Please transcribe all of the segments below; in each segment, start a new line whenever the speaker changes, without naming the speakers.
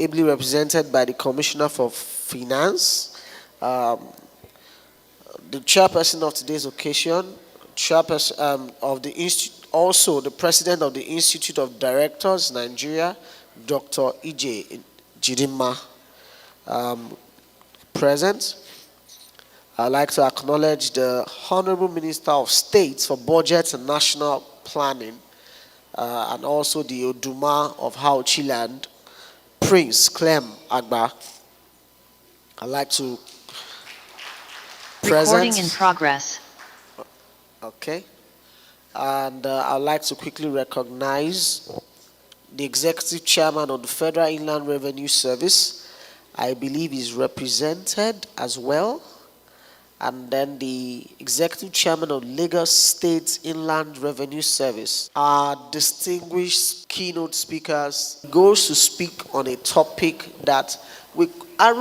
ably represented by the Commissioner for Finance, the chairperson of today's occasion, chairperson of the institute, also the president of the Institute of Directors, Nigeria, Dr. E.J. Jidima, present. I'd like to acknowledge the Honorable Minister of State for Budget and National Planning, and also the Oduma of Hauchi Land, Prince Clem Agba. I'd like to present.
Recording in progress.
Okay. And I'd like to quickly recognize the Executive Chairman of the Federal Inland Revenue Service. I believe is represented as well. And then the Executive Chairman of Lagos State Inland Revenue Service. Our distinguished keynote speakers goes to speak on a topic that we have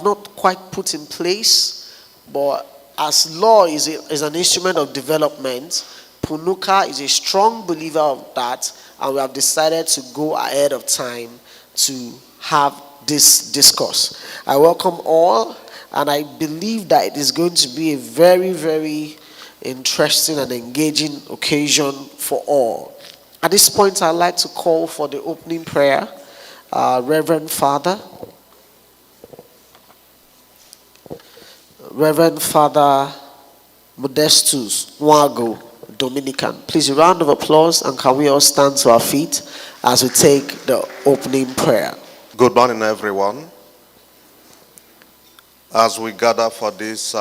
not quite put in place, but as law is an instrument of development, PUNUKA is a strong believer of that, and we have decided to go ahead of time to have this discourse. I welcome all, and I believe that it is going to be a very, very interesting and engaging occasion for all. At this point, I'd like to call for the opening prayer. Reverend Father Modestus Nwago, Dominican. Please, a round of applause, and can we all stand to our feet as we take the opening prayer.
Good morning, everyone. As we gather for this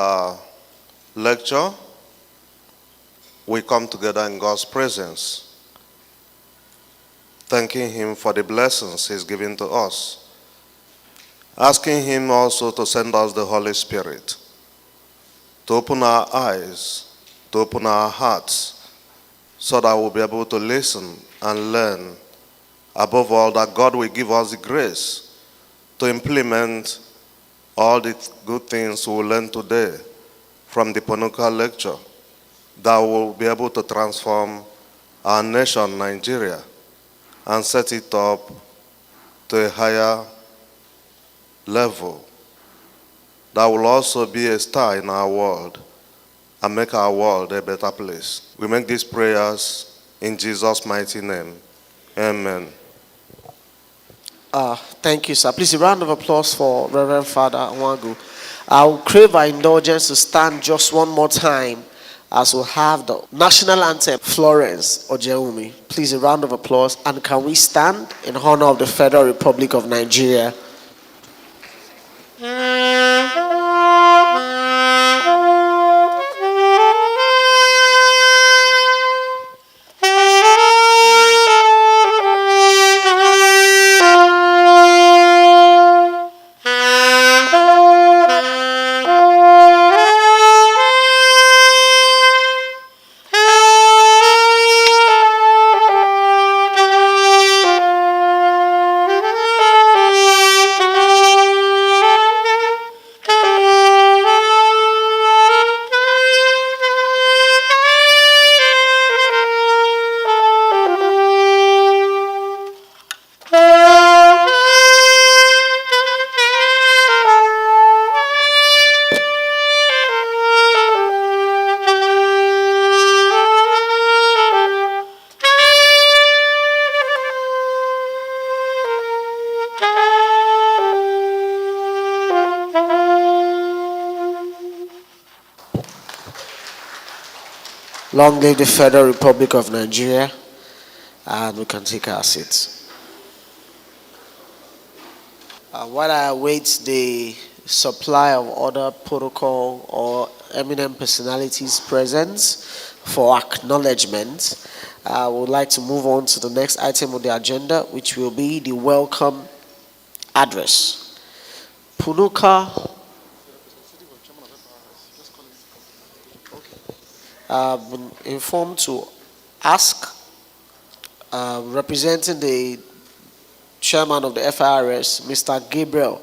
lecture, we come together in God's presence, thanking Him for the blessings He's given to us, asking Him also to send us the Holy Spirit, to open our eyes, to open our hearts, so that we'll be able to listen and learn. Above all, that God will give us the grace to implement all the good things we will learn today from the PUNUKA lecture, that will be able to transform our nation, Nigeria, and set it up to a higher level, that will also be a star in our world and make our world a better place. We make these prayers in Jesus' mighty name. Amen.
Thank you, sir. Please, a round of applause for Reverend Father Nwago. I'll crave our indulgence to stand just one more time as we'll have the national anthem, Florence Ojeumi. Please, a round of applause. And can we stand in honor of the Federal Republic of Nigeria? Long live the Federal Republic of Nigeria, and we can take our seats. While I await the supply of other protocol or eminent personalities present for acknowledgement, I would like to move on to the next item on the agenda, which will be the welcome address. PUNUKA been informed to ask, representing the chairman of the FIRS, Mr. Gabriel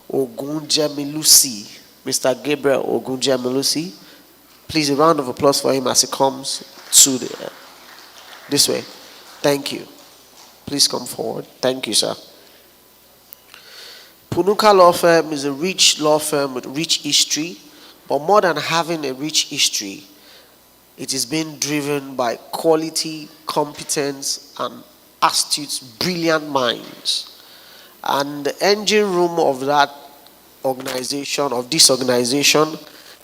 Ogunjemilusi. Mr. Gabriel Ogunjemilusi. Please, a round of applause for him as he comes to this way. Thank you. Please come forward. Thank you, sir. PUNUKA law firm is a rich law firm with rich history, but more than having a rich history, it is being driven by quality, competence, and astute, brilliant minds. And the engine room of that organization, of this organization,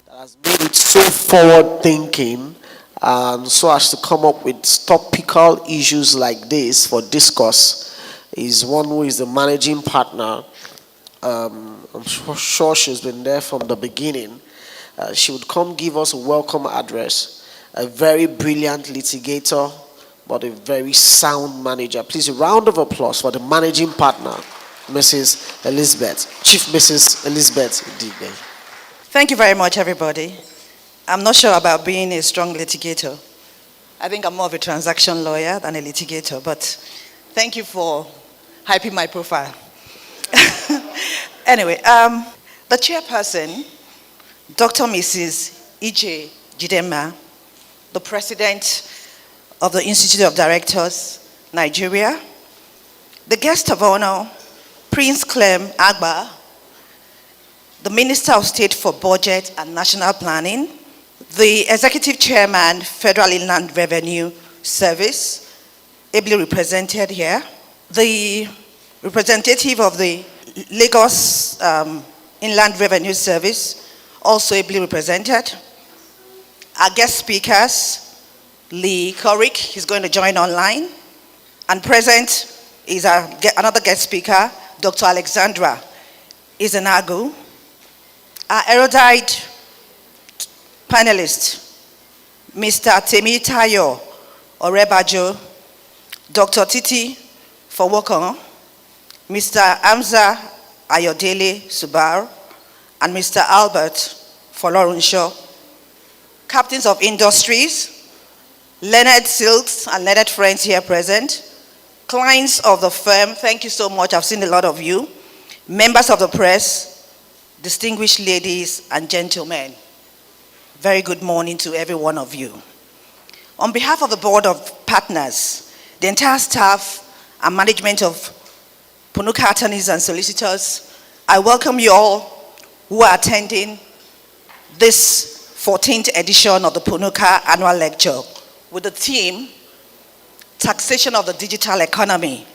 that has made it so forward thinking, and so as to come up with topical issues like this for discourse, is one who is the managing partner. I'm sure she's been there from the beginning. She would come give us a welcome address. A very brilliant litigator, but a very sound manager. Please, a round of applause for the managing partner, Mrs. Elizabeth, Chief Mrs. Elizabeth Digbe.
Thank you very much, everybody. I'm not sure about being a strong litigator. I think I'm more of a transaction lawyer than a litigator, but thank you for hyping my profile. Anyway, the chairperson, Dr. Mrs. E.J. Jidema, the president of the Institute of Directors, Nigeria, the guest of honor, Prince Clem Agba, the Minister of State for Budget and National Planning, the Executive Chairman, Federal Inland Revenue Service, ably represented here, the representative of the Lagos Inland Revenue Service, also ably represented. Our guest speakers, Lee Korik, he's going to join online. And present is another guest speaker, Dr. Alexandra Ezenagu. Our erudite panelist, Mr. Temitayo Orebajo, Dr. Fowokan, Mr. Amza Ayodele Subar, and Mr. Albert Folorunsho, captains of industries, learned silks and learned friends here present, clients of the firm, thank you so much, I've seen a lot of you, members of the press, distinguished ladies and gentlemen, very good morning to every one of you. On behalf of the Board of Partners, the entire staff and management of PUNUKA attorneys and solicitors, I welcome you all who are attending this 14th edition of the PUNUKA annual lecture with the theme, Taxation of the Digital Economy,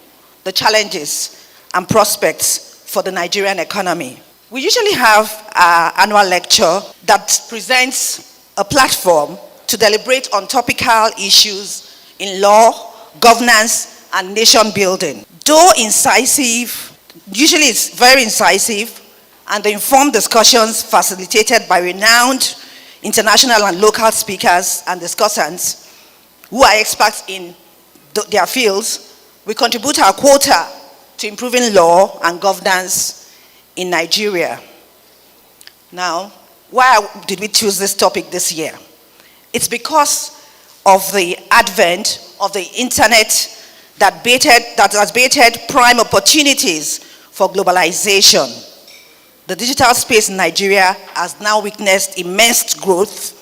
the Challenges and Prospects for the Nigerian Economy. We usually have our annual lecture that presents a platform to deliberate on topical issues in law, governance, and nation building. Though incisive, usually it's very incisive, and the informed discussions facilitated by renowned international and local speakers and discussants who are experts in their fields, we contribute our quota to improving law and governance in Nigeria. Now, why did we choose this topic this year? It's because of the advent of the internet that has baited prime opportunities for globalization. The digital space in Nigeria has now witnessed immense growth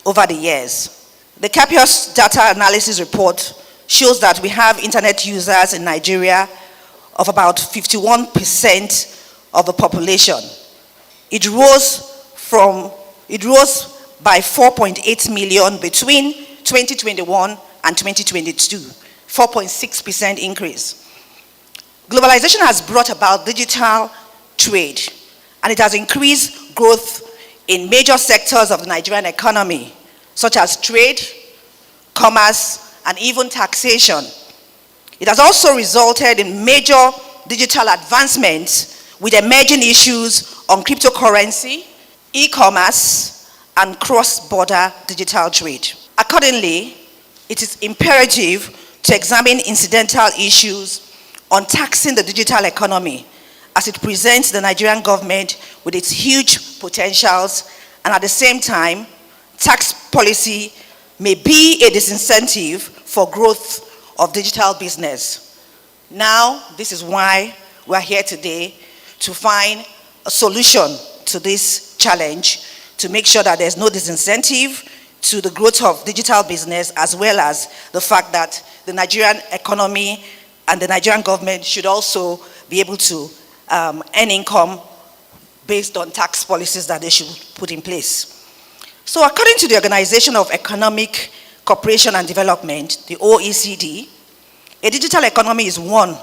over the years. The Capios Data Analysis Report shows that we have internet users in Nigeria of about 51% of the population. It rose by 4.8 million between 2021 and 2022, 4.6% increase. Globalization has brought about digital trade, and it has increased growth in major sectors of the Nigerian economy, such as trade, commerce, and even taxation. It has also resulted in major digital advancements with emerging issues on cryptocurrency, e-commerce, and cross-border digital trade. Accordingly, it is imperative to examine incidental issues on taxing the digital economy as it presents the Nigerian government with its huge potentials, and at the same time, tax policy may be a disincentive for growth of digital business. Now, this is why we're here today, to find a solution to this challenge, to make sure that there's no disincentive to the growth of digital business, as well as the fact that the Nigerian economy and the Nigerian government should also be able to earn income based on tax policies that they should put in place. So according to the Organization of Economic Cooperation and Development, the OECD, a digital economy is one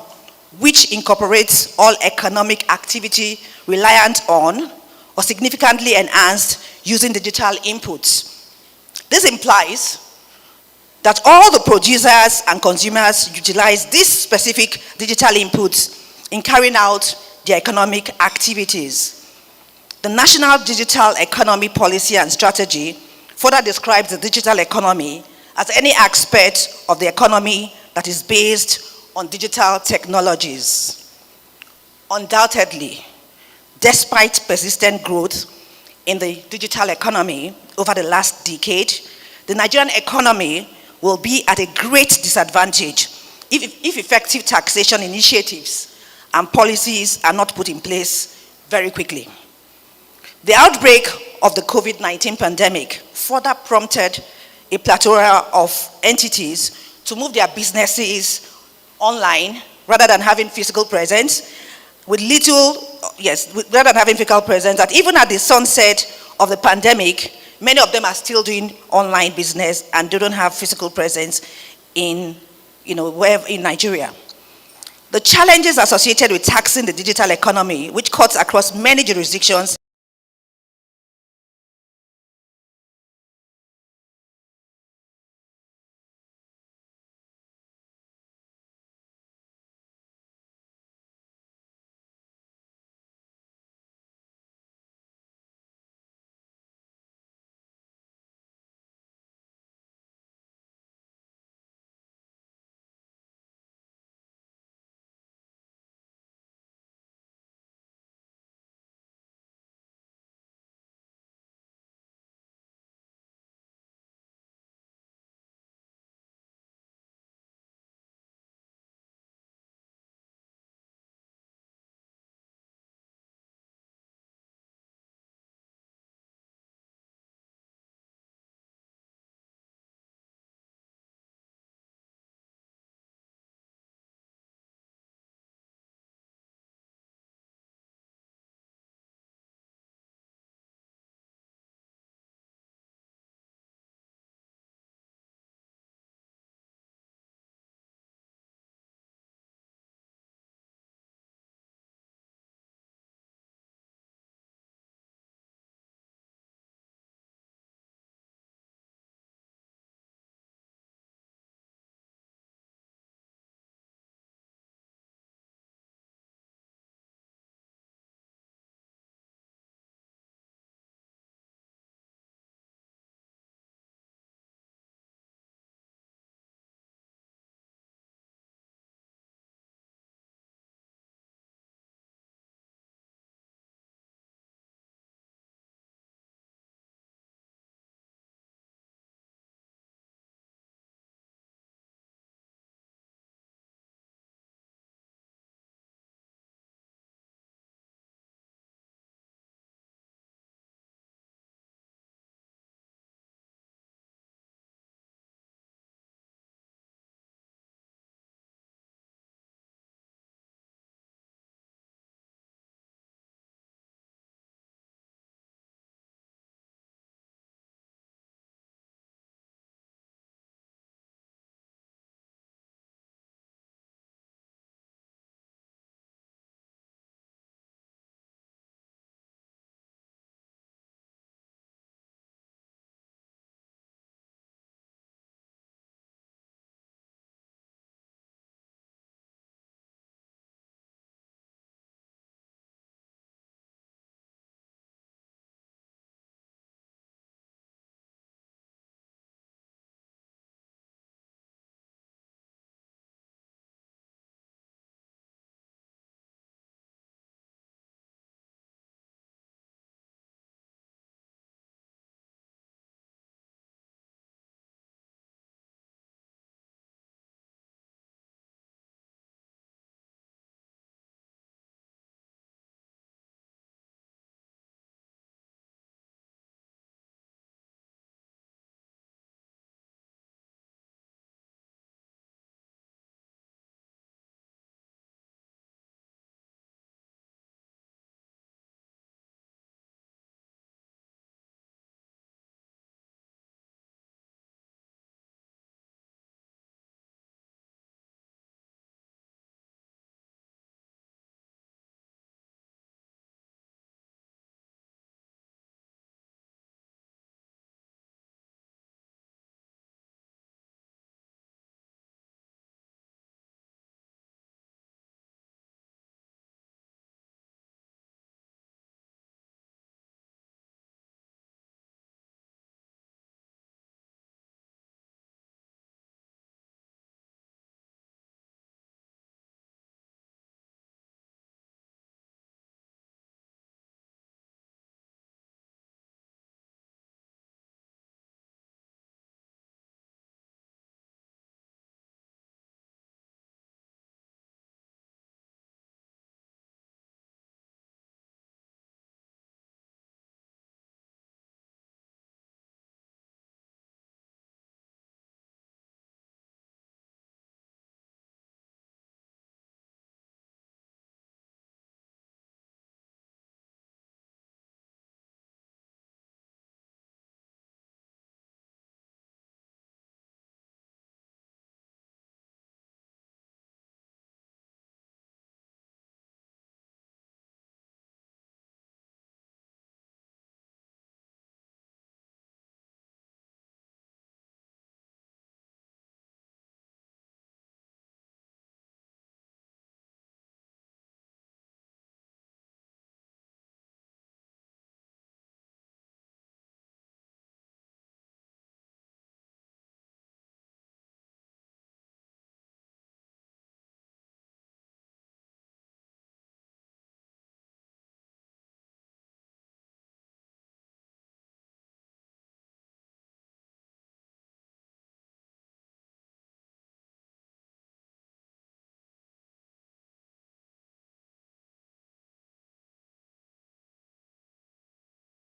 which incorporates all economic activity reliant on or significantly enhanced using digital inputs. This implies that all the producers and consumers utilize these specific digital inputs in carrying out their economic activities. The National Digital Economy Policy and Strategy further describes the digital economy as any aspect of the economy that is based on digital technologies. Undoubtedly, despite persistent growth in the digital economy over the last decade, the Nigerian economy will be at a great disadvantage if effective taxation initiatives and policies are not put in place very quickly. The outbreak of the COVID-19 pandemic further prompted a plethora of entities to move their businesses online rather than having physical presence, rather than having physical presence, that even at the sunset of the pandemic, many of them are still doing online business and they don't have physical presence in Nigeria. The challenges associated with taxing the digital economy, which cuts across many jurisdictions,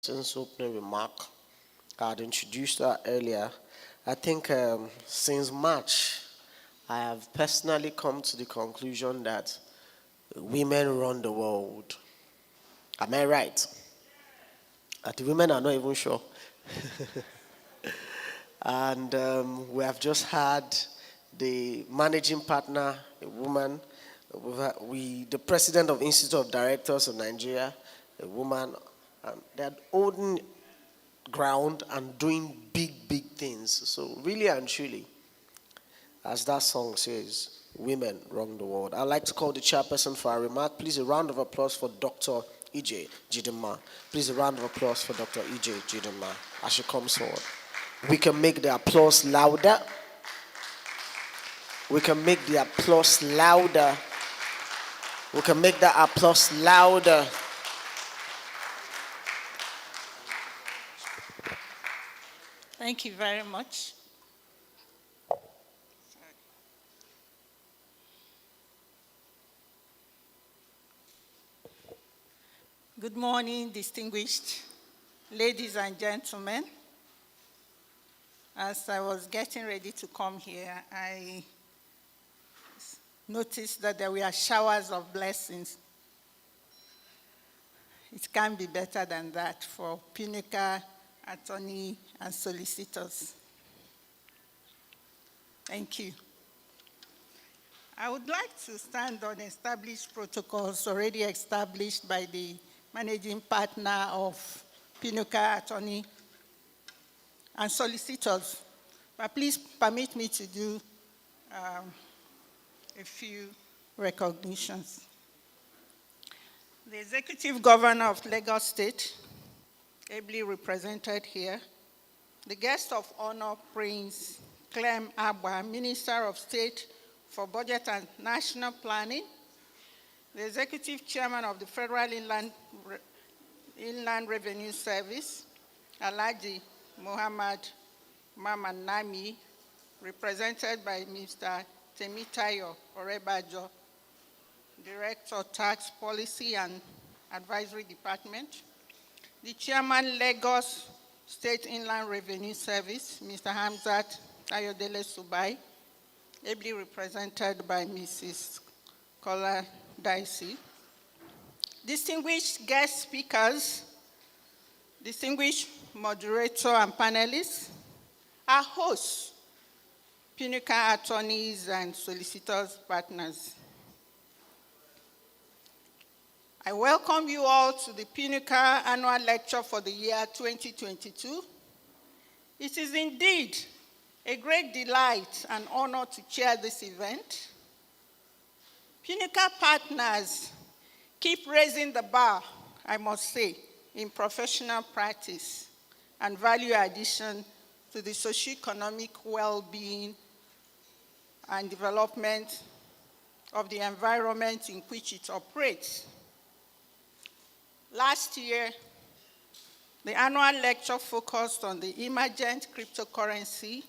chairperson's opening remark. I had introduced her earlier. I think since March, I have personally come to the conclusion that women run the world. Am I right? That the women are not even sure. And we have just had the managing partner, a woman. The president of Institute of Directors of Nigeria, a woman. They're holding ground and doing big, big things. So really and truly, as that song says, women run the world. I'd like to call the chairperson for a remark. Please, a round of applause for Dr. E.J. Jidema. Please, a round of applause for Dr. E.J. Jidema as she comes forward. We can make the applause louder. We can make the applause louder. We can make the applause louder.
Thank you very much. Good morning, distinguished ladies and gentlemen. As I was getting ready to come here, I noticed that there were showers of blessings. It can't be better than that for PUNUKA, attorney, and solicitors. Thank you. I would like to stand on established protocols already established by the managing partner of PUNUKA, attorney, and solicitors. But please permit me to do a few recognitions. The Executive Governor of Lagos State, ably represented here, the guest of honor, Prince Clem Abba, Minister of State for Budget and National Planning, the Executive Chairman of the Federal Inland Revenue Service, Alhaji Muhammad Mamanami, represented by Mr. Temitayo Orebajo, Director, Tax Policy and Advisory Department, the Chairman, Lagos State Inland Revenue Service, Mr. Hamzat Ayodele Subai, ably represented by Mrs. Kola Daisy, distinguished guest speakers, distinguished moderator and panelists, our hosts, PUNUKA attorneys and solicitors partners. I welcome you all to the PUNUKA annual lecture for the year 2022. It is indeed a great delight and honor to chair this event. PUNUKA partners keep raising the bar, I must say, in professional practice and value addition to the socio-economic well-being and development of the environment in which it operates. Last year, the annual lecture focused on the emergent cryptocurrency.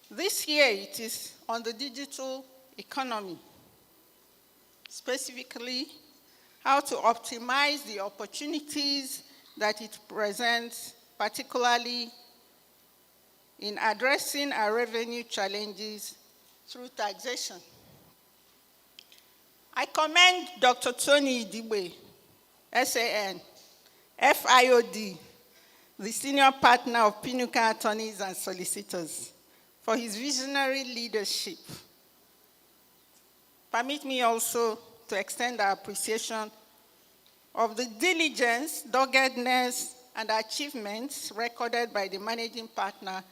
This year, it is on the digital economy, specifically how to optimize the opportunities that it presents, particularly in addressing our revenue challenges through taxation. I commend Dr. Tony Idibwe, SAN, FIOD, the senior partner of PUNUKA attorneys and solicitors, for his visionary leadership. Permit me also to extend our appreciation of the diligence, doggedness, and achievements recorded by the managing partner,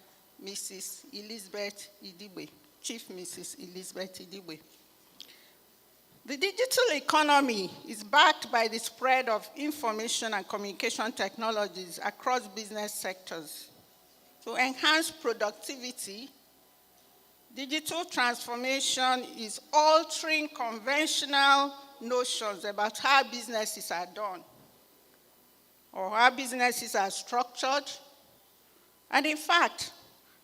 Mrs. Elizabeth Idibwe, Chief Mrs. Elizabeth Idibwe. The digital economy is backed by the spread of information and communication technologies across business sectors. To enhance productivity, digital transformation is altering conventional notions about how businesses are done or how businesses are structured, and in fact,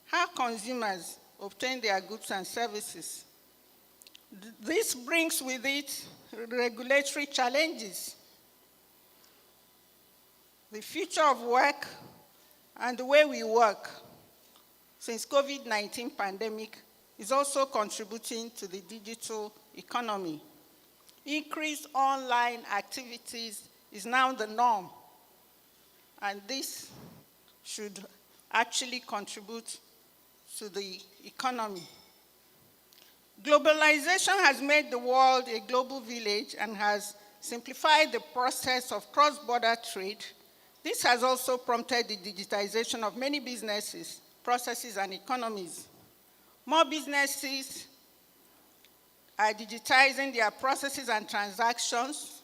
how consumers obtain their goods and services. This brings with it regulatory challenges. the future of work, and the way we work since COVID-19 pandemic is also contributing to the digital economy. Increased online activities is now the norm, and this should actually contribute to the economy. Globalization has made the world a global village and has simplified the process of cross-border trade. This has also prompted the digitization of many businesses, processes, and economies. More businesses are digitizing their processes and transactions.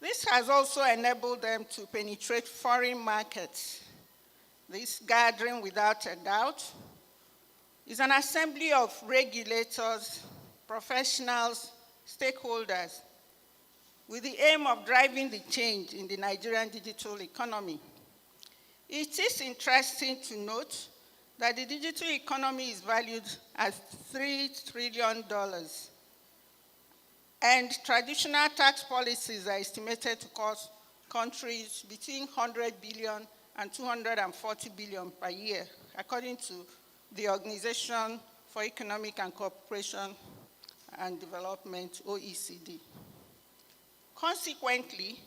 This has also enabled them to penetrate foreign markets. This gathering, without a doubt, is an assembly of regulators, professionals, stakeholders, with the aim of driving the change in the Nigerian digital economy. It is interesting to note that the digital economy is valued at $3 trillion, and traditional tax policies are estimated to cost countries between 100 billion and 240 billion per year, according to the Organization for Economic and Cooperation and Development, OECD. Consequently,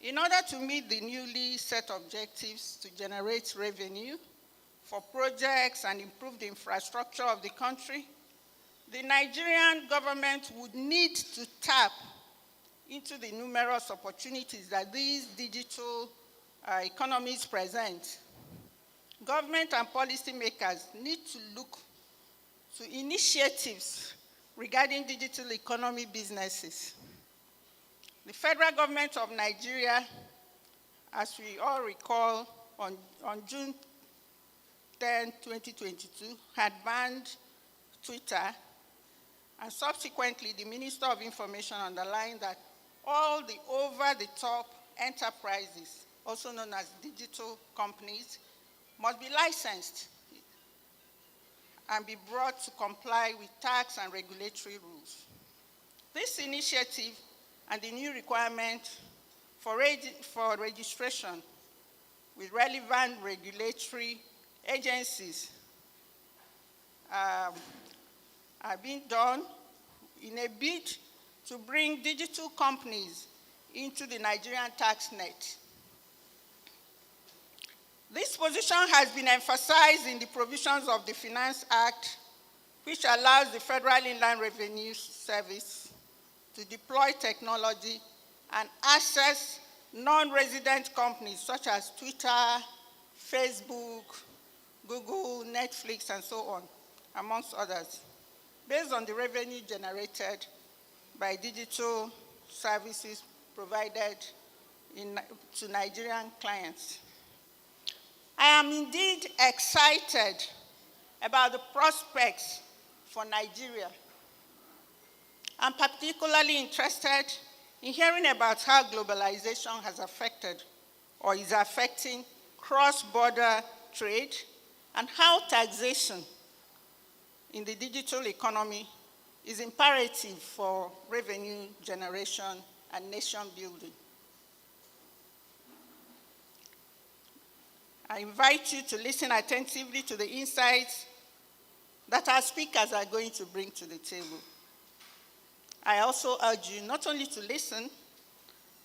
in order to meet the newly set objectives to generate revenue for projects and improve the infrastructure of the country, the Nigerian government would need to tap into the numerous opportunities that these digital economies present. Government and policymakers need to look to initiatives regarding digital economy businesses. The federal government of Nigeria, as we all recall, on June 10, 2022, had banned Twitter, and subsequently the Minister of Information underlined that all the over-the-top enterprises, also known as digital companies, must be licensed and be brought to comply with tax and regulatory rules. This initiative and the new requirement for registration with relevant regulatory agencies are being done in a bid to bring digital companies into the Nigerian tax net. This position has been emphasized in the provisions of the Finance Act, which allows the Federal Inland Revenue Service to deploy technology and access non-resident companies such as Twitter, Facebook, Google, Netflix, and so on, amongst others, based on the revenue generated by digital services provided to Nigerian clients. I am indeed excited about the prospects for Nigeria. I'm particularly interested in hearing about how globalization has affected or is affecting cross-border trade and how taxation in the digital economy is imperative for revenue generation and nation building. I invite you to listen attentively to the insights that our speakers are going to bring to the table. I also urge you not only to listen,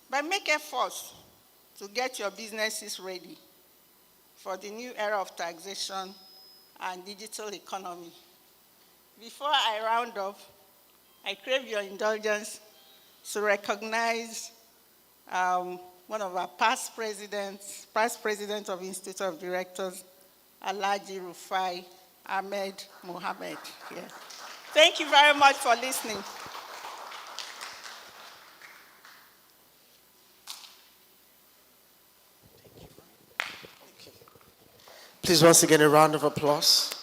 but make efforts to get your businesses ready for the new era of taxation and digital economy. Before I round off, I crave your indulgence to recognize one of our past president of Institute of Directors, Alhaji Rufai Ahmed Mohammed here. Thank you very much for listening.
Please, once again, a round of applause.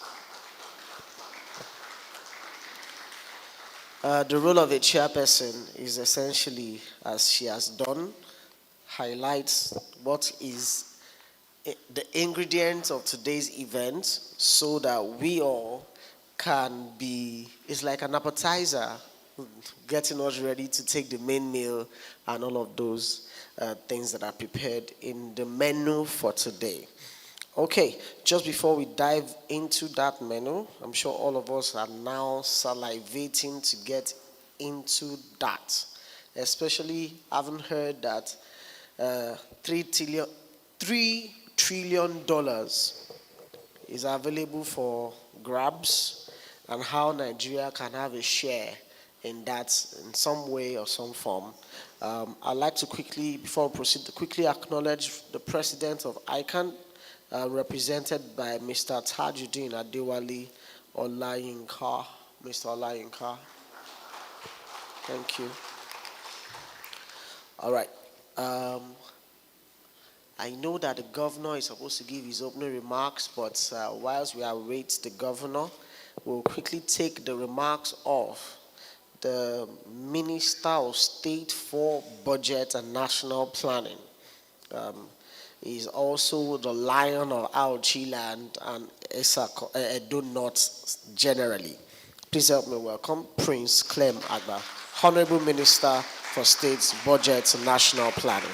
The role of a chairperson is essentially, as she has done, highlights what is the ingredients of today's event so that we all can be, it's like an appetizer getting us ready to take the main meal and all of those things that are prepared in the menu for today. Okay, just before we dive into that menu, I'm sure all of us are now salivating to get into that, especially having heard that $3 trillion is available for grabs, and how Nigeria can have a share in that in some way or some form. I'd like to quickly, before we proceed, to quickly acknowledge the president of ICANN, represented by Mr. Tajuddin Adewale Olayinka. Mr. Olayinka, thank you. All right. I know that the governor is supposed to give his opening remarks, but whilst we await the governor, we'll quickly take the remarks of the Minister of State for Budget and National Planning. He's also the lion of Auchi land and Edo North generally. Please help me welcome Prince Clem Agba, Honorable Minister for State's Budget and National Planning.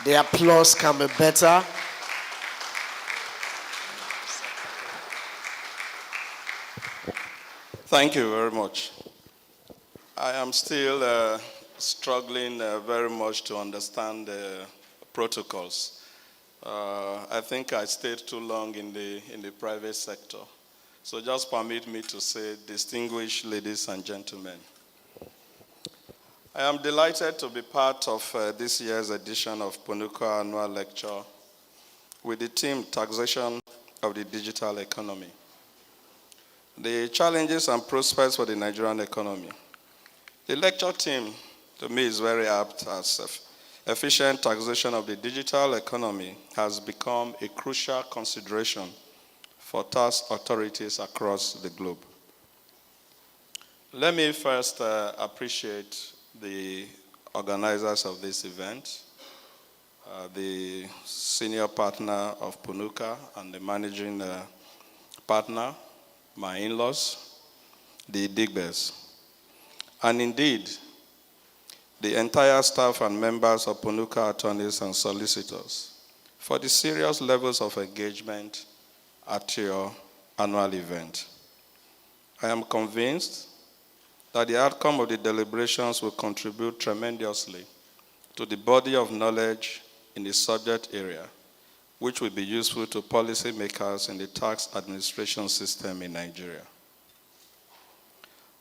The applause can be better.
Thank you very much. I am still struggling very much to understand the protocols. I think I stayed too long in the private sector. So just permit me to say, distinguished ladies and gentlemen, I am delighted to be part of this year's edition of PUNUKA Annual Lecture with the theme Taxation of the Digital Economy. The challenges and prospects for the Nigerian economy. The lecture theme, to me, is very apt, as efficient taxation of the digital economy has become a crucial consideration for tax authorities across the globe. Let me first appreciate the organizers of this event, the senior partner of PUNUKA and the managing partner, my in-laws, the Digbers, and indeed, the entire staff and members of PUNUKA attorneys and solicitors for the serious levels of engagement at your annual event. I am convinced that the outcome of the deliberations will contribute tremendously to the body of knowledge in the subject area, which will be useful to policymakers in the tax administration system in Nigeria.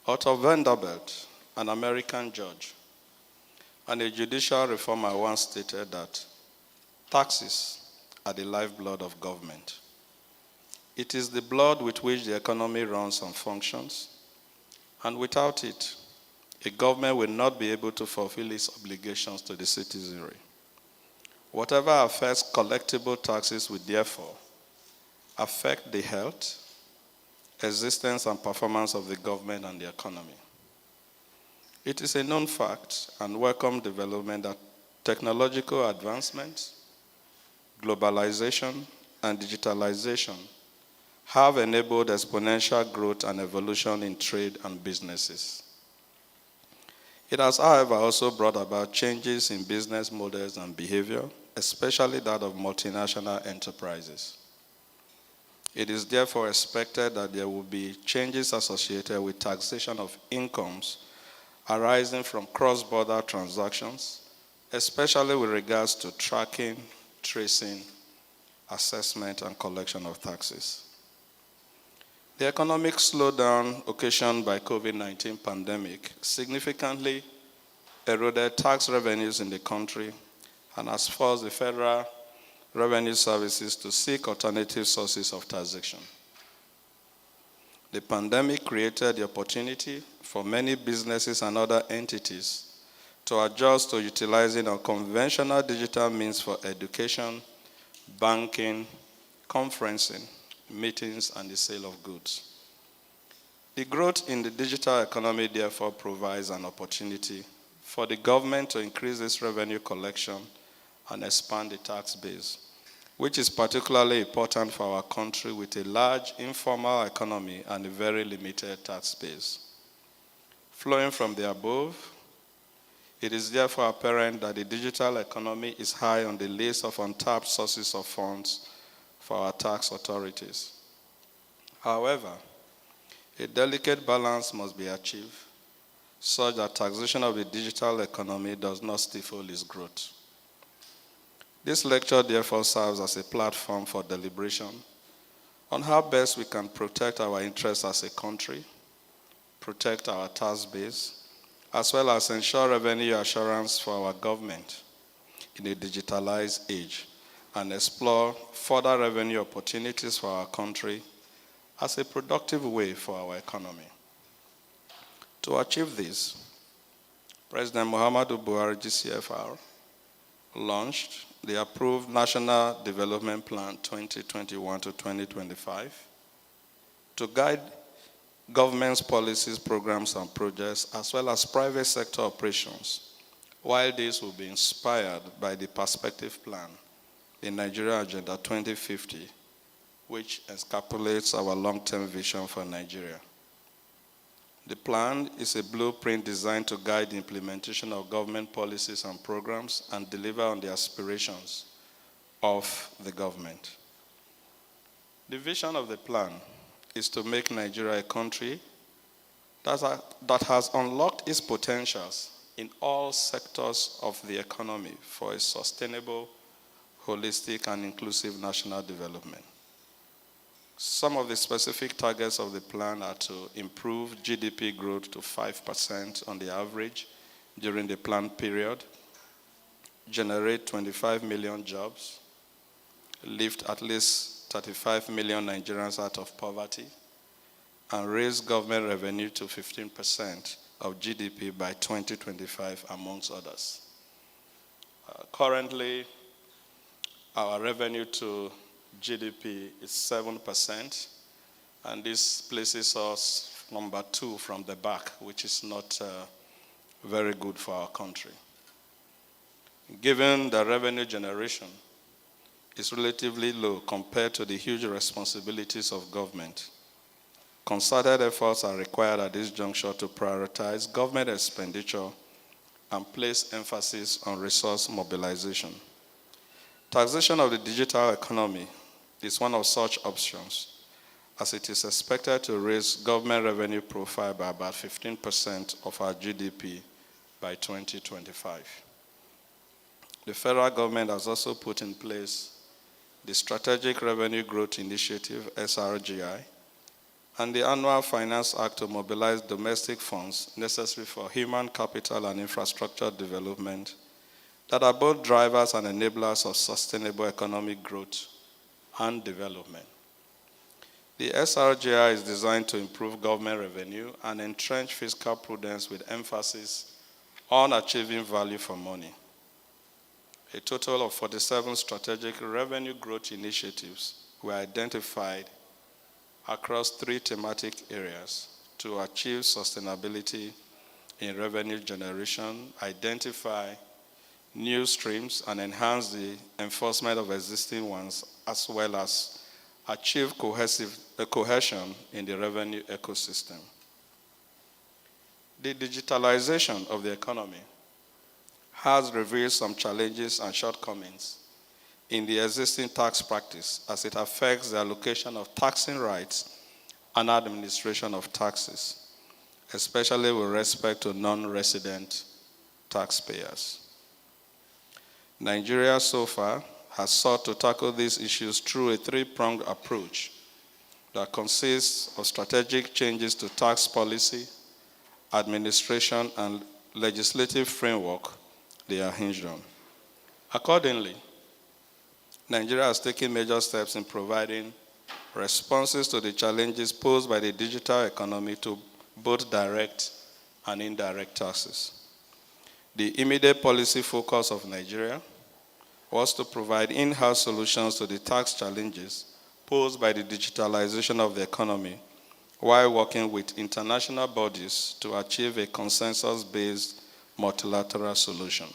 Otto Vanderbilt, an American judge and a judicial reformer, once stated that taxes are the lifeblood of government. It is the blood with which the economy runs and functions, and without it, a government will not be able to fulfill its obligations to the citizenry. Whatever affects collectible taxes will therefore affect the health, existence, and performance of the government and the economy. It is a known fact and welcome development that technological advancements, globalization, and digitalization have enabled exponential growth and evolution in trade and businesses. It has, however, also brought about changes in business models and behavior, especially that of multinational enterprises. It is therefore expected that there will be changes associated with taxation of incomes arising from cross-border transactions, especially with regards to tracking, tracing, assessment, and collection of taxes. The economic slowdown occasioned by COVID-19 pandemic significantly eroded tax revenues in the country and has forced the Federal Revenue Services to seek alternative sources of taxation. The pandemic created the opportunity for many businesses and other entities to adjust to utilizing unconventional digital means for education, banking, conferencing, meetings, and the sale of goods. The growth in the digital economy therefore provides an opportunity for the government to increase its revenue collection and expand the tax base, which is particularly important for our country with a large informal economy and a very limited tax base. Flowing from the above, it is therefore apparent that the digital economy is high on the list of untapped sources of funds for our tax authorities. However, a delicate balance must be achieved such that taxation of the digital economy does not stifle its growth. This lecture therefore serves as a platform for deliberation on how best we can protect our interests as a country, protect our tax base, as well as ensure revenue assurance for our government in a digitalized age, and explore further revenue opportunities for our country as a productive way for our economy. To achieve this, President Muhammadu Buhari GCFR launched the approved National Development Plan 2021 to 2025 to guide government's policies, programs, and projects, as well as private sector operations, while these will be inspired by the Perspective Plan, the Nigeria Agenda 2050, which encapsulates our long-term vision for Nigeria. The plan is a blueprint designed to guide the implementation of government policies and programs and deliver on the aspirations of the government. The vision of the plan is to make Nigeria a country that has unlocked its potentials in all sectors of the economy for a sustainable, holistic, and inclusive national development. Some of the specific targets of the plan are to improve GDP growth to 5% on the average during the planned period, generate 25 million jobs, lift at least 35 million Nigerians out of poverty, and raise government revenue to 15% of GDP by 2025, amongst others. Currently, our revenue to GDP is 7%, and this places us number 2 from the back, which is not very good for our country. Given the revenue generation is relatively low compared to the huge responsibilities of government, concerted efforts are required at this juncture to prioritize government expenditure and place emphasis on resource mobilization. Taxation of the digital economy is one of such options, as it is expected to raise government revenue profile by about 15% of our GDP by 2025. The federal government has also put in place the Strategic Revenue Growth Initiative, SRGI, and the Annual Finance Act to mobilize domestic funds necessary for human capital and infrastructure development that are both drivers and enablers of sustainable economic growth and development. The SRGI is designed to improve government revenue and entrench fiscal prudence with emphasis on achieving value for money. A total of 47 strategic revenue growth initiatives were identified across 3 thematic areas to achieve sustainability in revenue generation, identify new streams, and enhance the enforcement of existing ones, as well as achieve cohesion in the revenue ecosystem. The digitalization of the economy has revealed some challenges and shortcomings in the existing tax practice as it affects the allocation of taxing rights and administration of taxes, especially with respect to non-resident taxpayers. Nigeria so far has sought to tackle these issues through a 3-pronged approach that consists of strategic changes to tax policy, administration, and legislative framework they are hinged on. Accordingly, Nigeria has taken major steps in providing responses to the challenges posed by the digital economy to both direct and indirect taxes. The immediate policy focus of Nigeria was to provide in-house solutions to the tax challenges posed by the digitalization of the economy, while working with international bodies to achieve a consensus-based multilateral solution.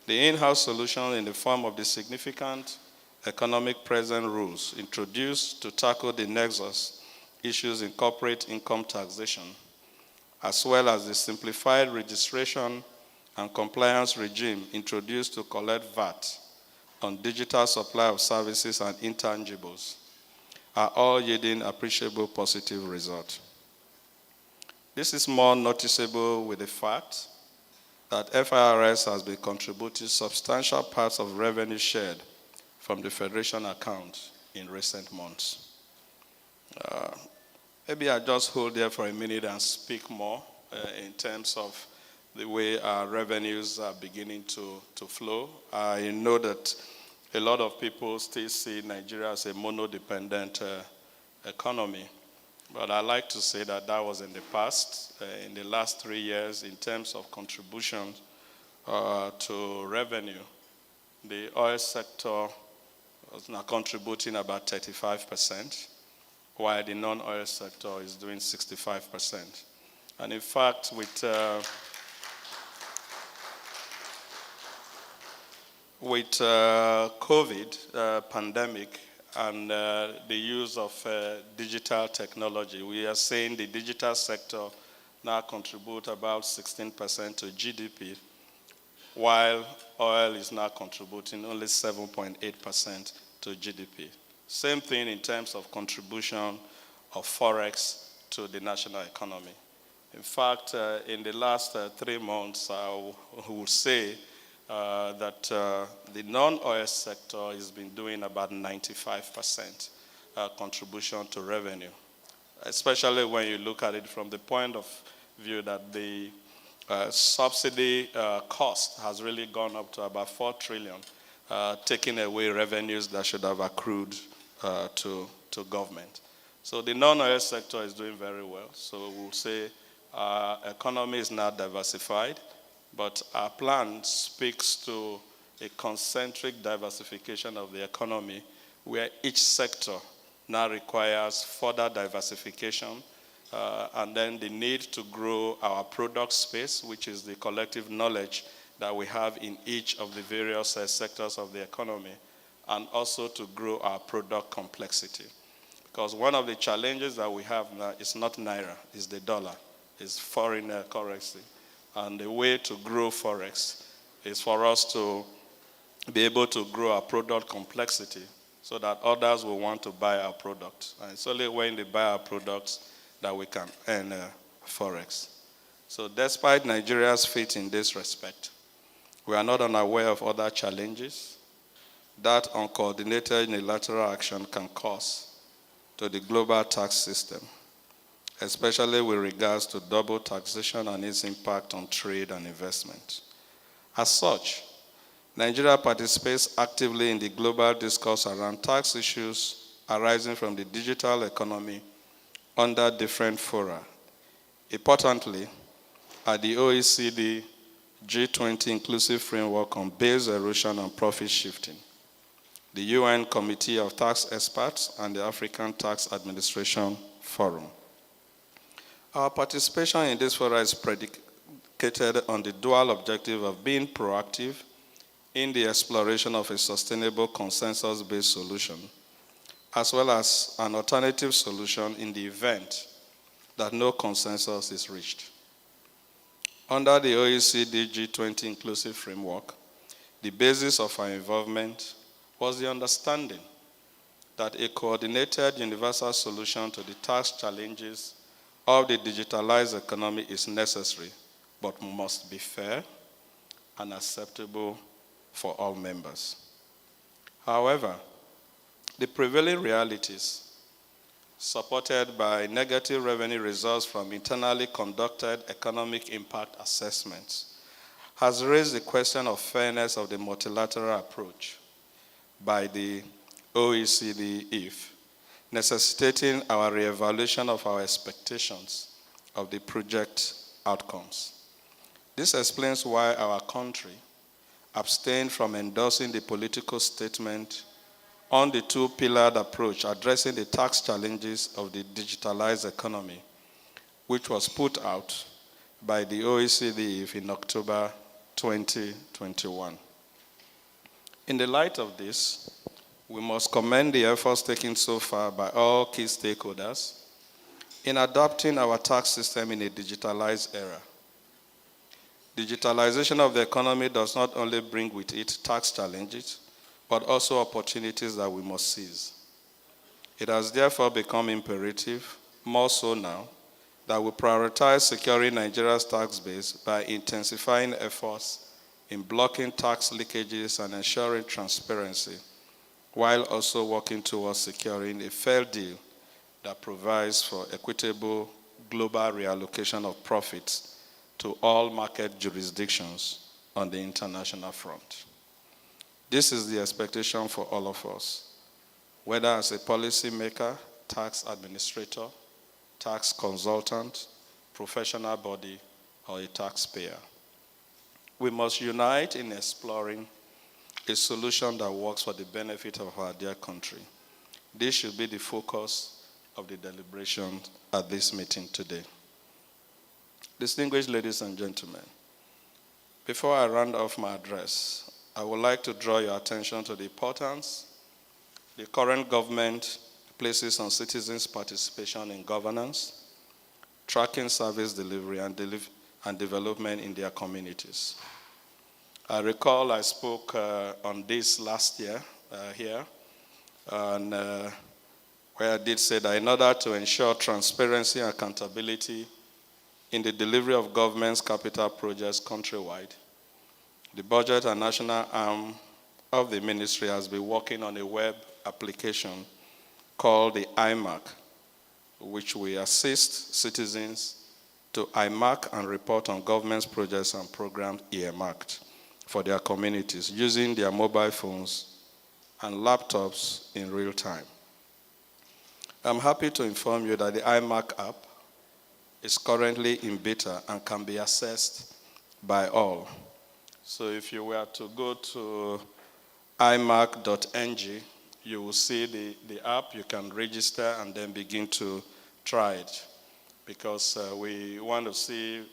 The in-house solution in the form of the significant economic present rules introduced to tackle the nexus issues in corporate income taxation as well as the simplified registration and compliance regime introduced to collect VAT on digital supply of services and intangibles, are all yielding appreciable positive results. This is more noticeable with the fact that FIRS has been contributing substantial parts of revenue shared from the Federation account in recent months. Maybe I just hold there for a minute and speak more in terms of the way our revenues are beginning to flow. I know that a lot of people still see Nigeria as a mono-dependent economy, but I like to say that that was in the past. In the last 3 years, in terms of contribution to revenue, the oil sector was now contributing about 35%, while the non-oil sector is doing 65%. And in fact, with COVID pandemic and the use of digital technology, we are seeing the digital sector now contribute about 16% to GDP, while oil is now contributing only 7.8% to GDP. Same thing in terms of contribution of Forex to the national economy. In fact, in the last 3 months, I would say that the non-oil sector has been doing about 95% contribution to revenue, especially when you look at it from the point of view that the subsidy cost has really gone up to about 4 trillion, taking away revenues that should have accrued to government. So the non-oil sector is doing very well. So we'll say our economy is now diversified, but our plan speaks to a concentric diversification of the economy where each sector now requires further diversification and then the need to grow our product space, which is the collective knowledge that we have in each of the various sectors of the economy, and also to grow our product complexity. Because one of the challenges that we have now is not Naira, it's the dollar, it's foreign currency. And the way to grow Forex is for us to be able to grow our product complexity so that others will want to buy our product. And it's only when they buy our products that we can earn Forex. So despite Nigeria's feat in this respect, we are not unaware of other challenges that uncoordinated unilateral action can cause to the global tax system, especially with regards to double taxation and its impact on trade and investment. As such, Nigeria participates actively in the global discourse around tax issues arising from the digital economy under different fora. Importantly, at the OECD G20 Inclusive Framework on Base Erosion and Profit Shifting, the UN Committee of Tax Experts, and the African Tax Administration Forum. Our participation in this forum is predicated on the dual objective of being proactive in the exploration of a sustainable consensus-based solution, as well as an alternative solution in the event that no consensus is reached. Under the OECD G20 Inclusive Framework, the basis of our involvement was the understanding that a coordinated universal solution to the tax challenges of the digitalized economy is necessary, but must be fair and acceptable for all members. However, the prevailing realities, supported by negative revenue results from internally conducted economic impact assessments, has raised the question of fairness of the multilateral approach by the OECD if, necessitating our reevaluation of our expectations of the project outcomes. This explains why our country abstained from endorsing the political statement on the two-pillared approach addressing the tax challenges of the digitalized economy, which was put out by the OECD in October 2021. In the light of this, we must commend the efforts taken so far by all key stakeholders in adopting our tax system in a digitalized era. Digitalization of the economy does not only bring with it tax challenges, but also opportunities that we must seize. It has therefore become imperative, more so now, that we prioritize securing Nigeria's tax base by intensifying efforts in blocking tax leakages and ensuring transparency, while also working towards securing a fair deal that provides for equitable global reallocation of profits to all market jurisdictions on the international front. This is the expectation for all of us, whether as a policymaker, tax administrator, tax consultant, professional body, or a taxpayer. We must unite in exploring a solution that works for the benefit of our dear country. This should be the focus of the deliberation at this meeting today. Distinguished ladies and gentlemen, before I round off my address, I would like to draw your attention to the importance the current government places on citizens' participation in governance, tracking service delivery and development in their communities. I recall I spoke on this last year here, and where I did say that in order to ensure transparency and accountability in the delivery of government's capital projects countrywide, the budget and national arm of the ministry has been working on a web application called the IMAC, which will assist citizens to IMAC and report on government's projects and programs earmarked for their communities using their mobile phones and laptops in real time. I'm happy to inform you that the IMAC app is currently in beta and can be accessed by all. So if you were to go to imac.ng, you will see the app. You can register and then begin to try it, because we want to see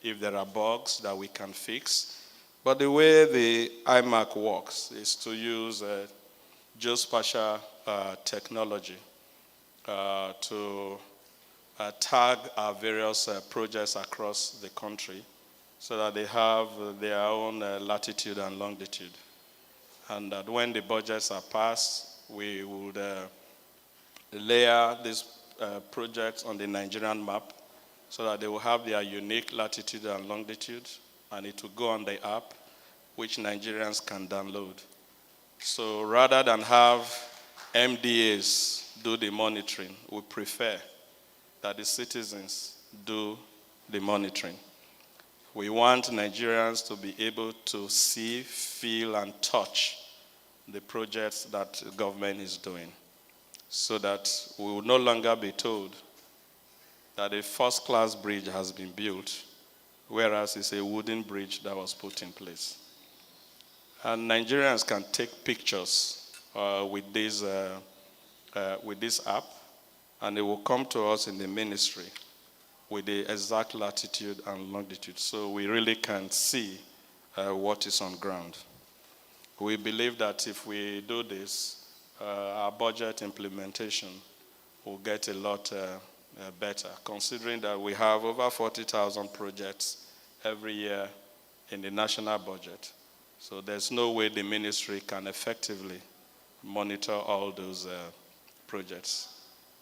if there are bugs that we can fix. But the way the iMac works is to use geospatial technology to tag our various projects across the country so that they have their own latitude and longitude. And that when the budgets are passed, we would layer these projects on the Nigerian map so that they will have their unique latitude and longitude, and it will go on the app, which Nigerians can download. So rather than have MDAs do the monitoring, we prefer that the citizens do the monitoring. We want Nigerians to be able to see, feel, and touch the projects that the government is doing, so that we will no longer be told that a first-class bridge has been built, whereas it's a wooden bridge that was put in place. And Nigerians can take pictures with this app, and they will come to us in the ministry with the exact latitude and longitude, so we really can see what is on ground. We believe that if we do this, our budget implementation will get a lot better, considering that we have over 40,000 projects every year in the national budget. So there's no way the ministry can effectively monitor all those projects.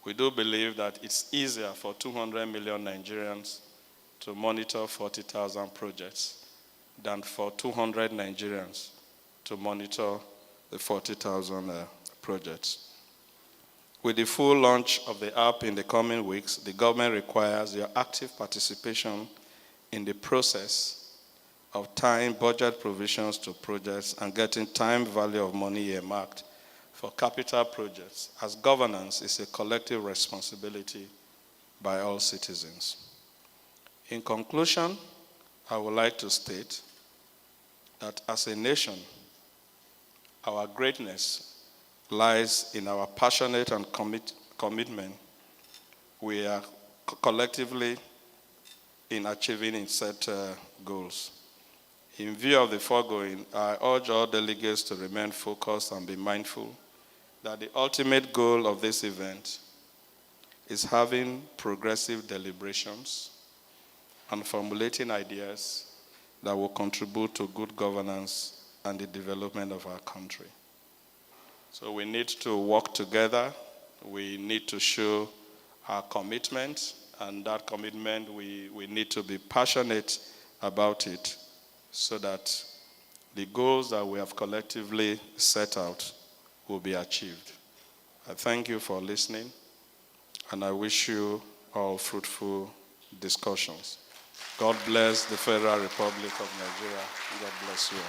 We do believe that it's easier for 200 million Nigerians to monitor 40,000 projects than for 200 Nigerians to monitor the 40,000 projects. With the full launch of the app in the coming weeks, the government requires your active participation in the process of tying budget provisions to projects and getting time value of money earmarked for capital projects, as governance is a collective responsibility by all citizens. In conclusion, I would like to state that as a nation, our greatness lies in our passionate and commitment we are collectively in achieving its set goals. In view of the foregoing, I urge all delegates to remain focused and be mindful that the ultimate goal of this event is having progressive deliberations and formulating ideas that will contribute to good governance and the development of our country. So we need to work together. We need to show our commitment, and that commitment, we need to be passionate about it so that the goals that we have collectively set out will be achieved. I thank you for listening, and I wish you all fruitful discussions. God bless the Federal Republic of Nigeria. God bless you all.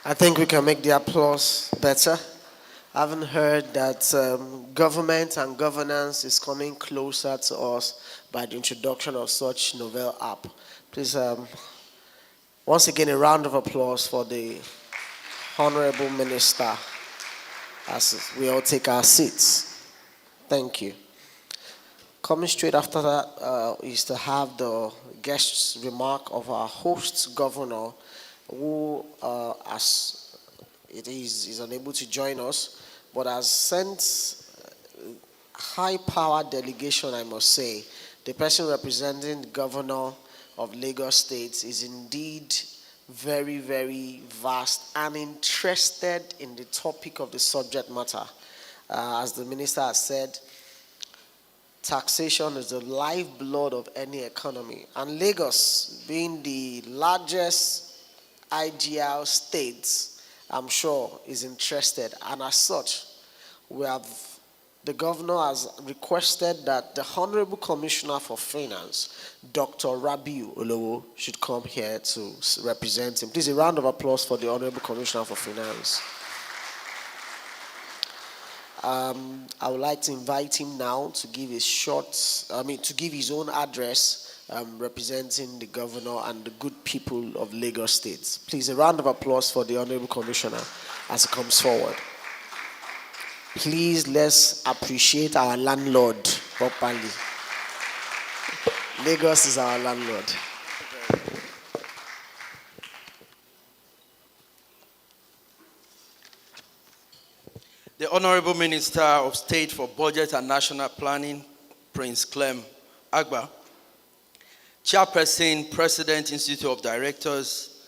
I think we can make the applause better. I haven't heard that government and governance is coming closer to us by the introduction of such novel app. Please, once again, a round of applause for the Honorable Minister as we all take our seats. Thank you. Coming straight after that is to have the guest remark of our host governor, who, as it is unable to join us, but has sent high-power delegation, I must say. The person representing the governor of Lagos State is indeed very, very vast and interested in the topic of the subject matter. As the minister has said, taxation is the lifeblood of any economy. And Lagos, being the largest IGL state, I'm sure is interested. And as such, the governor has requested that the Honorable Commissioner for Finance, Dr. Rabiu Olowo, should come here to represent him. Please, a round of applause for the Honorable Commissioner for Finance. I would like to invite him now to give to give his own address representing the governor and the good people of Lagos State. Please, a round of applause for the Honorable Commissioner as he comes forward. Please, let's appreciate our landlord properly. Lagos is our landlord.
The Honorable Minister of State for Budget and National Planning, Prince Clem Agba, Chairperson, President, Institute of Directors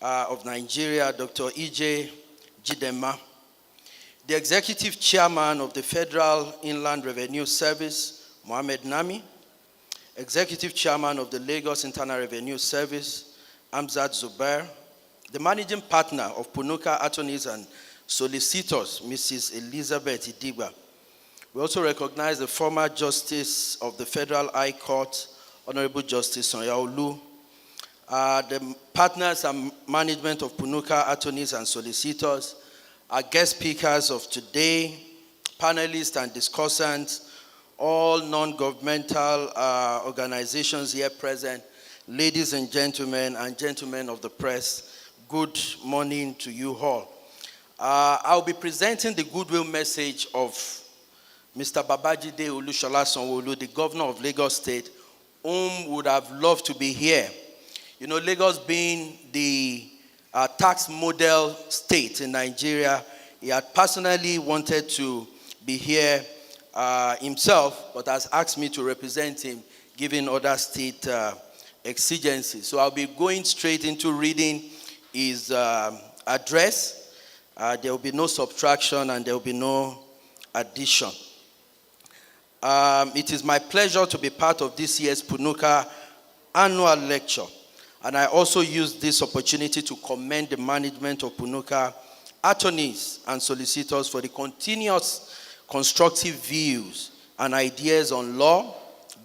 of Nigeria, Dr. E.J. Jidema, the Executive Chairman of the Federal Inland Revenue Service, Mohammed Nami, Executive Chairman of the Lagos Internal Revenue Service, Amzad Zubair, the Managing Partner of PUNUKA Attorneys and Solicitors, Mrs. Elizabeth Idigba. We also recognize the former Justice of the Federal High Court, Honorable Justice Sonyaolu, the partners and management of PUNUKA Attorneys and Solicitors, our guest speakers of today, panelists and discussants, all non-governmental organizations here present, ladies and gentlemen of the press, good morning to you all. I'll be presenting the goodwill message of Mr. Babajide Olushola Sanwo-Olu, the governor of Lagos State, whom would have loved to be here. You know, Lagos being the tax model state in Nigeria, he had personally wanted to be here himself, but has asked me to represent him, given other state exigencies. So I'll be going straight into reading his address. There will be no subtraction and there will be no addition. It is my pleasure to be part of this year's PUNUKA annual lecture. And I also use this opportunity to commend the management of PUNUKA attorneys and solicitors for the continuous constructive views and ideas on law,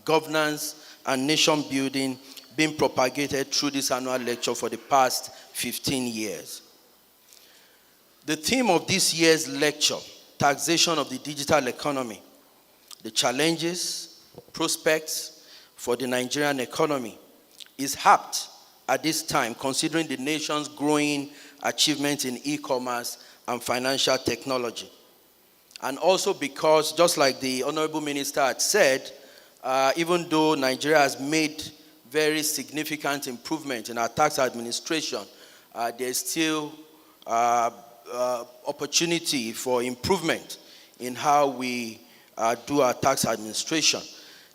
governance, and nation building being propagated through this annual lecture for the past 15 years. The theme of this year's lecture, Taxation of the Digital Economy, the challenges, prospects for the Nigerian economy, is apt at this time, considering the nation's growing achievements in e-commerce and financial technology. And also because, just like the Honorable Minister had said, even though Nigeria has made very significant improvement in our tax administration, there's still opportunity for improvement in how we do our tax administration.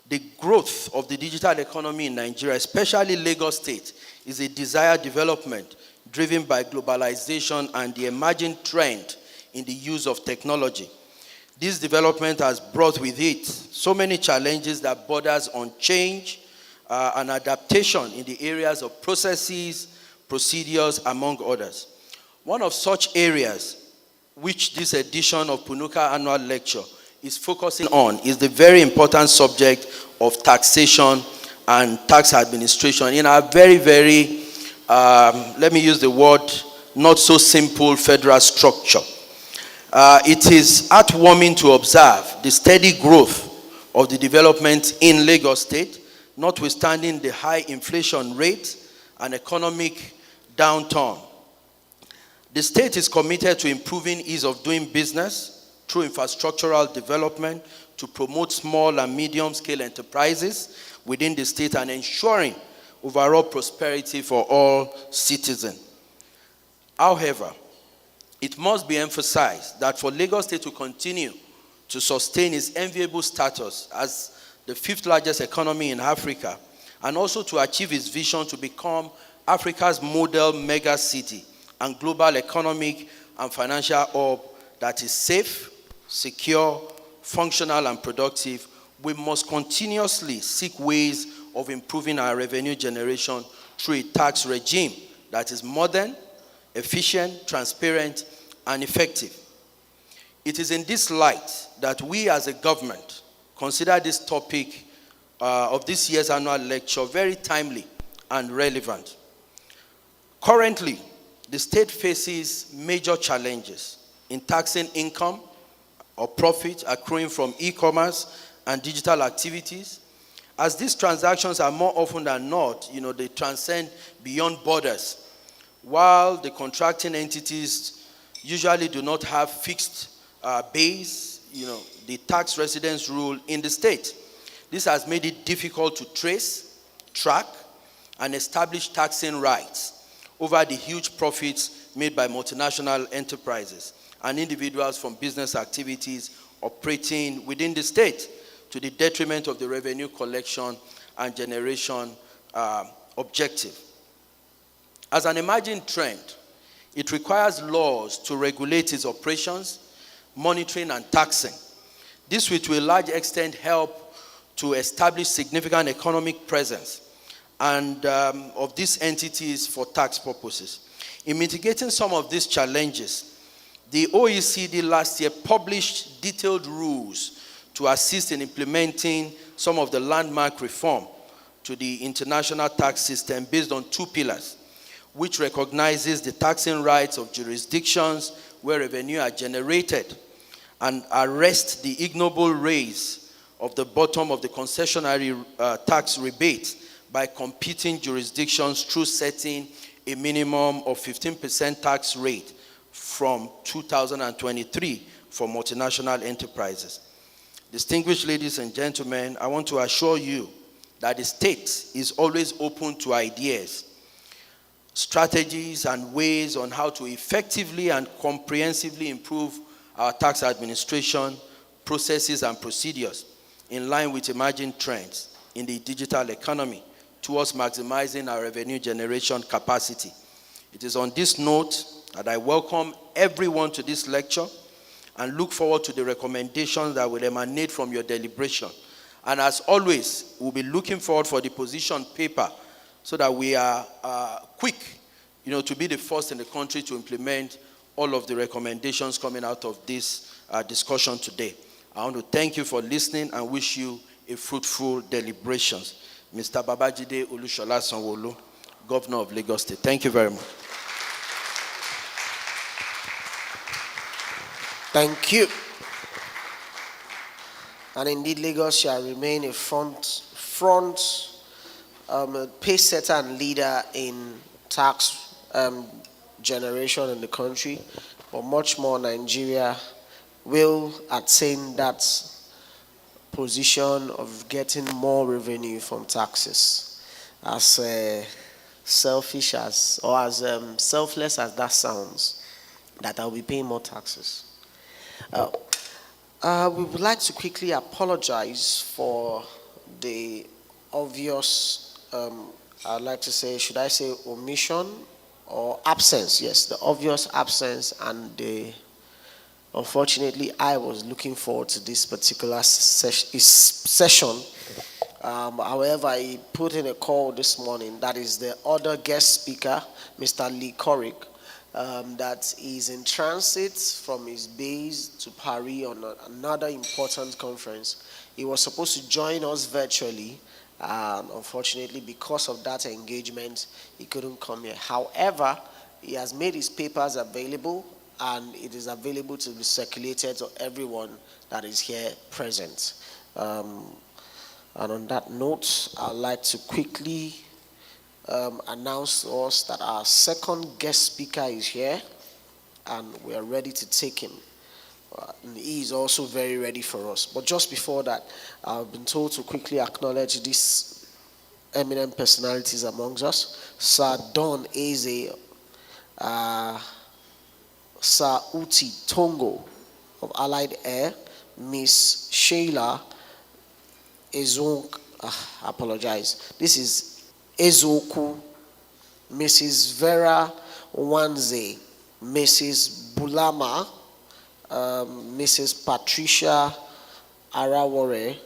The growth of the digital economy in Nigeria, especially Lagos State, is a desired development driven by globalization and the emerging trend in the use of technology. This development has brought with it so many challenges that borders on change and adaptation in the areas of processes, procedures, among others. One of such areas which this edition of PUNUKA annual lecture is focusing on is the very important subject of taxation and tax administration in our very, very, let me use the word, not so simple federal structure. It is heartwarming to observe the steady growth of the development in Lagos State, notwithstanding the high inflation rate and economic downturn. The state is committed to improving ease of doing business through infrastructural development to promote small and medium-scale enterprises within the state and ensuring overall prosperity for all citizens. However, it must be emphasized that for Lagos State to continue to sustain its enviable status as the 5th largest economy in Africa, and also to achieve its vision to become Africa's model mega city and global economic and financial hub that is safe, secure, functional, and productive, we must continuously seek ways of improving our revenue generation through a tax regime that is modern, efficient, transparent, and effective. It is in this light that we as a government consider this topic of this year's annual lecture very timely and relevant. Currently, the state faces major challenges in taxing income or profit accruing from e-commerce and digital activities. As these transactions are more often than not, they transcend beyond borders, while the contracting entities usually do not have fixed base, the tax residence rule in the state. This has made it difficult to trace, track, and establish taxing rights over the huge profits made by multinational enterprises and individuals from business activities operating within the state, to the detriment of the revenue collection and generation objective. As an emerging trend, it requires laws to regulate its operations, monitoring, and taxing. This will, to a large extent, help to establish significant economic presence and of these entities for tax purposes. In mitigating some of these challenges, the OECD last year published detailed rules to assist in implementing some of the landmark reform to the international tax system based on 2 pillars, which recognizes the taxing rights of jurisdictions where revenue are generated and arrest the ignoble raise of the bottom of the concessionary tax rebate by competing jurisdictions through setting a minimum of 15% tax rate from 2023 for multinational enterprises. Distinguished ladies and gentlemen, I want to assure you that the state is always open to ideas, strategies, and ways on how to effectively and comprehensively improve our tax administration processes and procedures in line with emerging trends in the digital economy towards maximizing our revenue generation capacity. It is on this note that I welcome everyone to this lecture and look forward to the recommendations that will emanate from your deliberation. And as always, we'll be looking forward for the position paper so that we are quick, to be the first in the country to implement all of the recommendations coming out of this discussion today. I want to thank you for listening and wish you a fruitful deliberations. Mr. Babajide Olushola Sanwo-Olu, Governor of Lagos State. Thank you very much.
Thank you. And indeed, Lagos shall remain a pace setter and leader in tax generation in the country, but much more Nigeria will attain that position of getting more revenue from taxes. As selfish as, or as selfless as that sounds, that I'll be paying more taxes. We would like to quickly apologize for the obvious, I'd like to say, should I say omission or absence? Yes, the obvious absence, and unfortunately, I was looking forward to this particular session. However, I put in a call this morning. That is the other guest speaker, Mr. Lee Korik, that is in transit from his base to Paris on another important conference. He was supposed to join us virtually. Unfortunately, because of that engagement, he couldn't come here. However, he has made his papers available, and it is available to be circulated to everyone that is here present. And on that note, I'd like to quickly announce to us that our second guest speaker is here, and we are ready to take him. And he is also very ready for us. But just before that, I've been told to quickly acknowledge these eminent personalities amongst us. Sir Don Eze, Sir Uti Tongo of Allied Air, Miss Sheila Ezonk, apologize. This is Ezoku, Mrs. Vera Wanze, Mrs. Bulama, Mrs. Patricia Arawore,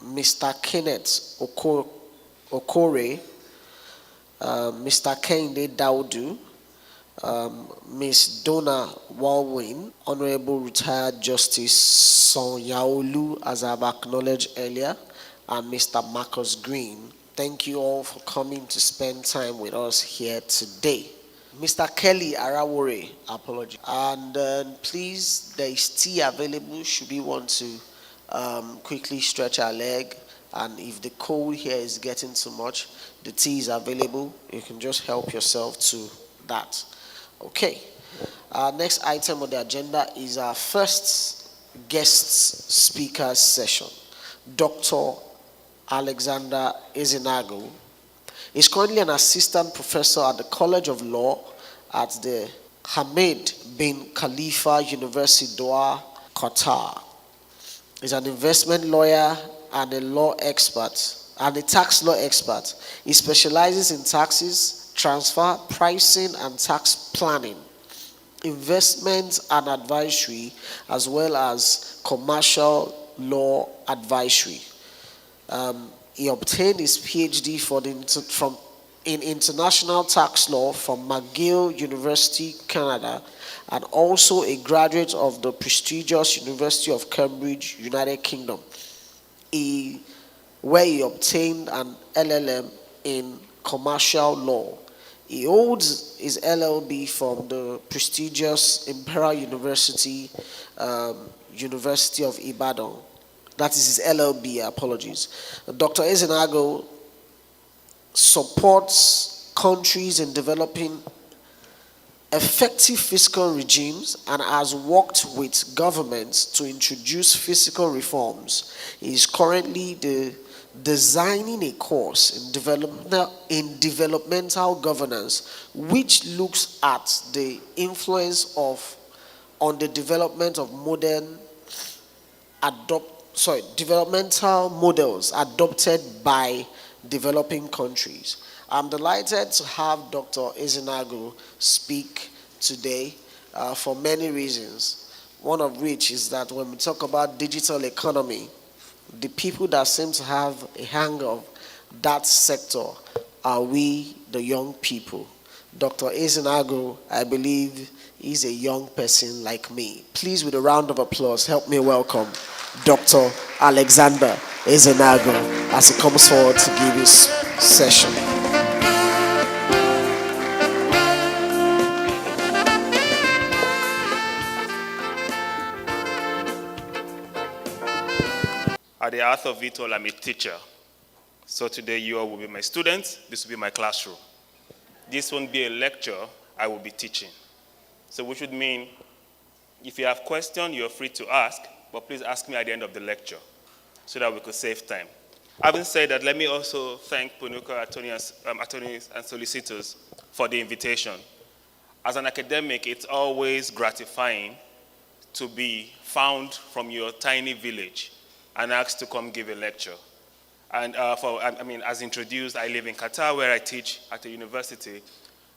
Mr. Kenneth Okore, Mr. Kende Daudu, Miss Donna Walwin, Honorable Retired Justice Son Yaolu, as I've acknowledged earlier, and Mr. Marcus Green. Thank you all for coming to spend time with us here today. Mr. Kelly Arawore, apology. And please, there is tea available should we want to quickly stretch our leg. And if the cold here is getting too much, the tea is available. You can just help yourself to that. Okay. Our next item on the agenda is our first guest speaker session. Dr. Alexander Ezenagu is currently an assistant professor at the College of Law at the Hamad bin Khalifa University, Doha, Qatar. He's an investment lawyer and a law expert, and a tax law expert. He specializes in taxes, transfer, pricing, and tax planning, investment and advisory, as well as commercial law advisory. He obtained his PhD in international tax law from McGill University, Canada, and also a graduate of the prestigious University of Cambridge, United Kingdom, where he obtained an LLM in commercial law. He holds his LLB from the prestigious Imperial University, University of Ibadan. That is his LLB, apologies. Dr. Ezenagu supports countries in developing effective fiscal regimes and has worked with governments to introduce fiscal reforms. He is currently designing a course in developmental governance, which looks at the influence on the development of developmental models adopted by developing countries. I'm delighted to have Dr. Ezenagu speak today for many reasons. One of which is that when we talk about digital economy, the people that seem to have a hang of that sector are we, the young people. Dr. Ezenagu, I believe, is a young person like me. Please, with a round of applause, help me welcome Dr. Alexander Ezenagu as he comes forward to give his session.
At the heart of it all, I'm a teacher. So today you all will be my students. This will be my classroom. This won't be a lecture, I will be teaching. So which would mean, if you have questions, you're free to ask, but please ask me at the end of the lecture so that we could save time. Having said that, let me also thank PUNUKA attorneys and solicitors for the invitation. As an academic, it's always gratifying to be found from your tiny village and asked to come give a lecture. And as introduced, I live in Qatar where I teach at a university,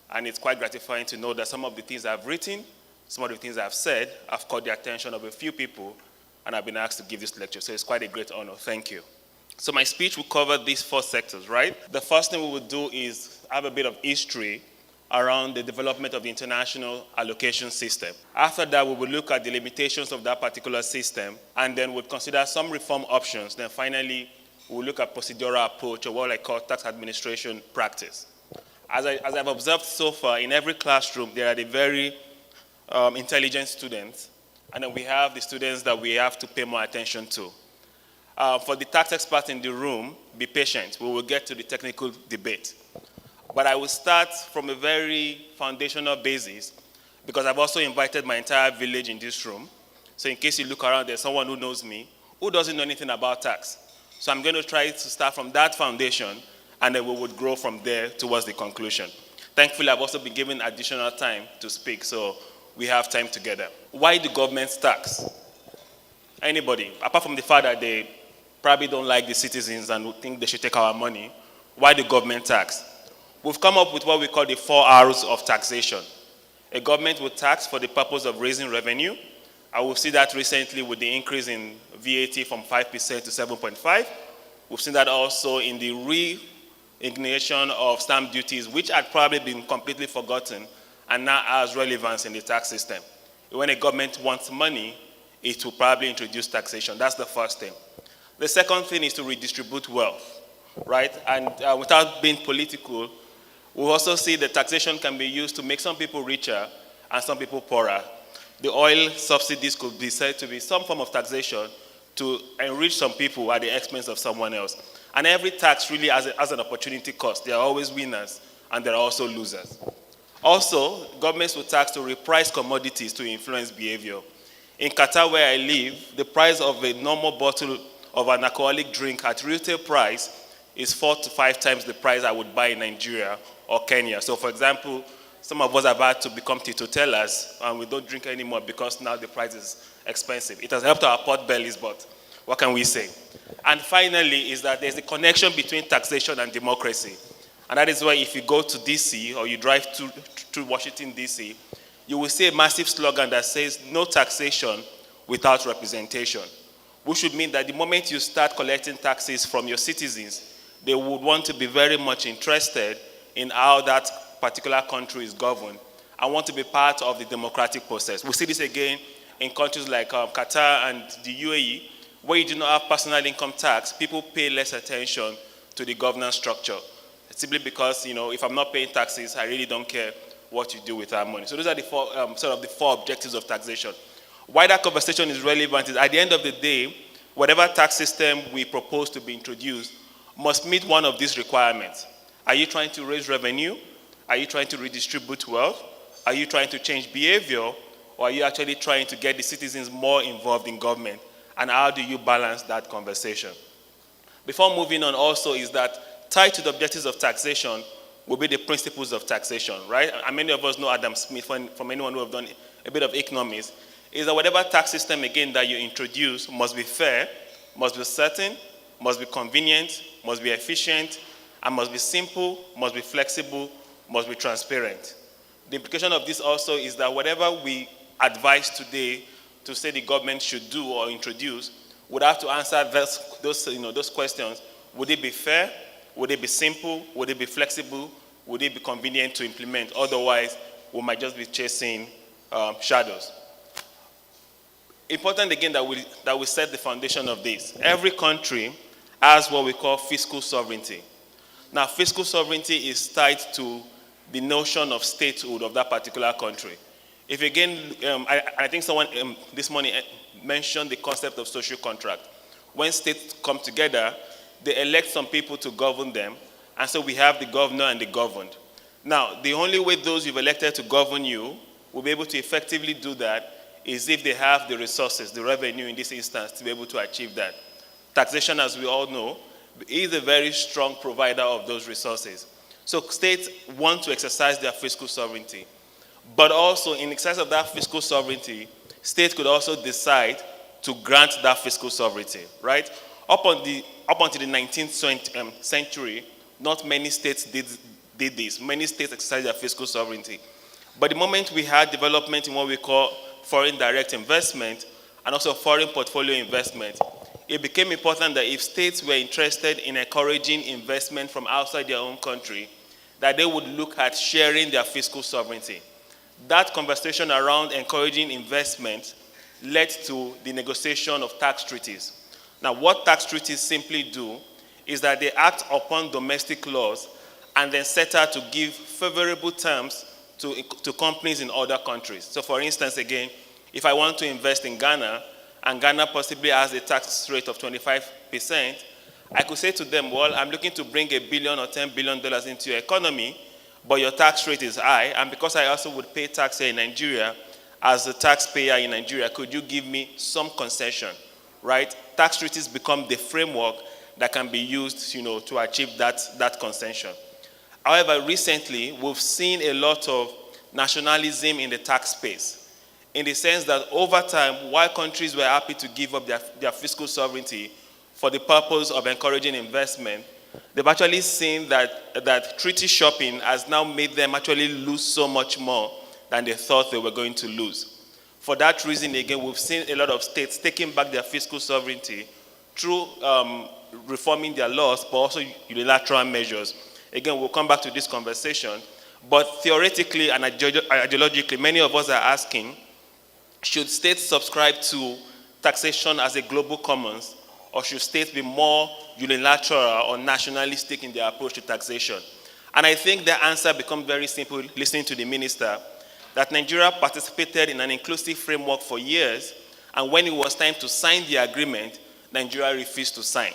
and it's quite gratifying to know that some of the things I've written, some of the things I've said, have caught the attention of a few people, and I've been asked to give this lecture. So it's quite a great honor. Thank you. So my speech will cover these 4 sectors, right? The first thing we will do is have a bit of history around the development of the international allocation system. After that, we will look at the limitations of that particular system, and then we'll consider some reform options. Then finally, we'll look at procedural approach, or what I call tax administration practice. As I've observed so far, in every classroom, there are the very intelligent students, and then we have the students that we have to pay more attention to. For the tax experts in the room, be patient. We will get to the technical debate. But I will start from a very foundational basis, because I've also invited my entire village in this room. So in case you look around, there's someone who knows me, who doesn't know anything about tax. So I'm going to try to start from that foundation, and then we would grow from there towards the conclusion. Thankfully, I've also been given additional time to speak, so we have time together. Why do governments tax? Anybody? Apart from the fact that they probably don't like the citizens and think they should take our money, why do government tax? We've come up with what we call the 4 R's of taxation. A government will tax for the purpose of raising revenue. I will see that recently with the increase in VAT from 5% to 7.5%. We've seen that also in the reignition of stamp duties, which had probably been completely forgotten and now has relevance in the tax system. When a government wants money, it will probably introduce taxation. That's the first thing. The second thing is to redistribute wealth, right? And without being political, we also see that taxation can be used to make some people richer and some people poorer. The oil subsidies could be said to be some form of taxation to enrich some people at the expense of someone else. And every tax really has an opportunity cost. There are always winners and there are also losers. Also, governments will tax to reprice commodities to influence behavior. In Qatar, where I live, the price of a normal bottle of an alcoholic drink at retail price is 4 to 5 times the price I would buy in Nigeria or Kenya. So, for example, some of us have had to become teetotalers, and we don't drink anymore because now the price is expensive. It has helped our pot bellies, but what can we say? And finally, is that there's a connection between taxation and democracy. And that is why if you go to DC or you drive to Washington, DC, you will see a massive slogan that says, no taxation without representation, which would mean that the moment you start collecting taxes from your citizens, they would want to be very much interested in how that particular country is governed and want to be part of the democratic process. We see this again in countries like Qatar and the UAE, where you do not have personal income tax. People pay less attention to the governance structure, simply because, if I'm not paying taxes, I really don't care what you do with our money. So those are the 4 objectives of taxation. Why that conversation is relevant is, at the end of the day, whatever tax system we propose to be introduced must meet one of these requirements. Are you trying to raise revenue? Are you trying to redistribute wealth? Are you trying to change behavior? Or are you actually trying to get the citizens more involved in government? And how do you balance that conversation? Before moving on also is that tied to the objectives of taxation will be the principles of taxation, right? And many of us know Adam Smith, from anyone who have done a bit of economics, is that whatever tax system, again, that you introduce must be fair, must be certain, must be convenient, must be efficient, and must be simple, must be flexible, must be transparent. The implication of this also is that whatever we advise today to say the government should do or introduce would have to answer those questions. Would it be fair? Would it be simple? Would it be flexible? Would it be convenient to implement? Otherwise, we might just be chasing shadows. Important again that we set the foundation of this. Every country has what we call fiscal sovereignty. Now, fiscal sovereignty is tied to the notion of statehood of that particular country. If again, I think someone this morning mentioned the concept of social contract. When states come together, they elect some people to govern them, and so we have the governor and the governed. Now, the only way those you've elected to govern you will be able to effectively do that is if they have the resources, the revenue in this instance, to be able to achieve that. Taxation, as we all know, is a very strong provider of those resources. So states want to exercise their fiscal sovereignty. But also, in excess of that fiscal sovereignty, states could also decide to grant that fiscal sovereignty, right? Up until the 19th century, not many states did this. Many states exercised their fiscal sovereignty. But the moment we had development in what we call foreign direct investment and also foreign portfolio investment, it became important that if states were interested in encouraging investment from outside their own country, that they would look at sharing their fiscal sovereignty. That conversation around encouraging investment led to the negotiation of tax treaties. Now, what tax treaties simply do is that they act upon domestic laws and then set out to give favorable terms to companies in other countries. So, for instance, again, if I want to invest in Ghana, and Ghana possibly has a tax rate of 25%, I could say to them, well, I'm looking to bring $1 billion or $10 billion into your economy, but your tax rate is high, and because I also would pay tax here in Nigeria, as a taxpayer in Nigeria, could you give me some concession, right? Tax treaties become the framework that can be used, to achieve that concession. However, recently, we've seen a lot of nationalism in the tax space, in the sense that over time, while countries were happy to give up their fiscal sovereignty for the purpose of encouraging investment, they've actually seen that treaty shopping has now made them actually lose so much more than they thought they were going to lose. For that reason, again, we've seen a lot of states taking back their fiscal sovereignty through reforming their laws, but also unilateral measures. Again, we'll come back to this conversation. But theoretically and ideologically, many of us are asking, should states subscribe to taxation as a global commons, or should states be more unilateral or nationalistic in their approach to taxation? And I think the answer becomes very simple listening to the minister, that Nigeria participated in an inclusive framework for years, and when it was time to sign the agreement, Nigeria refused to sign.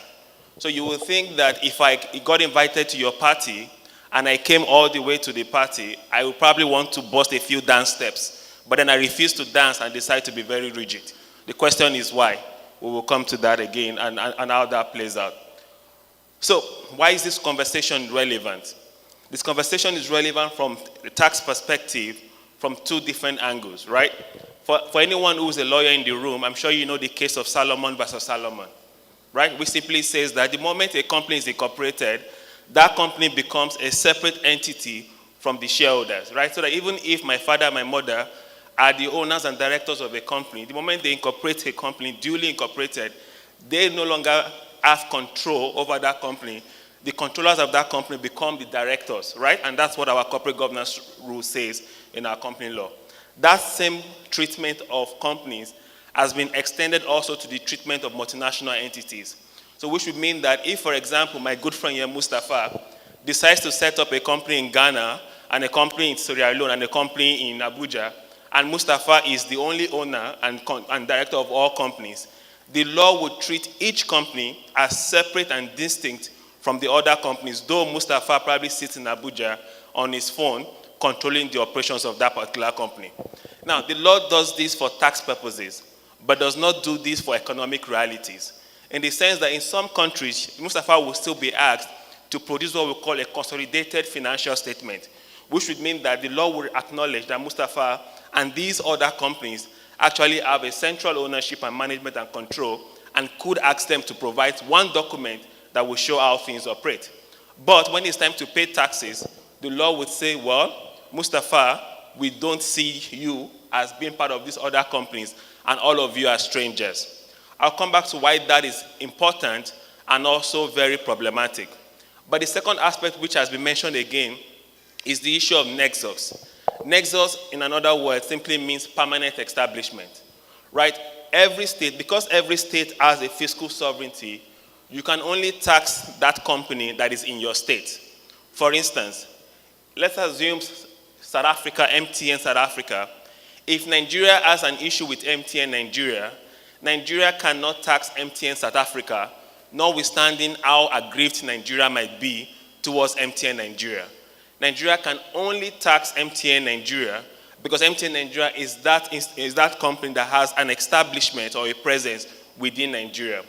So you will think that if I got invited to your party and I came all the way to the party, I would probably want to bust a few dance steps. But then I refused to dance and decided to be very rigid. The question is why? We will come to that again and how that plays out. So why is this conversation relevant? This conversation is relevant from the tax perspective from two different angles, right? For anyone who's a lawyer in the room, I'm sure you know the case of Solomon versus Solomon, right? Which simply says that the moment a company is incorporated, that company becomes a separate entity from the shareholders, right? So that even if my father and my mother are the owners and directors of a company, the moment they incorporate a company, duly incorporated, they no longer have control over that company. The controllers of that company become the directors, right? And that's what our corporate governance rule says in our company law. That same treatment of companies has been extended also to the treatment of multinational entities. So which would mean that if, for example, my good friend here, Mustafa, decides to set up a company in Ghana and a company in Sierra Leone and a company in Abuja, and Mustafa is the only owner and director of all companies, the law would treat each company as separate and distinct from the other companies, though Mustafa probably sits in Abuja on his phone controlling the operations of that particular company. Now, the law does this for tax purposes, but does not do this for economic realities, in the sense that in some countries, Mustafa will still be asked to produce what we call a consolidated financial statement, which would mean that the law will acknowledge that Mustafa and these other companies actually have a central ownership and management and control, and could ask them to provide one document that will show how things operate. But when it's time to pay taxes, the law would say, well, Mustafa, we don't see you as being part of these other companies, and all of you are strangers. I'll come back to why that is important and also very problematic. But the second aspect, which has been mentioned again, is the issue of nexus. Nexus, in another word, simply means permanent establishment, right? Every state, because every state has a fiscal sovereignty, you can only tax that company that is in your state. For instance, let's assume South Africa, MTN South Africa. If Nigeria has an issue with MTN Nigeria, Nigeria cannot tax MTN South Africa, notwithstanding how aggrieved Nigeria might be towards MTN Nigeria. Nigeria can only tax MTN Nigeria because MTN Nigeria is that company that has an establishment or a presence within Nigeria.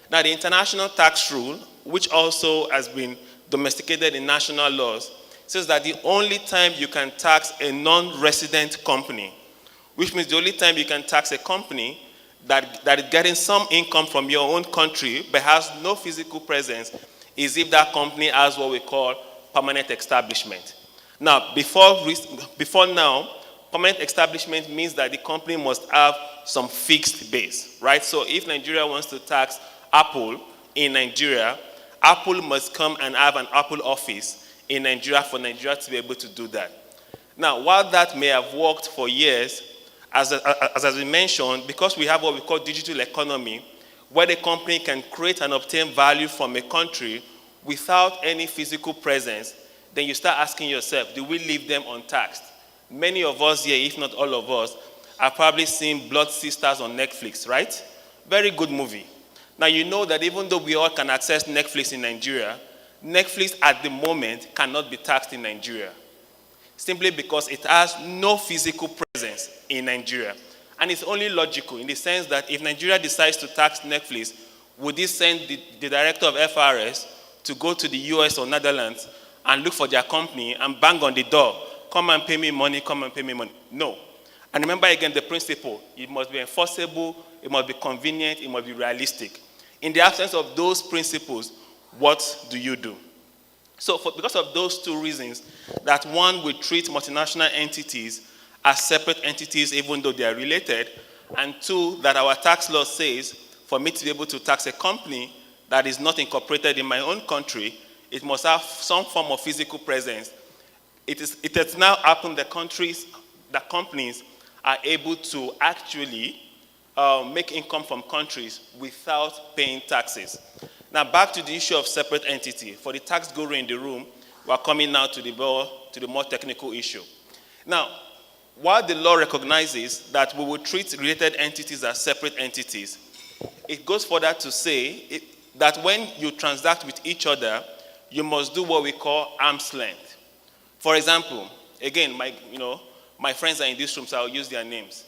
Now, the international tax rule, which also has been domesticated in national laws, says that the only time you can tax a non-resident company, which means the only time you can tax a company that is getting some income from your own country but has no physical presence, is if that company has what we call permanent establishment. Now, before now, permanent establishment means that the company must have some fixed base, right? So if Nigeria wants to tax Apple in Nigeria, Apple must come and have an Apple office in Nigeria for Nigeria to be able to do that. Now, while that may have worked for years, as we mentioned, because we have what we call digital economy, where the company can create and obtain value from a country without any physical presence, then you start asking yourself, do we leave them untaxed? Many of us here, if not all of us, have probably seen Blood Sisters on Netflix, right? Very good movie. Now you know that even though we all can access Netflix in Nigeria, Netflix at the moment cannot be taxed in Nigeria, simply because it has no physical presence in Nigeria. And it's only logical in the sense that if Nigeria decides to tax Netflix, would this send the director of FRS to go to the US or Netherlands and look for their company and bang on the door, come and pay me money, come and pay me money? No. And remember again the principle, it must be enforceable, it must be convenient, it must be realistic. In the absence of those principles, what do you do? So because of those two reasons, that one, we treat multinational entities as separate entities even though they are related, and two, that our tax law says for me to be able to tax a company that is not incorporated in my own country, it must have some form of physical presence. It has now happened that companies are able to actually make income from countries without paying taxes. Now back to the issue of separate entity. For the tax guru in the room, we're coming now to the more technical issue. Now, while the law recognizes that we will treat related entities as separate entities, it goes further to say that when you transact with each other, you must do what we call arm's length. For example, again, my friends are in this room, so I'll use their names.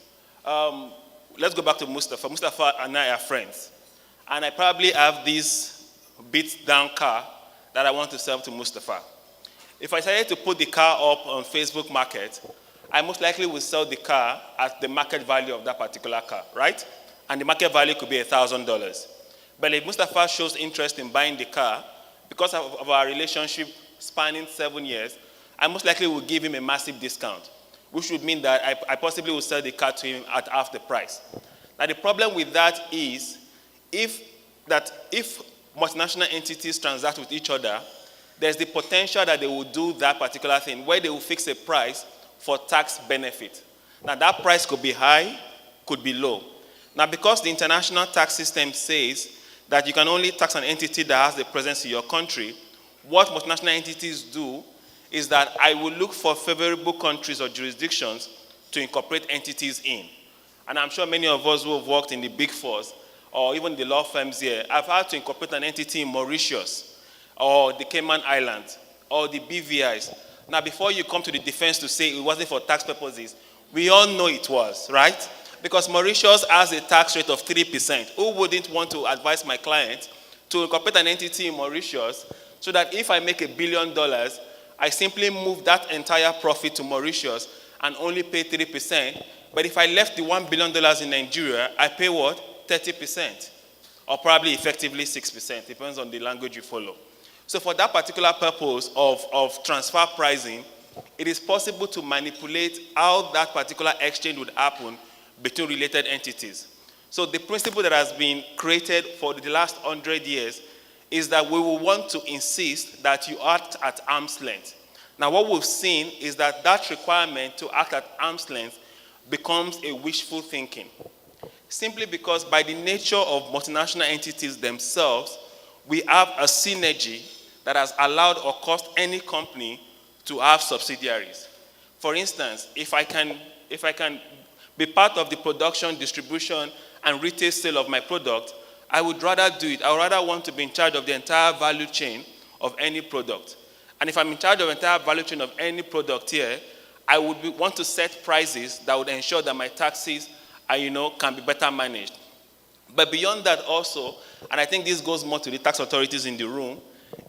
Let's go back to Mustafa. Mustafa and I are friends. And I probably have this beat-down car that I want to sell to Mustafa. If I decided to put the car up on Facebook Market, I most likely will sell the car at the market value of that particular car, right? And the market value could be $1,000. But if Mustafa shows interest in buying the car, because of our relationship spanning 7 years, I most likely will give him a massive discount, which would mean that I possibly will sell the car to him at half the price. Now the problem with that is, if multinational entities transact with each other, there's the potential that they will do that particular thing where they will fix a price for tax benefit. Now that price could be high, could be low. Now because the international tax system says that you can only tax an entity that has the presence in your country, what multinational entities do is that I will look for favorable countries or jurisdictions to incorporate entities in. And I'm sure many of us who have worked in the Big Fours or even the law firms here have had to incorporate an entity in Mauritius or the Cayman Islands or the BVIs. Now, before you come to the defense to say it wasn't for tax purposes, we all know it was, right? Because Mauritius has a tax rate of 3%. Who wouldn't want to advise my client to incorporate an entity in Mauritius so that if I make $1 billion, I simply move that entire profit to Mauritius and only pay 3%. But if I left the $1 billion in Nigeria, I pay what? 30%. Or probably effectively 6%. Depends on the language you follow. So for that particular purpose of transfer pricing, it is possible to manipulate how that particular exchange would happen between related entities. So the principle that has been created for the last 100 years is that we will want to insist that you act at arm's length. Now what we've seen is that that requirement to act at arm's length becomes a wishful thinking. Simply because by the nature of multinational entities themselves, we have a synergy that has allowed or caused any company to have subsidiaries. For instance, if I can be part of the production, distribution, and retail sale of my product, I would rather do it. I would rather want to be in charge of the entire value chain of any product. And if I'm in charge of the entire value chain of any product here, I would want to set prices that would ensure that my taxes can be better managed. But beyond that also, and I think this goes more to the tax authorities in the room,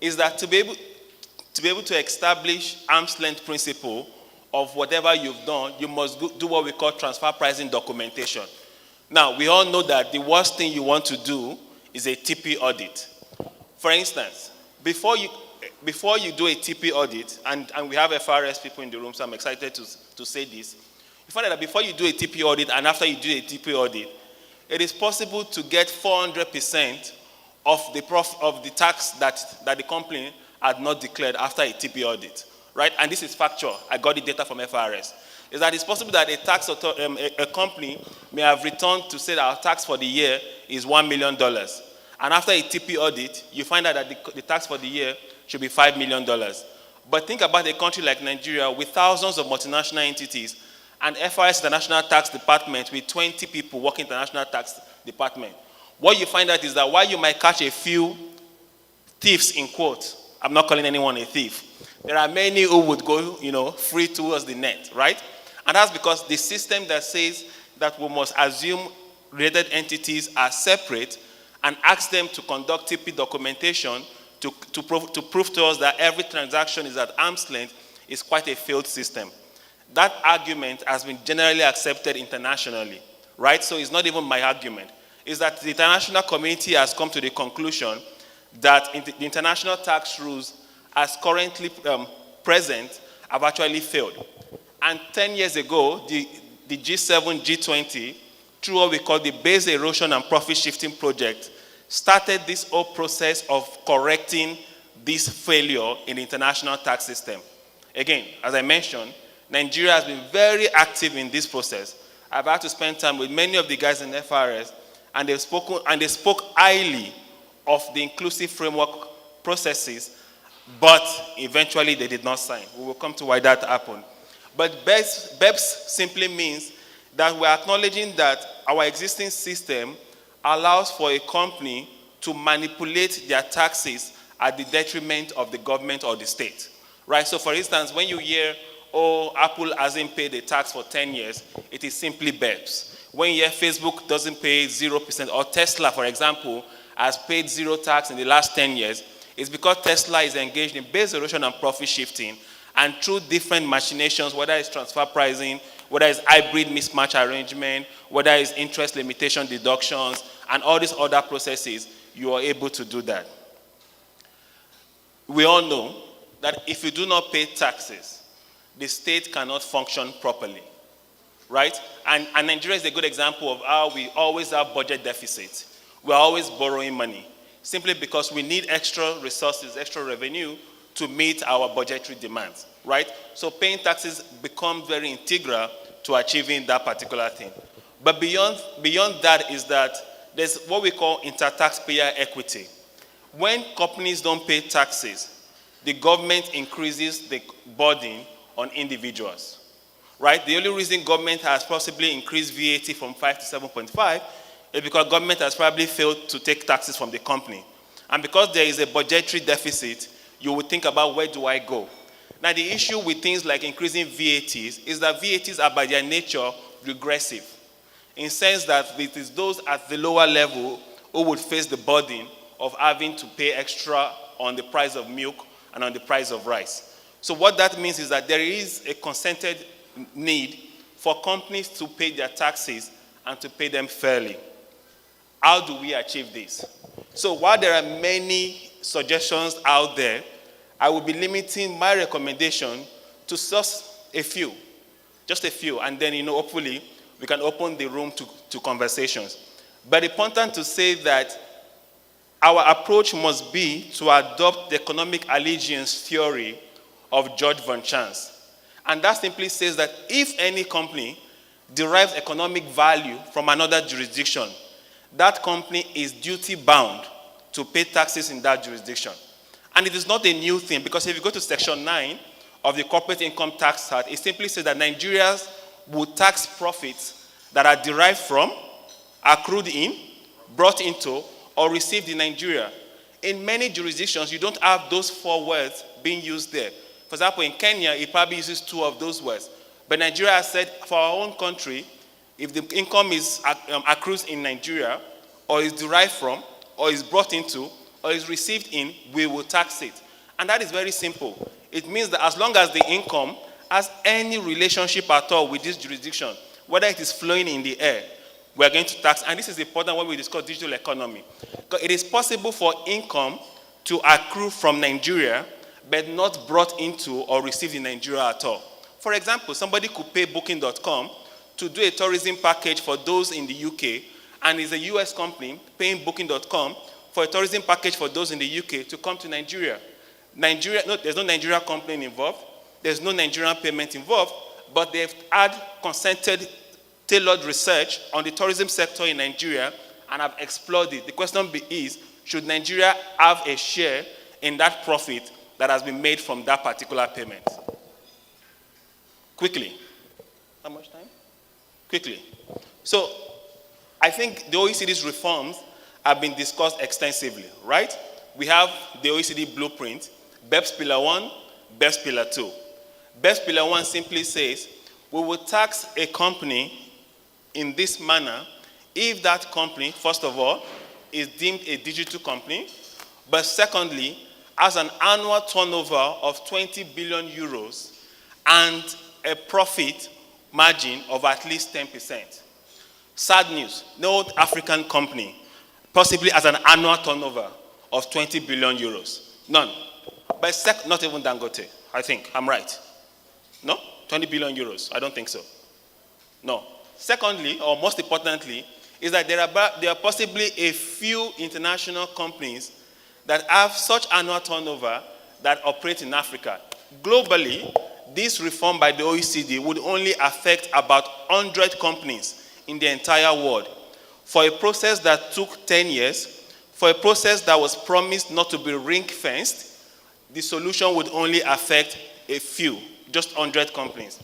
is that to be To be able to establish arm's length principle of whatever you've done, you must do what we call transfer pricing documentation. Now, we all know that the worst thing you want to do is a TP audit. For instance, before you do a TP audit, and we have FRS people in the room, so I'm excited to say this. You find out that before you do a TP audit and after you do a TP audit, it is possible to get 400% of the tax that the company had not declared after a TP audit, right? And this is factual. I got the data from FRS. Is that it's possible that a company may have returned to say that our tax for the year is $1 million. And after a TP audit, you find out that the tax for the year should be $5 million. But think about a country like Nigeria with thousands of multinational entities and FRS International Tax Department with 20 people working in the National Tax Department. What you find out is that while you might catch a few thieves in quotes, I'm not calling anyone a thief, there are many who would go, free towards the net, right? And that's because the system that says that we must assume related entities are separate and ask them to conduct TP documentation to prove to us that every transaction is at arm's length is quite a failed system. That argument has been generally accepted internationally, right? So it's not even my argument. It's that the international community has come to the conclusion that the international tax rules as currently present have actually failed. And 10 years ago, the G7, G20, through what we call the Base Erosion and Profit Shifting Project, started this whole process of correcting this failure in the international tax system. Again, as I mentioned, Nigeria has been very active in this process. I've had to spend time with many of the guys in FRS, and they spoke highly of the inclusive framework processes, but eventually they did not sign. We will come to why that happened. But BEPS simply means that we're acknowledging that our existing system allows for a company to manipulate their taxes at the detriment of the government or the state, right? So for instance, when you hear, Apple hasn't paid a tax for 10 years, it is simply BEPS. When you hear Facebook doesn't pay 0%, or Tesla, for example, has paid zero tax in the last 10 years, it's because Tesla is engaged in base erosion and profit shifting, and through different machinations, whether it's transfer pricing, whether it's hybrid mismatch arrangement, whether it's interest limitation deductions, and all these other processes, you are able to do that. We all know that if you do not pay taxes, the state cannot function properly, right? And Nigeria is a good example of how we always have budget deficits. We're always borrowing money, simply because we need extra resources, extra revenue to meet our budgetary demands, right? So paying taxes becomes very integral to achieving that particular thing. But beyond that is that there's what we call inter-taxpayer equity. When companies don't pay taxes, the government increases the burden on individuals, right? The only reason government has possibly increased VAT from 5 to 7.5 is because government has probably failed to take taxes from the company. And because there is a budgetary deficit, you would think about, where do I go? Now, the issue with things like increasing VATs is that VATs are by their nature regressive, in the sense that it is those at the lower level who would face the burden of having to pay extra on the price of milk and on the price of rice. So what that means is that there is a concerted need for companies to pay their taxes and to pay them fairly. How do we achieve this? So while there are many suggestions out there, I will be limiting my recommendation to just a few, and then, hopefully we can open the room to conversations. But it's important to say that our approach must be to adopt the economic allegiance theory of George von Chance. And that simply says that if any company derives economic value from another jurisdiction, that company is duty bound to pay taxes in that jurisdiction. And it is not a new thing, because if you go to Section 9 of the Corporate Income Tax Act, it simply says that Nigerians will tax profits that are derived from, accrued in, brought into, or received in Nigeria. In many jurisdictions, you don't have those four words being used there. For example, in Kenya, it probably uses two of those words. But Nigeria has said, for our own country, if the income is accrued in Nigeria, or is derived from, or is brought into, or is received in, we will tax it. And that is very simple. It means that as long as the income has any relationship at all with this jurisdiction, whether it is flowing in the air, we are going to tax. And this is important when we discuss digital economy. Because it is possible for income to accrue from Nigeria, but not brought into or received in Nigeria at all. For example, somebody could pay Booking.com to do a tourism package for those in the UK, and is a US company paying Booking.com for a tourism package for those in the UK to come to Nigeria. There's no Nigerian company involved, there's no Nigerian payment involved, but they've had consented, tailored research on the tourism sector in Nigeria and have explored it. The question is, should Nigeria have a share in that profit that has been made from that particular payment? Quickly. How much time? Quickly. So, I think the OECD's reforms have been discussed extensively, right? We have the OECD blueprint, BEPS Pillar 1, BEPS Pillar 2. BEPS Pillar 1 simply says, we will tax a company in this manner if that company, first of all, is deemed a digital company, but secondly, has an annual turnover of 20 billion euros and a profit margin of at least 10%. Sad news, no African company possibly has an annual turnover of 20 billion euros. None. But not even Dangote, I think. I'm right. No? 20 billion euros. I don't think so. No. Secondly, or most importantly, is that there are possibly a few international companies that have such annual turnover that operate in Africa. Globally, this reform by the OECD would only affect about 100 companies in the entire world. For a process that took 10 years, for a process that was promised not to be ring-fenced, the solution would only affect a few, just 100 companies.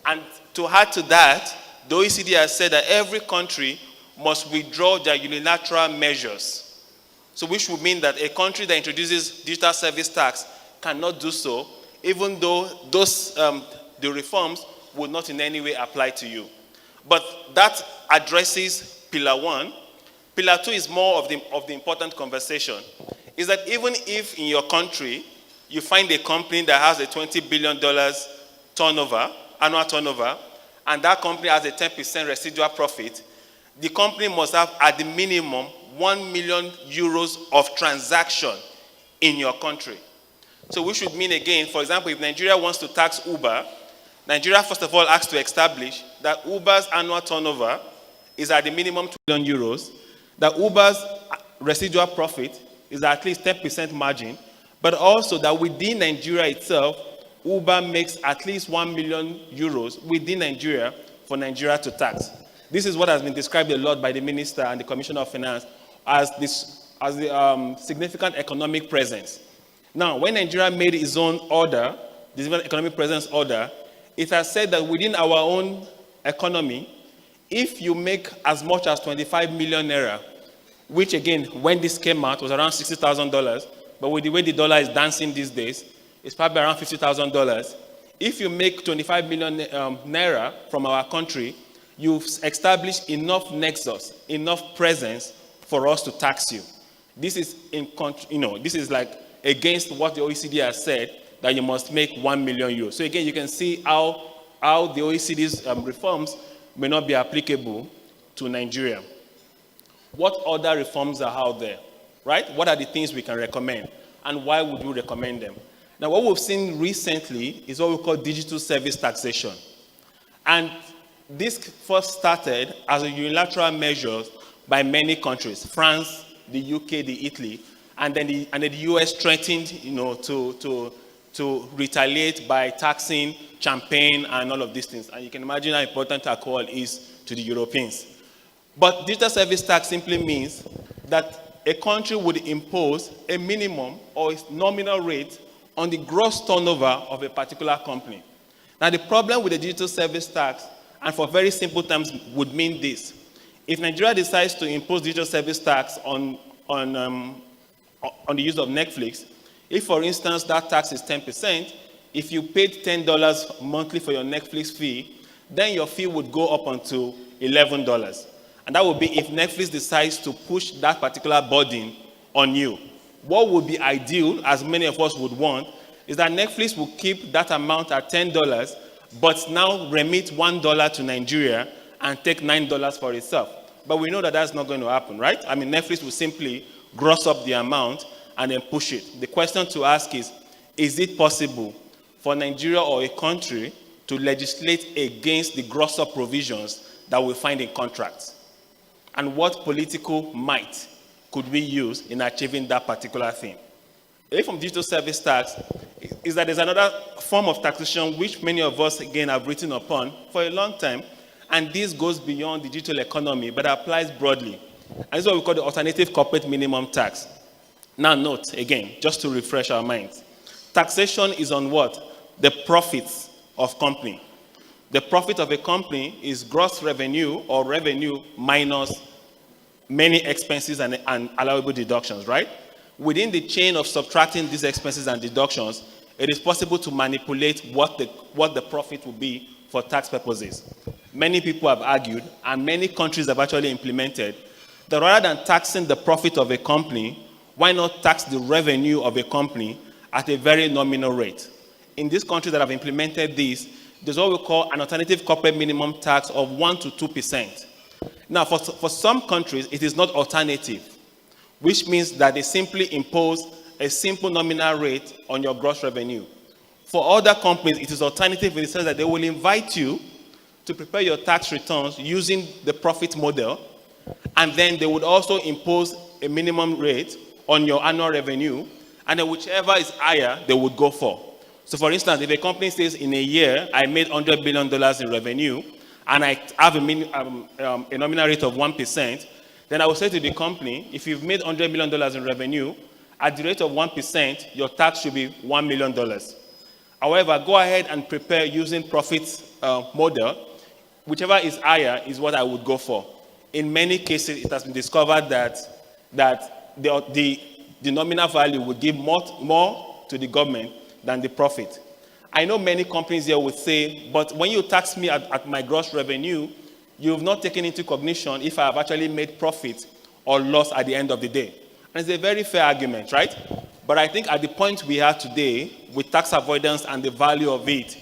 And to add to that, the OECD has said that every country must withdraw their unilateral measures. So which would mean that a country that introduces digital service tax cannot do so, even though the reforms would not in any way apply to you. But that addresses Pillar 1. Pillar 2 is more of the important conversation. Is that even if in your country you find a company that has a $20 billion turnover, annual turnover, and that company has a 10% residual profit, the company must have at the minimum 1 million euros of transaction in your country. So we should mean again, for example, if Nigeria wants to tax Uber, Nigeria first of all has to establish that Uber's annual turnover is at the minimum 2 billion euros, that Uber's residual profit is at least 10% margin, but also that within Nigeria itself, Uber makes at least 1 million euros within Nigeria for Nigeria to tax. This is what has been described a lot by the Minister and the Commissioner of Finance as the significant economic presence. Now, when Nigeria made its own order, the economic presence order, it has said that within our own economy, if you make as much as 25 million naira, which again, when this came out, was around $60,000, but with the way the dollar is dancing these days, it's probably around $50,000. If you make 25 million naira from our country, you've established enough nexus, enough presence for us to tax you. This is this is like against what the OECD has said, that you must make 1 million euros. So again, you can see how the OECD's reforms may not be applicable to Nigeria. What other reforms are out there, right? What are the things we can recommend, and why would we recommend them? Now, what we've seen recently is what we call digital service taxation. And this first started as a unilateral measure by many countries, France, the UK, the Italy, and then the US threatened, to retaliate by taxing champagne and all of these things. And you can imagine how important alcohol is to the Europeans. But digital service tax simply means that a country would impose a minimum or a nominal rate on the gross turnover of a particular company. Now, the problem with the digital service tax, and for very simple terms, would mean this. If Nigeria decides to impose digital service tax on the use of Netflix, if, for instance, that tax is 10%, if you paid $10 monthly for your Netflix fee, then your fee would go up onto $11. And that would be if Netflix decides to push that particular burden on you. what would be ideal, as many of us would want, is that Netflix will keep that amount at $10, but now remit $1 to Nigeria and take $9 for itself. But we know that that's not going to happen, right? I mean, Netflix will simply gross up the amount and then push it. The question to ask is it possible for Nigeria or a country to legislate against the gross up provisions that we find in contracts? And what political might could we use in achieving that particular thing? Away from digital service tax is that there's another form of taxation which many of us, again, have written upon for a long time, and this goes beyond the digital economy, but applies broadly. And this is what we call the alternative corporate minimum tax. Now note, again, just to refresh our minds, taxation is on what? The profits of company. The profit of a company is gross revenue or revenue minus many expenses and allowable deductions, right? Within the chain of subtracting these expenses and deductions, it is possible to manipulate what the profit will be for tax purposes. Many people have argued, and many countries have actually implemented, that rather than taxing the profit of a company, why not tax the revenue of a company at a very nominal rate? In these countries that have implemented this, there's what we call an alternative corporate minimum tax of 1 to 2%. Now, for some countries, it is not alternative, which means that they simply impose a simple nominal rate on your gross revenue. For other companies, it is alternative in the sense that they will invite you to prepare your tax returns using the profit model, and then they would also impose a minimum rate on your annual revenue, and then whichever is higher, they would go for. So for instance, if a company says in a year, I made $100 billion in revenue, and I have a nominal rate of 1%, then I will say to the company, if you've made $100 million in revenue, at the rate of 1%, your tax should be $1 million. However, go ahead and prepare using profit model. Whichever is higher is what I would go for. In many cases, it has been discovered that the nominal value would give more to the government than the profit. I know many companies here would say, but when you tax me at my gross revenue, you have not taken into cognition if I have actually made profit or loss at the end of the day. And it's a very fair argument, right? But I think at the point we are today, with tax avoidance and the value of it,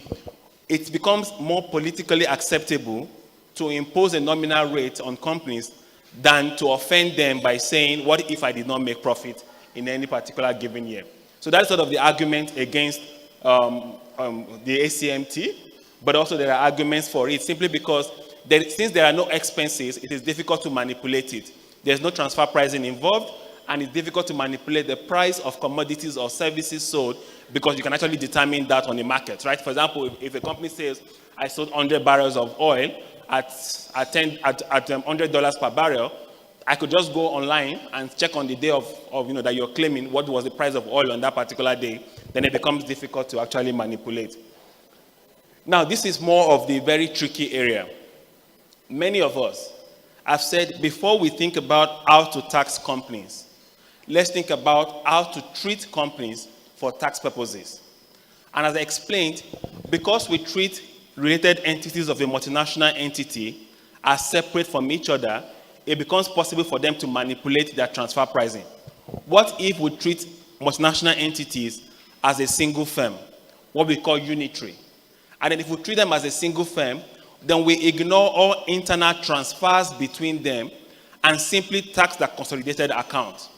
it becomes more politically acceptable to impose a nominal rate on companies than to offend them by saying, what if I did not make profit in any particular given year? So that's sort of the argument against the ACMT, but also there are arguments for it, simply because since there are no expenses, it is difficult to manipulate it. There's no transfer pricing involved, and it's difficult to manipulate the price of commodities or services sold because you can actually determine that on the market, right? For example, if a company says, I sold 100 barrels of oil at $100 per barrel, I could just go online and check on the day of that you're claiming what was the price of oil on that particular day. Then it becomes difficult to actually manipulate. Now, this is more of the very tricky area. Many of us have said, before we think about how to tax companies, let's think about how to treat companies for tax purposes. And as I explained, because we treat related entities of a multinational entity as separate from each other, it becomes possible for them to manipulate their transfer pricing. What if we treat multinational entities as a single firm, what we call unitary? And then if we treat them as a single firm, then we ignore all internal transfers between them and simply tax the consolidated account.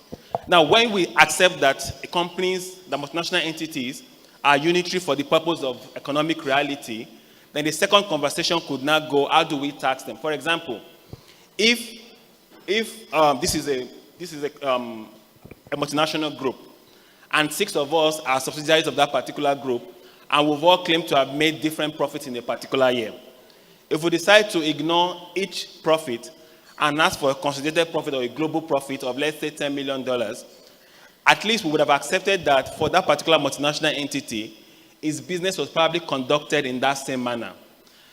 Now, when we accept that companies, the multinational entities, are unitary for the purpose of economic reality, then the second conversation could now go, how do we tax them? For example, if this is a multinational group, and 6 of us are subsidiaries of that particular group, and we've all claimed to have made different profits in a particular year. If we decide to ignore each profit and ask for a consolidated profit or a global profit of, let's say, $10 million, at least we would have accepted that for that particular multinational entity, its business was probably conducted in that same manner.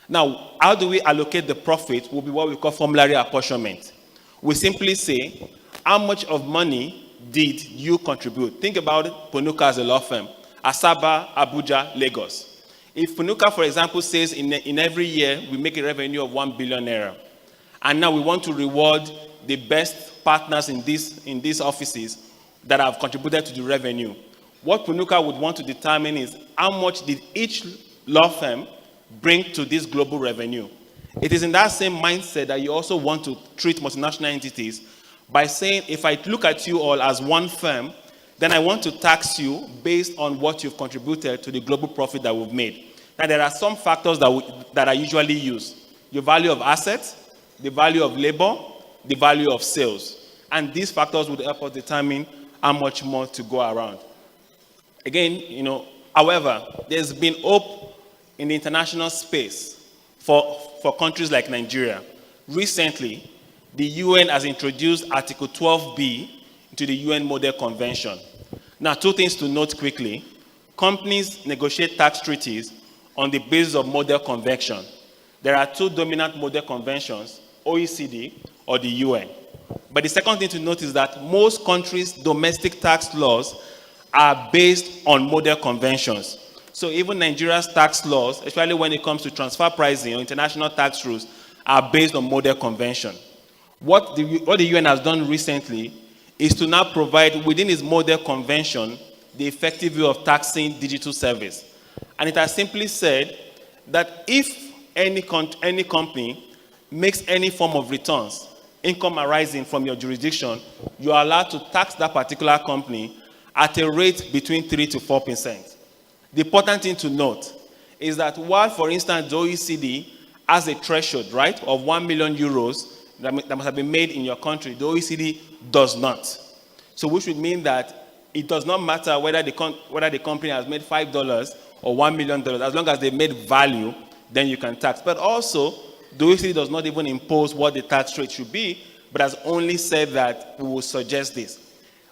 Now, how do we allocate the profit will be what we call formulary apportionment. We simply say, how much of money did you contribute? Think about it, PUNUKA as a law firm, Asaba, Abuja, Lagos. If PUNUKA, for example, says in every year we make a revenue of 1 billion naira, and now we want to reward the best partners in these offices that have contributed to the revenue. What PUNUKA would want to determine is how much did each law firm bring to this global revenue. It is in that same mindset that you also want to treat multinational entities by saying, if I look at you all as one firm, then I want to tax you based on what you've contributed to the global profit that we've made. Now, there are some factors that are usually used. Your value of assets, the value of labor, the value of sales. And these factors would help us determine how much more to go around. Again, however, there's been hope in the international space for countries like Nigeria. Recently, the UN has introduced Article 12B into the UN Model Convention. Now, two things to note quickly. Companies negotiate tax treaties on the basis of Model Convention. There are two dominant Model Conventions, OECD or the UN. But the second thing to note is that most countries' domestic tax laws are based on Model Conventions. So even Nigeria's tax laws, especially when it comes to transfer pricing or international tax rules, are based on Model Convention. What the UN has done recently is to now provide within its Model Convention the effective way of taxing digital service. And it has simply said that if any company makes any form of returns, income arising from your jurisdiction, you are allowed to tax that particular company at a rate between 3 to 4%. The important thing to note is that while, for instance, the OECD has a threshold, right, of 1 million euros that must have been made in your country, the OECD does not. So which would mean that it does not matter whether the company has made $5 or $1 million, as long as they made value, then you can tax. But also, the OECD does not even impose what the tax rate should be, but has only said that we will suggest this.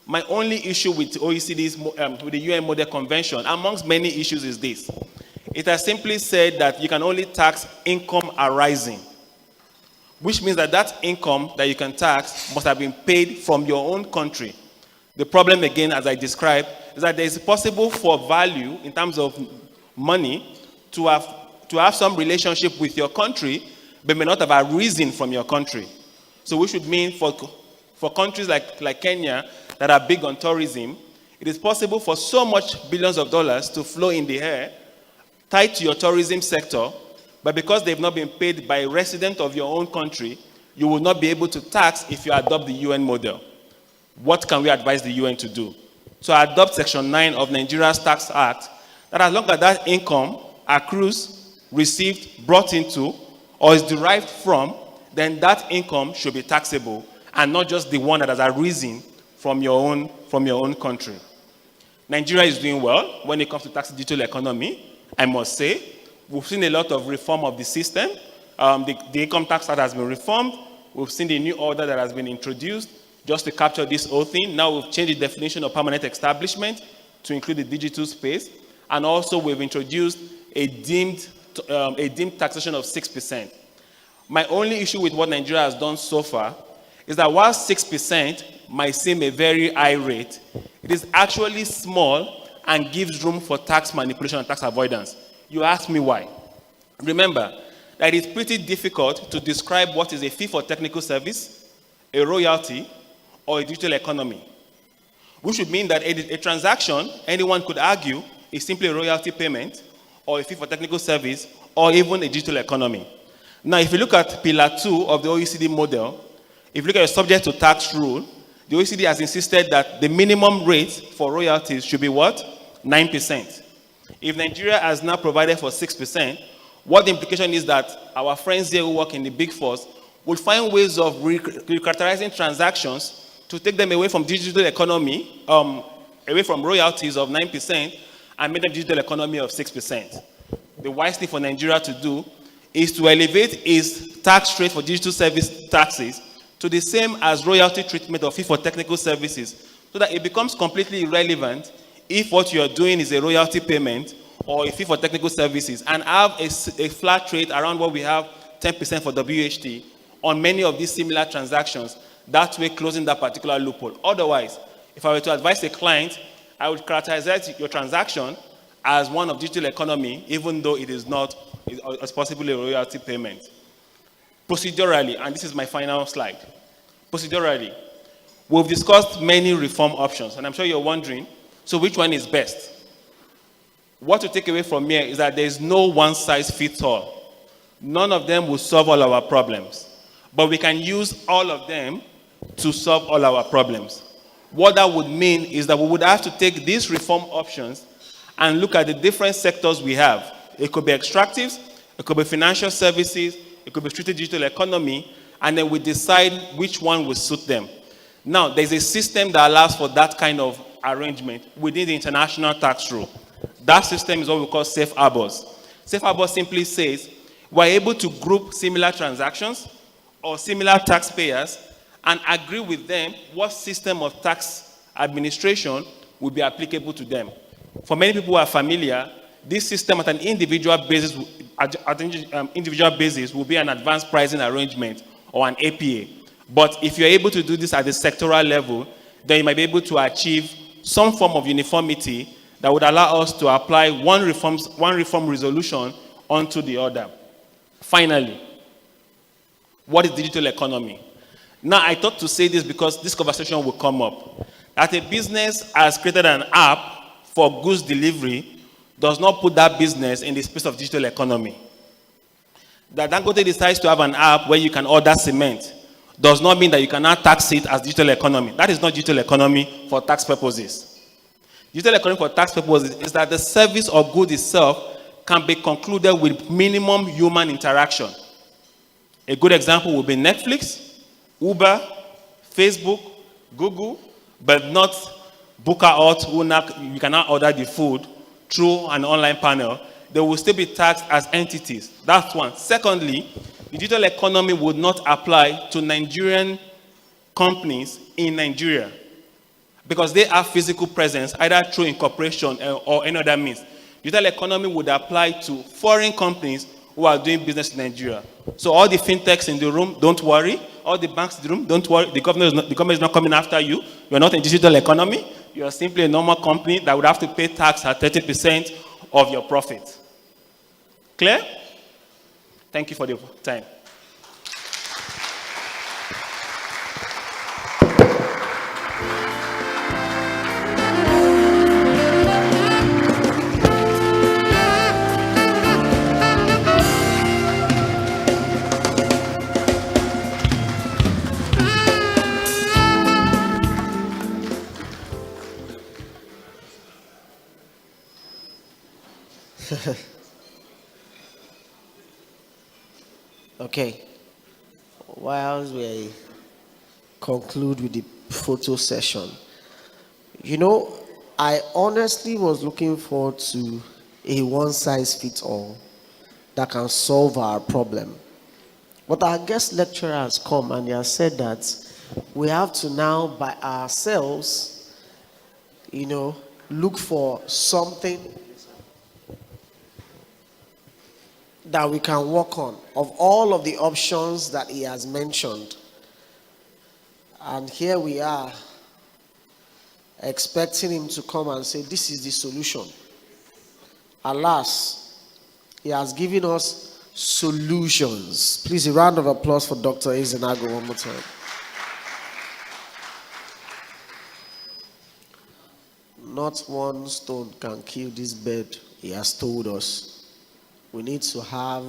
My only issue with OECD's, with the UN Model Convention, amongst many issues, is this. It has simply said that you can only tax income arising, which means that that income that you can tax must have been paid from your own country. The problem, again, as I described, is that there is possible for value in terms of money to have some relationship with your country, but may not have arisen from your country. So which would mean for countries like Kenya that are big on tourism, it is possible for so much billions of dollars to flow in the air, tied to your tourism sector, but because they've not been paid by a resident of your own country, you will not be able to tax if you adopt the UN model. What can we advise the UN to do? To adopt Section 9 of Nigeria's Tax Act, that as long as that income accrues, received, brought into, or is derived from, then that income should be taxable, and not just the one that has arisen from your own country. Nigeria is doing well when it comes to tax digital economy, I must say. We've seen a lot of reform of the system. The income tax that has been reformed. We've seen the new order that has been introduced just to capture this whole thing. Now we've changed the definition of permanent establishment to include the digital space. And also we've introduced a deemed taxation of 6%. My only issue with what Nigeria has done so far is that while 6% might seem a very high rate, it is actually small and gives room for tax manipulation and tax avoidance. You ask me why. Remember that it is pretty difficult to describe what is a fee for technical service, a royalty, or a digital economy. Which would mean that a transaction, anyone could argue, is simply a royalty payment, or a fee for technical service, or even a digital economy. Now, if you look at Pillar 2 of the OECD model, if you look at a subject to tax rule, the OECD has insisted that the minimum rate for royalties should be what? 9%. If Nigeria has now provided for 6%, what the implication is that our friends here who work in the Big Fours will find ways of recharacterizing transactions to take them away from digital economy, away from royalties of 9%, and make them digital economy of 6%. The wise thing for Nigeria to do is to elevate its tax rate for digital service taxes to the same as royalty treatment of fee for technical services, so that it becomes completely irrelevant if what you are doing is a royalty payment or a fee for technical services, and have a flat rate around what we have 10% for WHT on many of these similar transactions, that way closing that particular loophole. Otherwise, if I were to advise a client, I would characterize your transaction as one of digital economy, even though it is not, it's possibly a royalty payment. Procedurally, and this is my final slide, procedurally, We've discussed many reform options, and I'm sure you're wondering, so which one is best? What to take away from here is that there is no one-size-fits-all. None of them will solve all our problems, but we can use all of them to solve all our problems. What that would mean is that we would have to take these reform options and look at the different sectors we have. It could be extractives, it could be financial services, it could be strategic digital economy, and then we decide which one will suit them. Now, there's a system that allows for that kind of arrangement within the international tax rule. That system is what we call safe harbors. Safe harbor simply says we're able to group similar transactions or similar taxpayers and agree with them what system of tax administration will be applicable to them. For many people who are familiar, this system at an individual basis will be an advanced pricing arrangement or an APA. But if you're able to do this at the sectoral level, then you might be able to achieve some form of uniformity that would allow us to apply one reform resolution onto the other. Finally, what is digital economy? Now, I thought to say this because this conversation will come up. That a business has created an app for goods delivery does not put that business in the space of digital economy. That Dangote decides to have an app where you can order cement does not mean that you cannot tax it as digital economy. That is not digital economy for tax purposes. Digital economy for tax purposes is that the service or good itself can be concluded with minimum human interaction. A good example would be Netflix, Uber, Facebook, Google, but not Booker Hut, you cannot order the food through an online panel. They will still be taxed as entities. That's one. Secondly, the digital economy would not apply to Nigerian companies in Nigeria because they have physical presence either through incorporation or any other means. Digital economy would apply to foreign companies who are doing business in Nigeria. So all the fintechs in the room, don't worry. All the banks in the room, don't worry. The government is not coming after you. You're not in digital economy. You're simply a normal company that would have to pay tax at 30% of your profit. Clear? Thank you for the time.
Okay. While we conclude with the photo session, you know, I honestly was looking forward to a one-size-fits-all that can solve our problem. But our guest lecturer has come and he has said that we have to now, by ourselves, you know, look for something that we can work on of all of the options that he has mentioned. And here we are expecting him to come and say, this is the solution. Alas, he has given us solutions. Please, a round of applause for Dr. Ezenagu one more time. Not one stone can kill this bird, he has told us. We need to have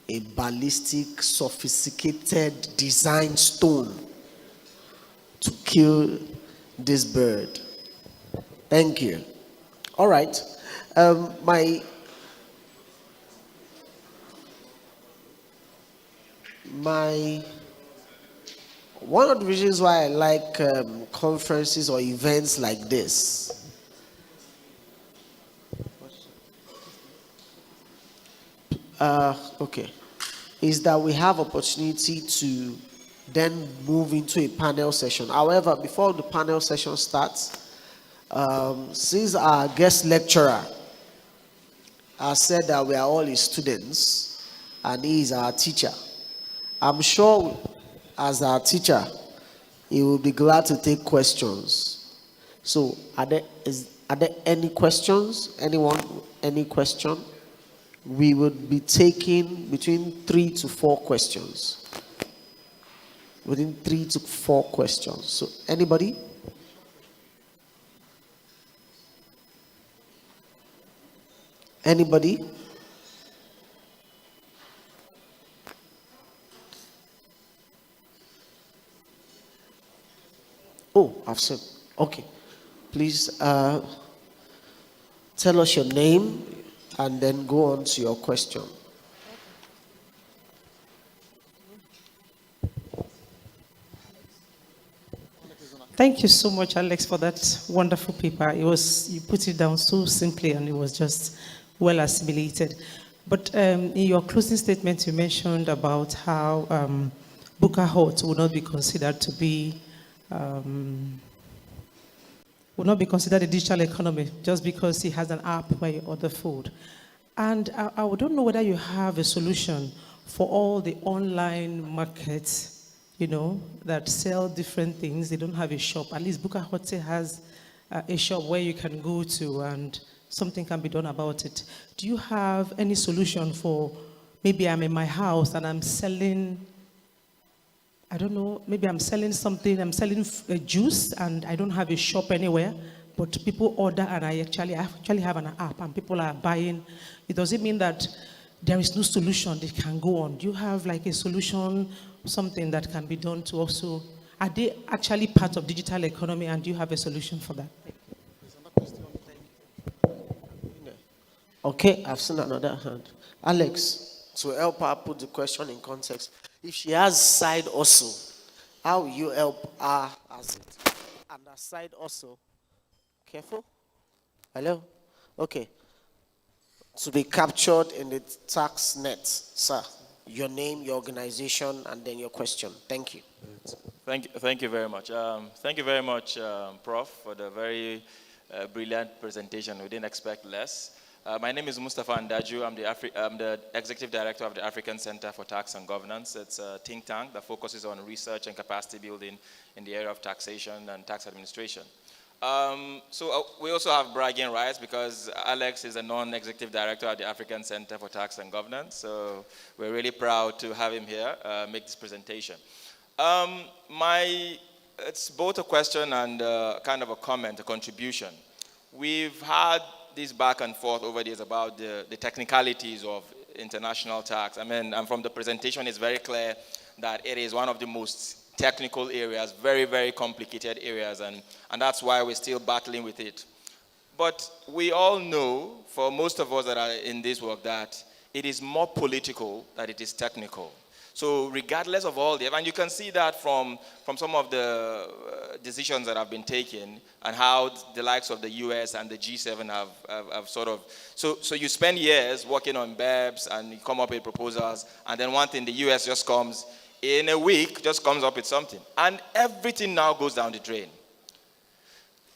a ballistic, sophisticated design stone to kill this bird. Thank you. All right. One of the reasons why I like conferences or events like this is that we have opportunity to then move into a panel session. However, before the panel session starts, since our guest lecturer has said that we are all his students and he is our teacher, I'm sure as our teacher, he will be glad to take questions. So, are there any questions? Anyone, any question? We would be taking between 3 to 4 questions. within 3 to 4 questions. So anybody? Anybody? Oh, I've said, okay. Please tell us your name and then go on to your question.
Thank you so much, Alex, for that wonderful paper. You put it down so simply and it was just well assimilated. But in your closing statement, you mentioned about how Buka Hut would not be considered to be would not be considered a digital economy just because he has an app where you order food. And I don't know whether you have a solution for all the online markets, that sell different things. They don't have a shop. At least Buka Hut has a shop where you can go to and something can be done about it. Do you have any solution for, maybe I'm in my house and I'm selling, I don't know, maybe I'm selling something, I'm selling a juice and I don't have a shop anywhere, but people order and I actually have an app and people are buying. It doesn't mean that there is no solution they can go on. Do you have like a solution, something that can be done to also, are they actually part of digital economy and do you have a solution for that?
Okay, I've seen another hand. Alex, to help her put the question in context, if she has side hustle, how will you help her as it? And a side hustle, careful. Hello? Okay. To be captured in the tax net, sir. Your name, your organization, and then your question. Thank you.
Thank you very much. Thank you very much, Prof, for the very brilliant presentation. We didn't expect less. My name is Mustafa Ndaju. I'm the Executive Director of the African Center for Tax and Governance. It's a think tank that focuses on research and capacity building in the area of taxation and tax administration. We also have bragging rights because Alex is a non-executive director at the African Center for Tax and Governance. So we're really proud to have him here make this presentation. It's both a question and kind of a comment, a contribution. We've had this back and forth over the years about the technicalities of international tax. I mean, and from the presentation, it's very clear that it is one of the most technical areas, very, very complicated areas, and that's why we're still battling with it. But we all know, for most of us that are in this work, that it is more political than it is technical. So regardless of all the, and you can see that from some of the decisions that have been taken and how the likes of the US and the G7 have sort of, so you spend years working on BEPS and you come up with proposals, and then one thing, the US just comes, in a week, just comes up with something. And everything now goes down the drain.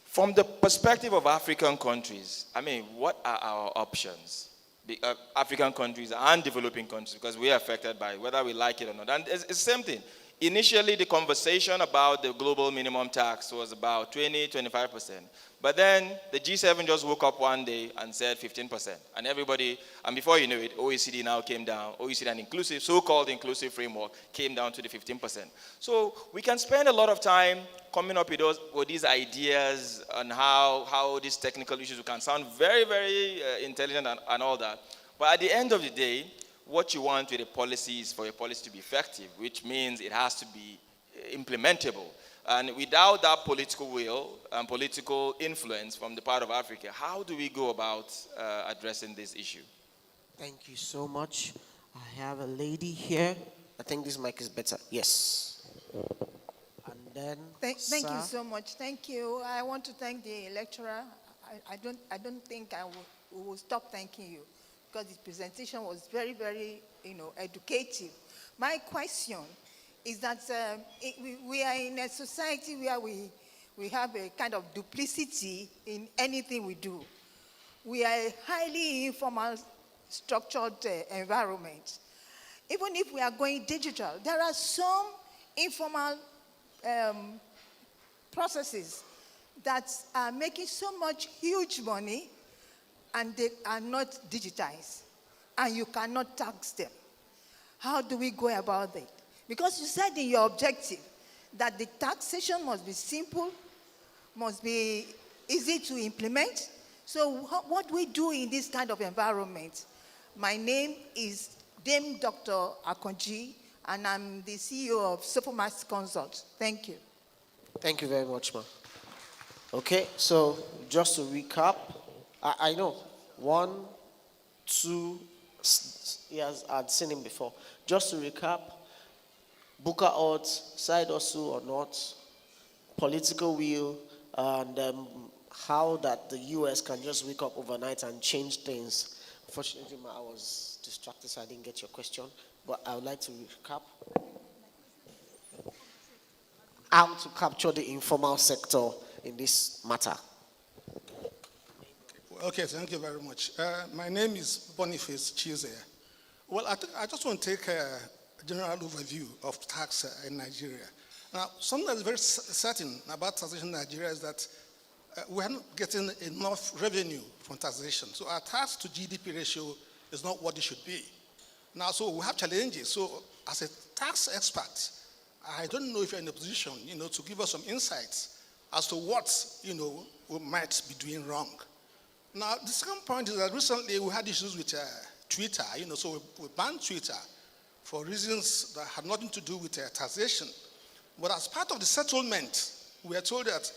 From the perspective of African countries, I mean, what are our options? The African countries and developing countries, because we are affected by it, whether we like it or not. And it's the same thing. Initially, the conversation about the global minimum tax was about 20-25%. But then the G7 just woke up one day and said 15%. And everybody, and before you knew it, OECD now came down. OECD, an inclusive, so-called inclusive framework, came down to the 15%. So we can spend a lot of time coming up with these ideas on how these technical issues can sound very, very intelligent and all that. But at the end of the day, what you want with a policy is for a policy to be effective, which means it has to be implementable. And without that political will and political influence from the part of Africa, how do we go about addressing this issue?
Thank you so much. I have a lady here. I think this mic is better. Yes. And then,
Thank you so much. Thank you. I want to thank the lecturer. I don't think I will stop thanking you, because his presentation was very, very, educative. My question is that we are in a society where we have a kind of duplicity in anything we do. We are a highly informal, structured environment. Even if we are going digital, there are some informal processes that are making so much huge money and they are not digitized, and you cannot tax them. How do we go about it? Because you said in your objective that the taxation must be simple, must be easy to implement. So what do we do in this kind of environment? My name is Dame Dr. Akonji, and I'm the CEO of Supermax Consult. Thank you.
Thank you very much, ma'am. Okay, so just to recap, I know 1, 2, yes, I'd seen him before. Just to recap, Booker odds, side hustle or not, political will, and how that the US can just wake up overnight and change things. Unfortunately, I was distracted, so I didn't get your question, but I would like to recap how to capture the informal sector in this matter.
Okay, thank you very much. My name is Boniface Chizea. Well, I just want to take a general overview of tax in Nigeria. Now, something that's very certain about taxation in Nigeria is that we are not getting enough revenue from taxation. So our tax to GDP ratio is not what it should be. Now, so we have challenges. So as a tax expert, I don't know if you're in a position, to give us some insights as to what, we might be doing wrong. Now, the second point is that recently we had issues with Twitter, so we banned Twitter for reasons that had nothing to do with taxation. But as part of the settlement, we are told that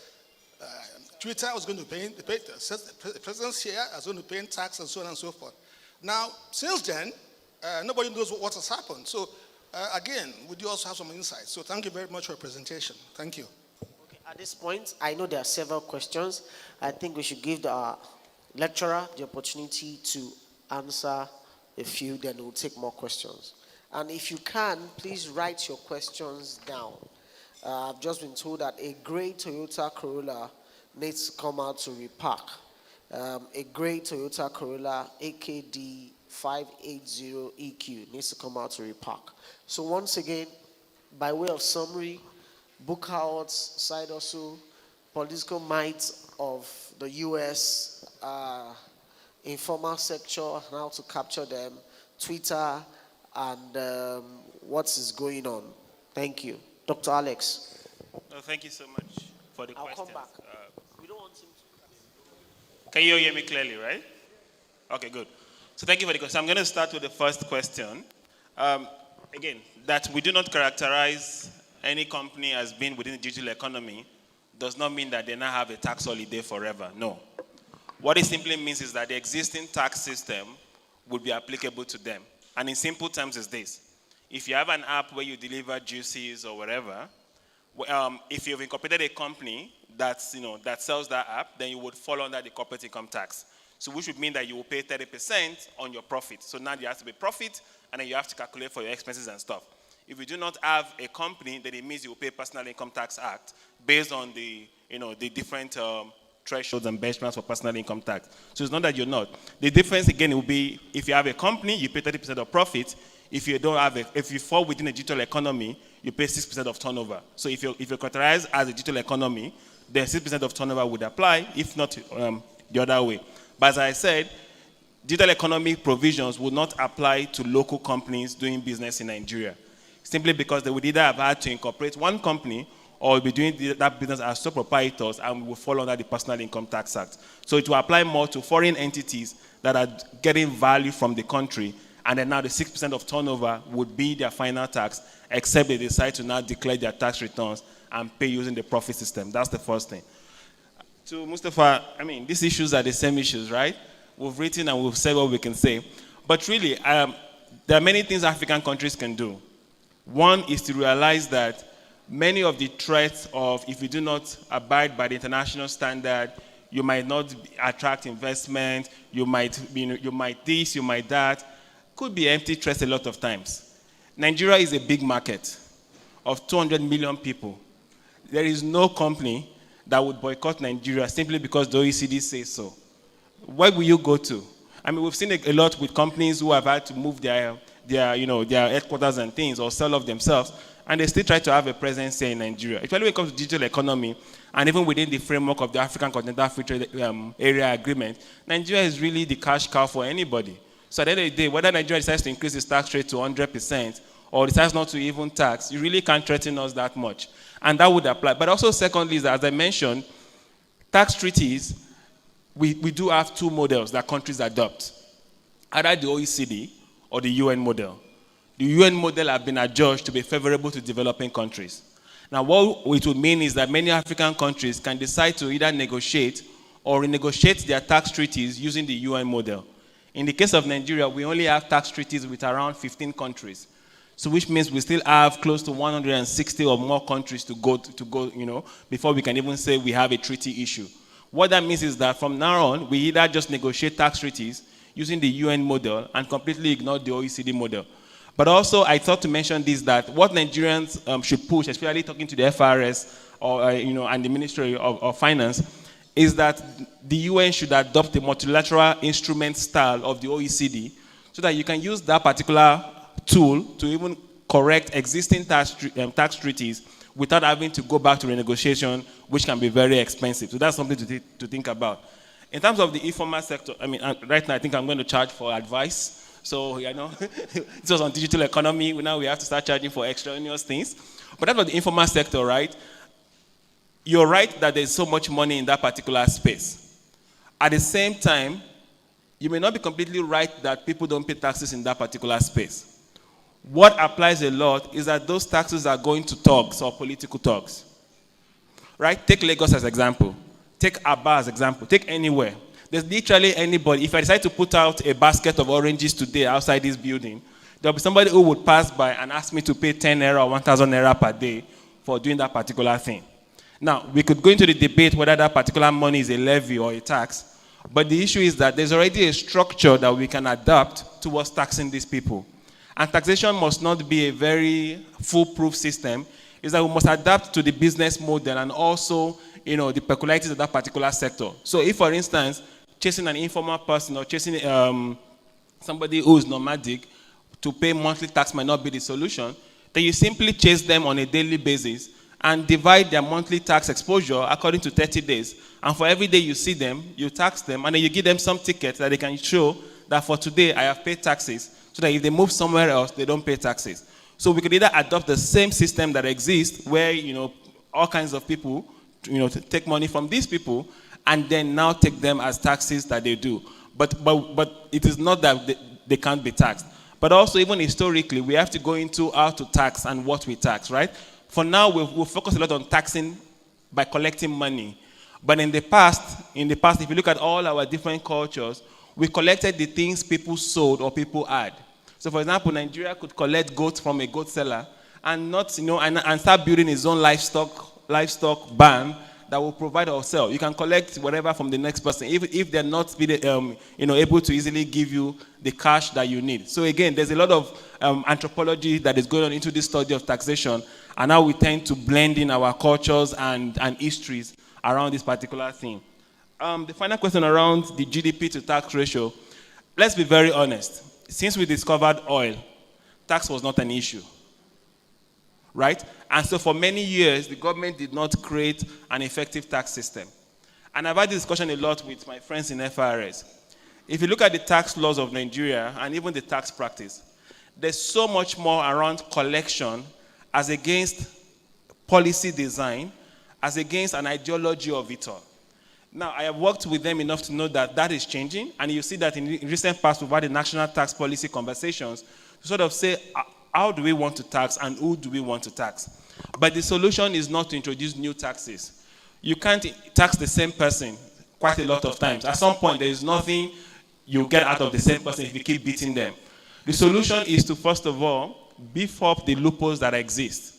Twitter was going to pay, the president's share was going to pay tax and so on and so forth. Now, since then, nobody knows what has happened. So, again, would you also have some insights? So thank you very much for your presentation. Thank you.
Okay, at this point, I know there are several questions. I think we should give the lecturer the opportunity to answer a few, then we'll take more questions. And if you can, please write your questions down. I've just been told that a gray Toyota Corolla needs to come out to repark. A gray Toyota Corolla AKD 580EQ needs to come out to repark. So once again, by way of summary, book outs, side hustle, political might of the US, informal sector, how to capture them, Twitter, and what is going on. Thank you. Dr. Alex.
No, thank you so much for the question.
I'll come back. We don't want him to.
Can you hear me clearly, right? Okay, good. So thank you for the question. I'm going to start with the first question. Again, that we do not characterize any company as being within the digital economy does not mean that they now have a tax holiday forever. No. What it simply means is that the existing tax system would be applicable to them. And in simple terms is this. If you have an app where you deliver juices or whatever, if you've incorporated a company that sells that app, then you would fall under the corporate income tax. So which would mean that you will pay 30% on your profit. So now you have to pay profit, and then you have to calculate for your expenses and stuff. If you do not have a company, then it means you will pay Personal Income Tax Act based on the different thresholds and benchmarks for personal income tax. So it's not that you're not. The difference again will be if you have a company, you pay 30% of profit. If you don't have if you fall within a digital economy, you pay 6% of turnover. So if you're categorized as a digital economy, then 6% of turnover would apply, if not the other way. But as I said, digital economy provisions would not apply to local companies doing business in Nigeria, simply because they would either have had to incorporate one company or be doing that business as sole proprietors and will fall under the Personal Income Tax Act. So it will apply more to foreign entities that are getting value from the country, and then now the 6% of turnover would be their final tax, except they decide to now declare their tax returns and pay using the profit system. That's the first thing. To Mustafa, these issues are the same issues, right? We've written and we've said what we can say. But really, there are many things African countries can do. One is to realize that many of the threats of if you do not abide by the international standard, you might not attract investment, you might this, you might that, could be empty threats a lot of times. Nigeria is a big market of 200 million people. There is no company that would boycott Nigeria simply because the OECD says so. Where will you go to? We've seen a lot with companies who have had to move their headquarters and things or sell off themselves, and they still try to have a presence here in Nigeria. Especially when it comes to digital economy, and even within the framework of the African Continental Free Trade Area Agreement, Nigeria is really the cash cow for anybody. So at the end of the day, whether Nigeria decides to increase its tax rate to 100%
or decides not to even tax, you really can't threaten us that much. And that would apply. But also, secondly, is that, as I mentioned, tax treaties, we do have two models that countries adopt, either the OECD or the UN model. The UN model have been adjudged to be favorable to developing countries. Now, what it would mean is that many African countries can decide to either negotiate or renegotiate their tax treaties using the UN model. In the case of Nigeria, we only have tax treaties with around 15 countries. So which means we still have close to 160 or more countries to go, before we can even say we have a treaty issue. What that means is that from now on, we either just negotiate tax treaties using the UN model and completely ignore the OECD model. But also, I thought to mention this, that what Nigerians should push, especially talking to the FRS or, and the Ministry of Finance, is that the UN should adopt the multilateral instrument style of the OECD so that you can use that particular tool to even correct existing tax treaties without having to go back to renegotiation, which can be very expensive. So that's something to think about. In terms of the informal sector, right now I think I'm going to charge for advice. So, this was on digital economy. Now we have to start charging for extraneous things. But that's for the informal sector, right? You're right that there's so much money in that particular space. At the same time, you may not be completely right that people don't pay taxes in that particular space. What applies a lot is that those taxes are going to thugs or political thugs. Right? Take Lagos as example. Take Aba as example. Take anywhere. There's literally anybody. If I decide to put out a basket of oranges today outside this building, there'll be somebody who would pass by and ask me to pay 10 naira or 1,000 naira per day for doing that particular thing. Now, we could go into the debate whether that particular money is a levy or a tax, but the issue is that there's already a structure that we can adapt towards taxing these people. And taxation must not be a very foolproof system. It's that we must adapt to the business model and also, the peculiarities of that particular sector. So if, for instance, chasing an informal person or chasing somebody who is nomadic to pay monthly tax might not be the solution, then you simply chase them on a daily basis and divide their monthly tax exposure according to 30 days. And for every day you see them, you tax them, and then you give them some ticket that they can show that for today I have paid taxes, so that if they move somewhere else, they don't pay taxes. So we could either adopt the same system that exists where, all kinds of people, take money from these people and then now take them as taxes that they do. But it is not that they can't be taxed. But also, even historically, we have to go into how to tax and what we tax, right? For now, we'll focus a lot on taxing by collecting money. But in the past, if you look at all our different cultures, we collected the things people sold or people had. So, for example, Nigeria could collect goats from a goat seller and not, and start building its own livestock barn that will provide or sell. You can collect whatever from the next person if they're not able to easily give you the cash that you need. So again, there's a lot of anthropology that is going on into this study of taxation, and how we tend to blend in our cultures and histories around this particular thing. The final question around the GDP to tax ratio. Let's be very honest. Since we discovered oil, tax was not an issue. Right? And so for many years, the government did not create an effective tax system. And I've had this discussion a lot with my friends in FRS. If you look at the tax laws of Nigeria and even the tax practice, there's so much more around collection as against policy design, as against an ideology of it all. Now, I have worked with them enough to know that that is changing, and you see that in recent past we've had the national tax policy conversations to sort of say, how do we want to tax and who do we want to tax? But the solution is not to introduce new taxes. You can't tax the same person quite a lot of times. At some point, there is nothing you get out of the same person if you keep beating them. The solution is to, first of all, beef up the loopholes that exist.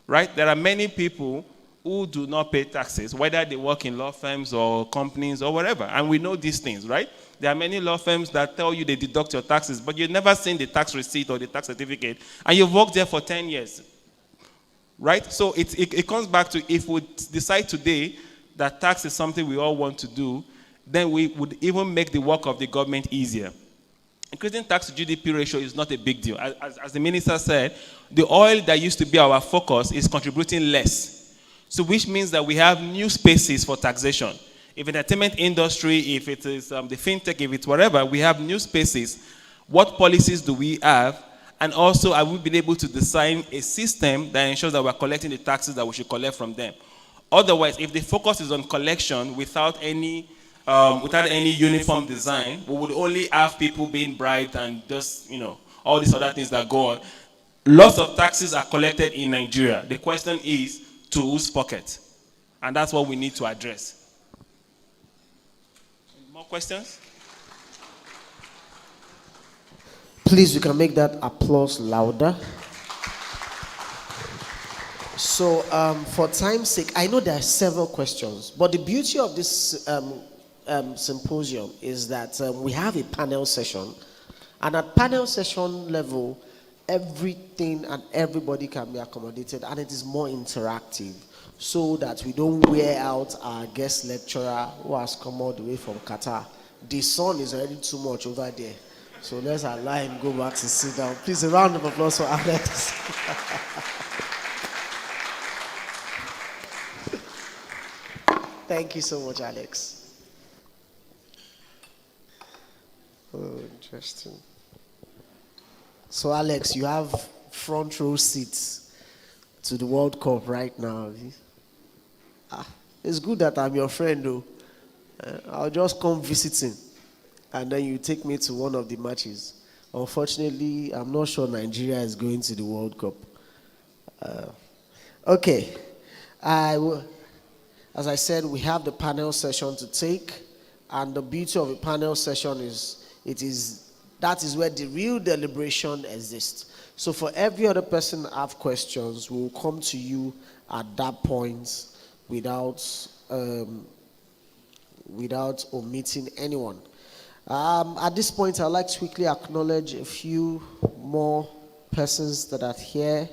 Right? There are many people who do not pay taxes, whether they work in law firms or companies or whatever. And we know these things, right? There are many law firms that tell you they deduct your taxes, but you've never seen the tax receipt or the tax certificate, and you've worked there for 10 years. Right? So it comes back to, if we decide today that tax is something we all want to do, then we would even make the work of the government easier. Increasing tax to GDP ratio is not a big deal. As the minister said, the oil that used to be our focus is contributing less. So which means that we have new spaces for taxation. If it's entertainment industry, if it is the fintech, if it's whatever, we have new spaces. What policies do we have? And also, I will be able to design a system that ensures that we're collecting the taxes that we should collect from them. Otherwise, if the focus is on collection without any uniform design, we would only have people being bribed and just, all these other things that go on. Lots of taxes are collected in Nigeria. The question is, to whose pocket? And that's what we need to address. Any more questions?
Please, you can make that applause louder. So, for time's sake, I know there are several questions, but the beauty of this symposium is that we have a panel session, and at panel session level, everything and everybody can be accommodated, and it is more interactive, so that we don't wear out our guest lecturer who has come all the way from Qatar. The sun is already too much over there, so let's allow him go back to sit down. Please, a round of applause for Alex. Thank you so much, Alex. Oh, interesting. So, Alex, you have front row seats to the World Cup right now. It's good that I'm your friend, though. I'll just come visiting, and then you take me to one of the matches. Unfortunately, I'm not sure Nigeria is going to the World Cup. Okay. As I said, we have the panel session to take, and the beauty of a panel session is that is where the real deliberation exists. So for every other person that have questions, we'll come to you at that point without omitting anyone. At this point, I'd like to quickly acknowledge a few more persons that are here.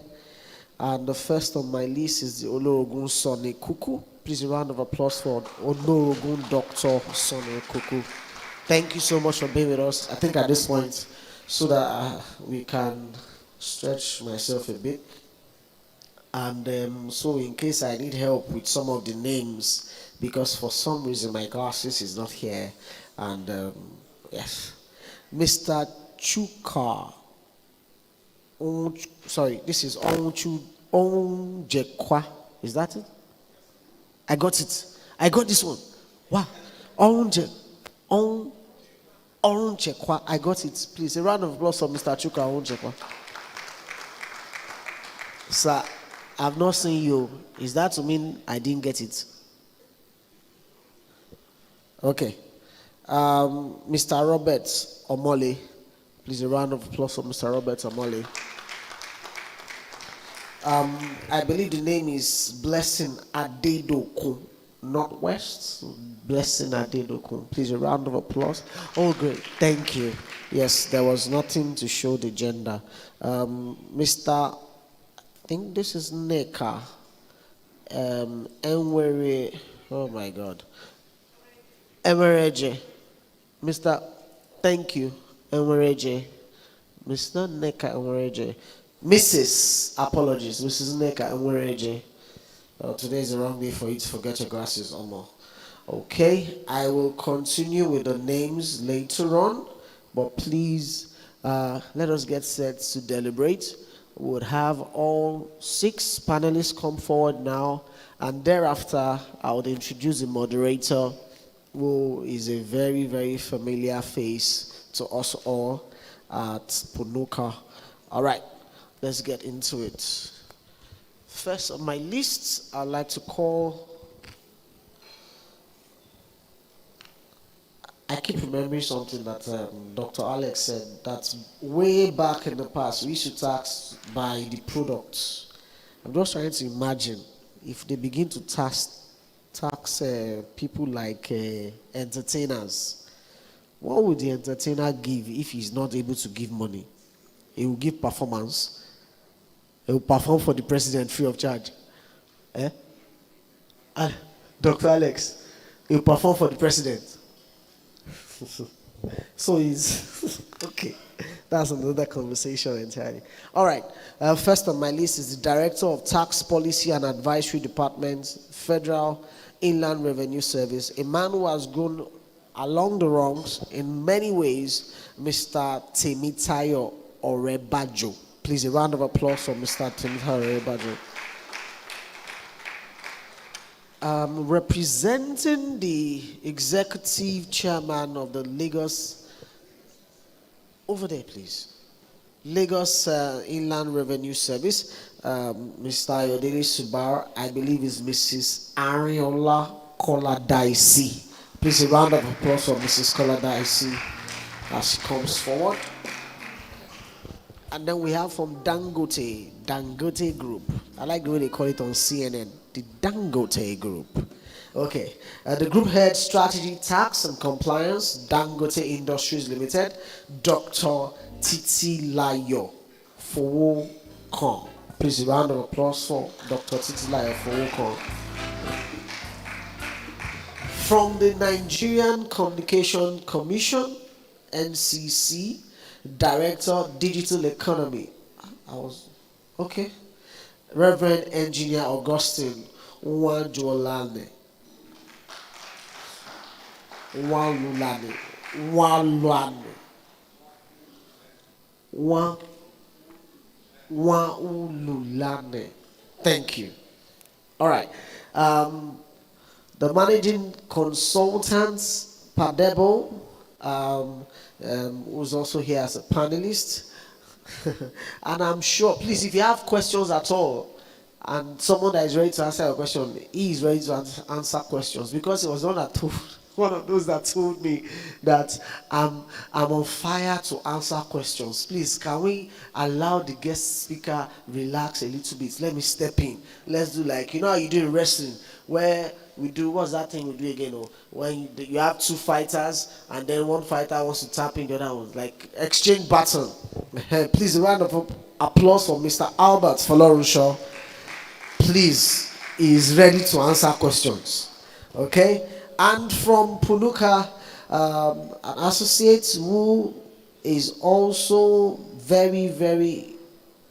And the first on my list is the Olorogun Sonny Kuku. Please, a round of applause for Olorogun Dr. Sonny Kuku. Thank you so much for being with us. I think at this point, so that we can stretch myself a bit. And so in case I need help with some of the names, because for some reason my glasses is not here. And yes, Mr. Chuka. This is Onjekwa. Is that it? I got it. I got this one. Wow. Onjekwa. I got it. Please, a round of applause for Mr. Chuka Onjekwa. Sir, I've not seen you. Is that to mean I didn't get it? Okay. Mr. Robert Omole. Please, a round of applause for Mr. Robert Omole. I believe the name is Blessing Adedokun, Northwest. Blessing Adedokun. Please, a round of applause. Oh, great. Thank you. Yes, there was nothing to show the gender. Mr. I think this is Neka. Enwere. Oh, my God. Emereje. Mr. Thank you. Enwereje. Mr. Neka Enwereje. Mrs. Apologies. Mrs. Neka Enwereje. Today is the wrong day for you to forget your glasses, Omo. Okay, I will continue with the names later on, but please let us get set to deliberate. We would have all 6 panelists come forward now, and thereafter I would introduce the moderator, who is a very, very familiar face to us all at PUNUKA. All right, let's get into it. First on my list, I'd like to call, I keep remembering something that Dr. Alex said, that way back in the past, we used to tax by the products. I'm just trying to imagine if they begin to tax people like entertainers. What would the entertainer give if he's not able to give money? He will give performance. He will perform for the president free of charge. Dr. Alex, he will perform for the president. So he's okay. That's another conversation entirely. All right. First on my list is the Director of Tax Policy and Advisory Department, Federal Inland Revenue Service, a man who has gone along the rungs in many ways, Mr. Temitayo Orebajo. Please, a round of applause for Mr. Temitayo Orebajo. Representing the executive chairman of the Lagos, over there please, Lagos Inland Revenue Service, Mr. Ayodele Subar, I believe is Mrs. Ariola Koladaisi. Please, a round of applause for Mrs. Koladaisi as she comes forward. And then we have from Dangote Group. I like the way they call it on CNN, the Dangote Group. Okay, the group head strategy, tax and compliance, Dangote Industries Limited, Dr. Titilayo Fowokan. Please, a round of applause for Dr. Titilayo Fowokan. From the Nigerian Communication Commission, NCC, Director, Digital Economy. Okay. Reverend Engineer Augustine Nwajuolane. Waululane. Thank you. All right. The managing consultants, Pedabo, who's also here as a panelist. And I'm sure, please, if you have questions at all, and someone that is ready to answer your question, he is ready to answer questions, because he was one of those that told me that I'm on fire to answer questions. Please, can we allow the guest speaker relax a little bit? Let me step in. Let's do like, you know how you do in wrestling, where we do, what's that thing we do again? Oh, when you have two fighters and then one fighter wants to tap in the other one, like exchange baton. Please, a round of applause for Mr. Albert Folorunsho. Please, he is ready to answer questions. Okay? And from PUNUKA, an associate who is also very, very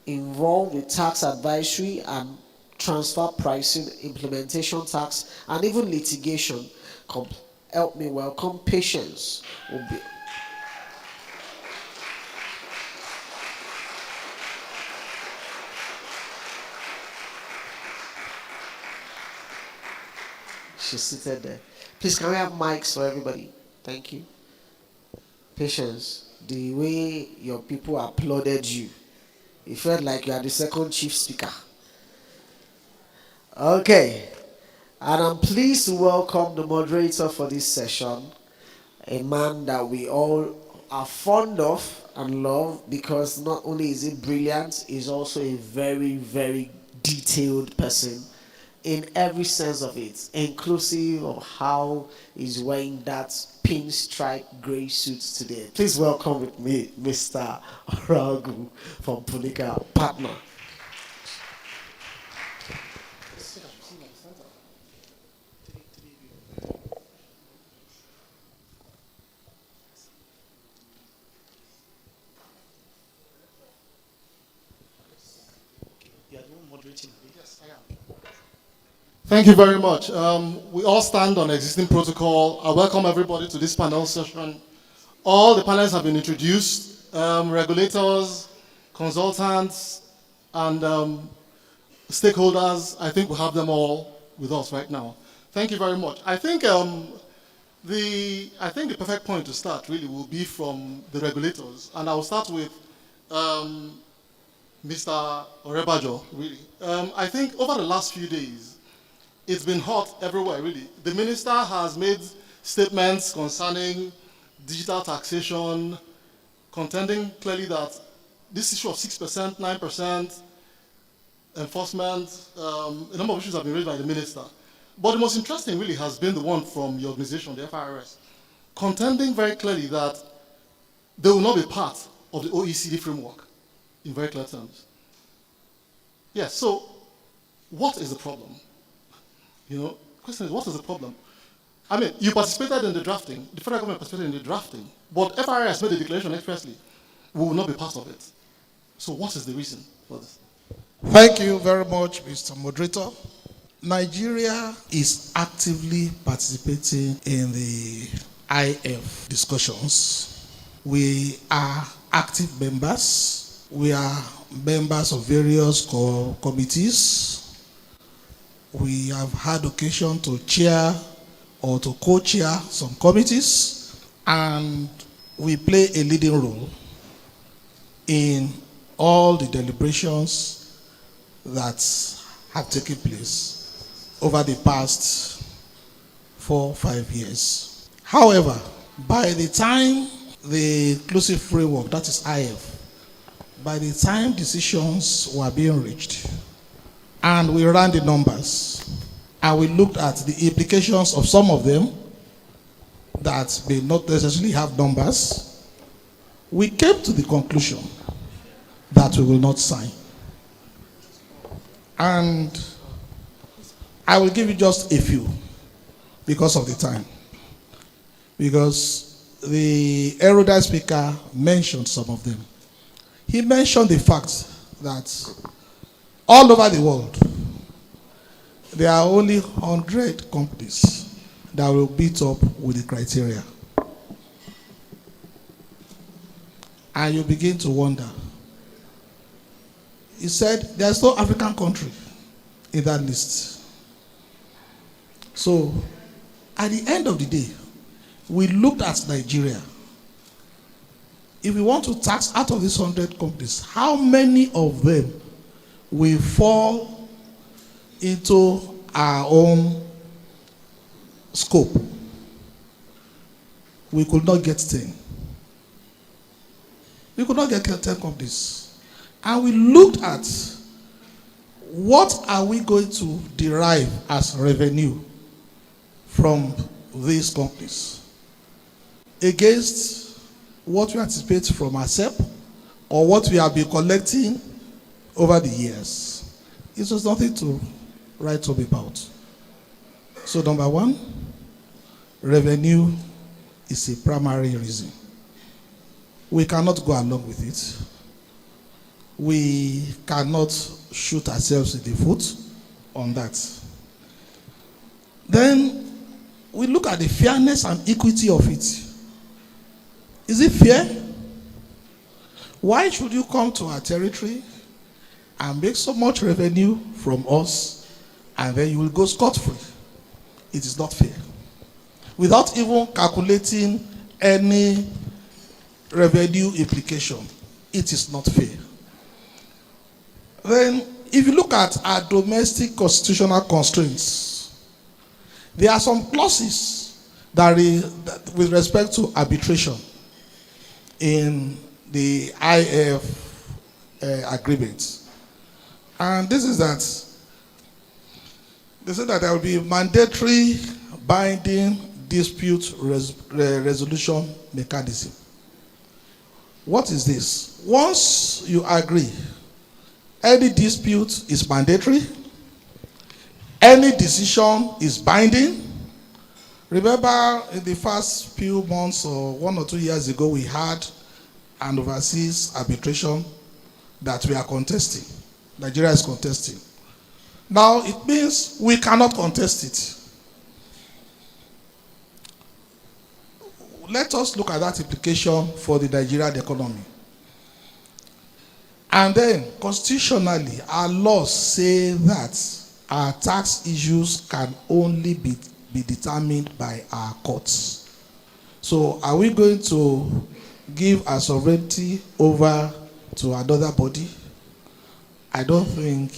involved with tax advisory and transfer pricing, implementation tax, and even litigation. Help me welcome Patience. She's seated there. Please, can we have mics for everybody? Thank you. Patience, the way your people applauded you, it felt like you are the second chief speaker. Okay, and I'm pleased to welcome the moderator for this session, a man that we all are fond of and love, because not only is he brilliant, he's also a very, very detailed person in every sense of it, inclusive of how he's wearing that pinstripe gray suit today. Please welcome with me Mr. Orebajo from PUNUKA Partner.
Thank you very much. We all stand on existing protocol. I welcome everybody to this panel session. All the panelists have been introduced, regulators, consultants, and stakeholders. I think we have them all with us right now. Thank you very much. I think the perfect point to start really will be from the regulators, and I will start with Mr. Orebajo, really. I think over the last few days, it's been hot everywhere, really. The minister has made statements concerning digital taxation, contending clearly that this issue of 6%, 9%, enforcement, a number of issues have been raised by the minister. But the most interesting really has been the one from your organization, the FIRS, contending very clearly that they will not be part of the OECD framework, in very clear terms. Yes, so what is the problem? You know, the question is, what is the problem? I mean, you participated in the drafting, the federal government participated in the drafting, but FIRS made a declaration expressly, we will not be part of it. So what is the reason for this?
Thank you very much, Mr. Moderator. Nigeria is actively participating in the IF discussions. We are active members. We are members of various committees. We have had occasion to chair or to co-chair some committees, and we play a leading role in all the deliberations that have taken place over the past 4 or 5 years. However, by the time the inclusive framework, that is IF, by the time decisions were being reached, and we ran the numbers, and we looked at the implications of some of them that may not necessarily have numbers, we came to the conclusion that we will not sign. And I will give you just a few because of the time. Because the erudite speaker mentioned some of them. He mentioned the fact that all over the world, there are only 100 companies that will beat up with the criteria. And you begin to wonder. He said there's no African country in that list. So, at the end of the day, we looked at Nigeria. If we want to tax out of these 100 companies, how many of them will fall into our own scope? We could not get 10. We could not get 10 companies. And we looked at what are we going to derive as revenue from these companies against what we anticipate from ASEP or what we have been collecting over the years. It was nothing to write home about. So number one, revenue is a primary reason. We cannot go along with it. We cannot shoot ourselves in the foot on that. Then we look at the fairness and equity of it. Is it fair? Why should you come to our territory and make so much revenue from us and then you will go scot-free? It is not fair. Without even calculating any revenue implication, it is not fair. Then, if you look at our domestic constitutional constraints, there are some clauses that with respect to arbitration in the IF agreement. And this is that they said that there will be mandatory binding dispute resolution mechanism. What is this? Once you agree, any dispute is mandatory, any decision is binding. Remember in the first few months or 1 or 2 years ago, we had an overseas arbitration that we are contesting. Nigeria is contesting. Now it means we cannot contest it. Let us look at that implication for the Nigerian economy. And then, constitutionally, our laws say that our tax issues can only be determined by our courts. So, are we going to give our sovereignty over to another body? I don't think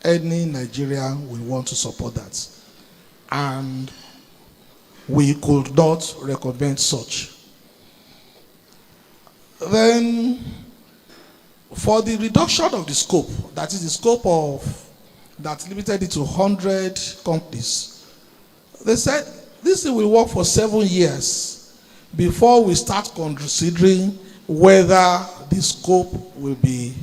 any Nigerian will want to support that. And we could not recommend such. Then, for the reduction of the scope, that is the scope of that limited it to 100 companies, they said this thing will work for 7 years before we start considering whether the scope will be,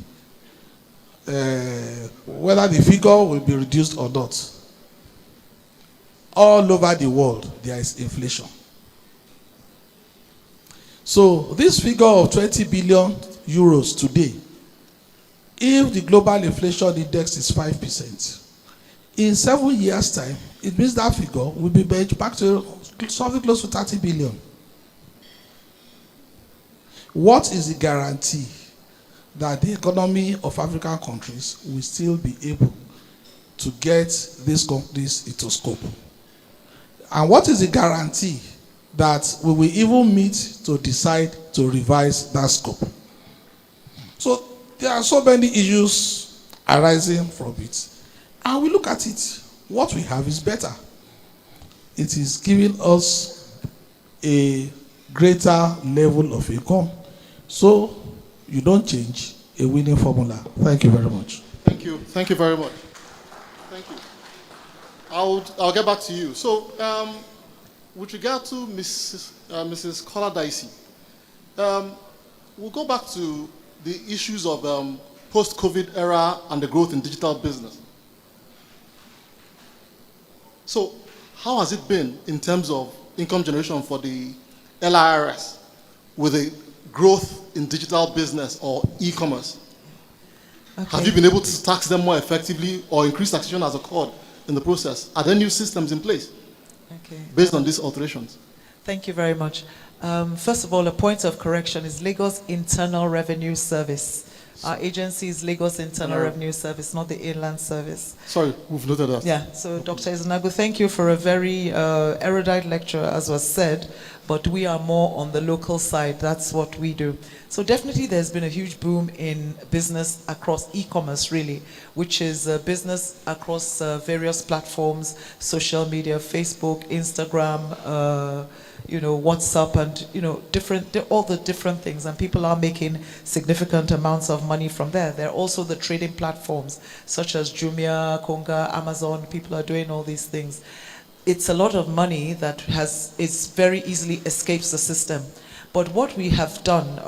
whether the figure will be reduced or not. All over the world, there is inflation. So this figure of 20 billion euros today, if the global inflation index is 5%, in 7 years' time, it means that figure will be back to something close to 30 billion. what is the guarantee that the economy of African countries will still be able to get these companies into scope? And what is the guarantee that we will even meet to decide to revise that scope? So there are so many issues arising from it. And we look at it, what we have is better. It is giving us a greater level of income. So you don't change a winning formula. Thank you very much.
Thank you. Thank you very much. Thank you. I'll get back to you. So, with regard to Mrs. Kola Daisy, we'll go back to the issues of post-COVID era and the growth in digital business. So, how has it been in terms of income generation for the LIRS with the growth in digital business or e-commerce? Okay. Have you been able to tax them more effectively or increase taxation as occurred in the process? Are there new systems in place based on these alterations?
Thank you very much. First of all, a point of correction is Lagos Internal Revenue Service. Our agency is Lagos Internal Revenue Service, not the Inland Service.
Sorry, we've noted that.
Yeah, so Dr. Ezenagu, thank you for a very erudite lecture, as was said, but we are more on the local side. That's what we do. So definitely there's been a huge boom in business across e-commerce, really, which is business across various platforms, social media, Facebook, Instagram, WhatsApp, and all the different things, and people are making significant amounts of money from there. There are also the trading platforms such as Jumia, Konga, Amazon. People are doing all these things. It's a lot of money that is very easily escapes the system. But what we have done,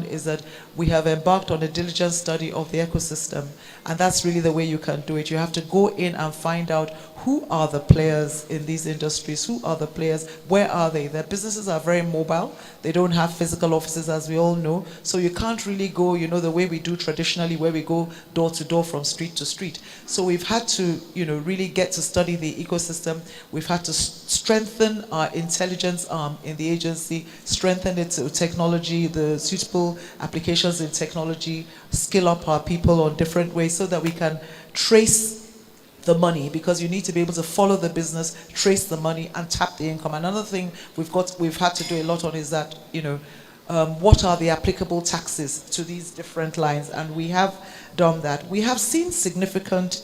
is that we have embarked on a diligent study of the ecosystem, and that's really the way you can do it. You have to go in and find out who are the players in these industries, who are the players, where are they? Their businesses are very mobile. They don't have physical offices, as we all know, so you can't really go, the way we do traditionally, where we go door to door from street to street. So we've had to, really get to study the ecosystem. We've had to strengthen our intelligence arm in the agency, strengthen its technology, the suitable applications in technology, skill up our people on different ways so that we can trace the money, because you need to be able to follow the business, trace the money, and tap the income. Another thing we've had to do a lot on is that, what are the applicable taxes to these different lines? And we have done that. We have seen significant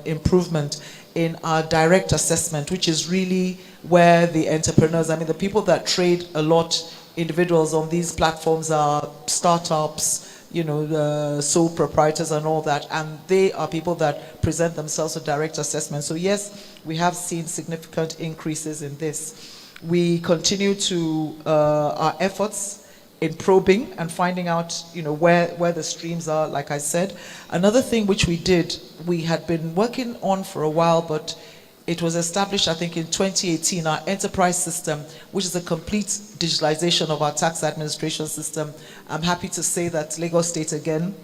improvement in our direct assessment, which is really where the entrepreneurs, the people that trade a lot, individuals on these platforms are startups, sole proprietors and all that, and they are people that present themselves to direct assessment. So yes, we have seen significant increases in this. We continue to our efforts in probing and finding out, where the streams are, like I said. Another thing which we had been working on for a while, but it was established, I think, in 2018, our enterprise system, which is a complete digitalization of our tax administration system. I'm happy to say that Lagos State, again,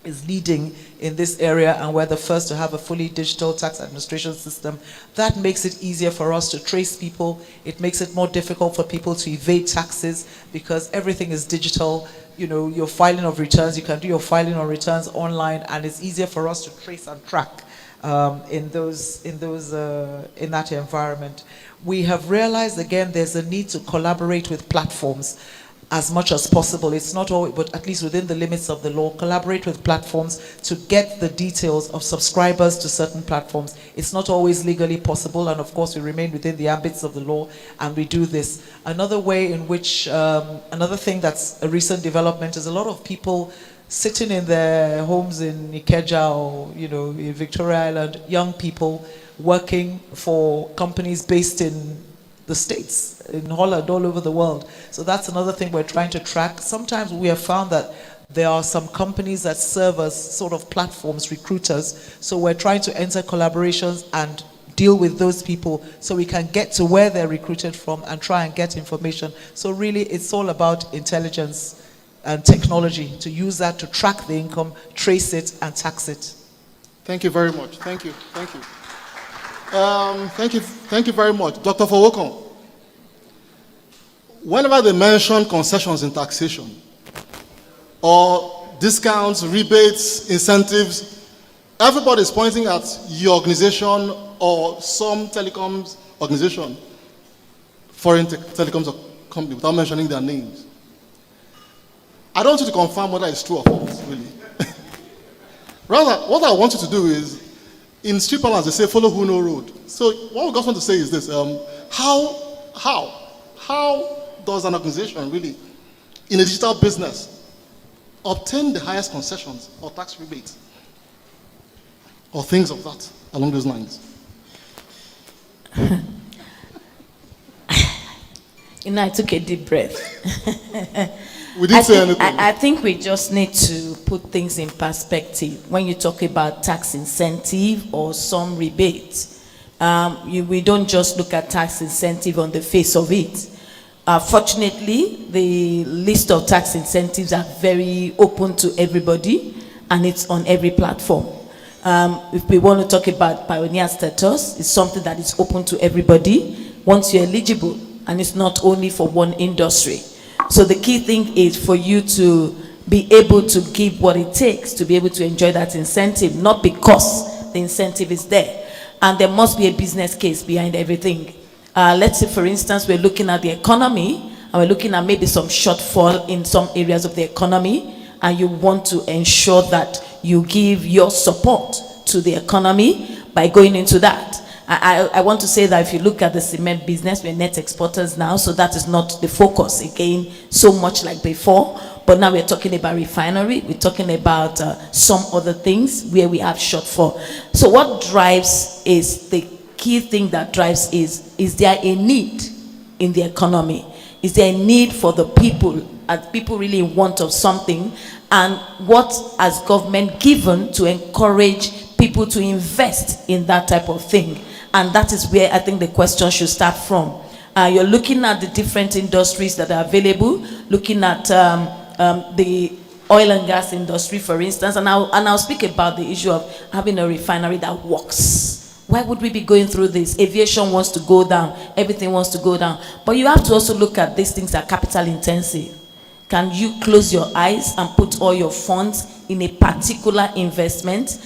is leading in this area, and we're the first to have a fully digital tax administration system. That makes it easier for us to trace people. It makes it more difficult for people to evade taxes because everything is digital. Your filing of returns, you can do your filing of returns online, and it's easier for us to trace and track in that environment. We have realized, again, there's a need to collaborate with platforms as much as possible. It's not always, but at least within the limits of the law, collaborate with platforms to get the details of subscribers to certain platforms. It's not always legally possible, and of course we remain within the ambits of the law, and we do this. Another way in which, another thing that's a recent development is a lot of people sitting in their homes in Ikeja or, in Victoria Island, young people working for companies based in the States, in Holland, all over the world. So that's another thing we're trying to track. Sometimes we have found that there are some companies that serve as sort of platforms, recruiters. So we're trying to enter collaborations and deal with those people so we can get to where they're recruited from and try and get information. So really, it's all about intelligence and technology, to use that to track the income, trace it, and tax it.
Thank you very much. Thank you. Thank you. Thank you very much. Dr. Fowokan, whenever they mention concessions in taxation, or discounts, rebates, incentives, everybody's pointing at your organization or some telecoms organization, foreign telecoms company, without mentioning their names. I don't want you to confirm whether it's true or false, really. Rather, what I want you to do is, in street parlance, they say, follow who know road. So what we just want to say is this, how does an organization really, in a digital business, obtain the highest concessions or tax rebates? Or things of that, along those lines?
I took a deep breath.
We didn't say anything.
I think we just need to put things in perspective. When you talk about tax incentive or some rebate, we don't just look at tax incentive on the face of it. Fortunately, the list of tax incentives are very open to everybody, and it's on every platform. If we want to talk about pioneer status, it's something that is open to everybody once you're eligible, and it's not only for one industry. So the key thing is for you to be able to give what it takes to be able to enjoy that incentive, not because the incentive is there. And there must be a business case behind everything. Let's say, for instance, we're looking at the economy, and we're looking at maybe some shortfall in some areas of the economy, and you want to ensure that you give your support to the economy by going into that. I want to say that if you look at the cement business, we're net exporters now, so that is not the focus again so much like before. But now we're talking about refinery, we're talking about some other things where we have shortfall. So what drives is, the key thing that drives is there a need in the economy? Is there a need for the people? Are people really in want of something? And what has government given to encourage people to invest in that type of thing? And that is where I think the question should start from. You're looking at the different industries that are available, looking at the oil and gas industry, for instance, and I'll speak about the issue of having a refinery that works. Why would we be going through this? Aviation wants to go down, everything wants to go down. But you have to also look at these things that are capital intensive. Can you close your eyes and put all your funds in a particular investment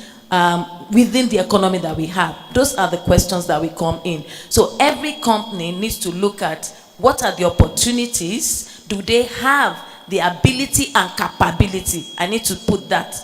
within the economy that we have? Those are the questions that we come in. So every company needs to look at what are the opportunities, do they have the ability and capability, I need to put that,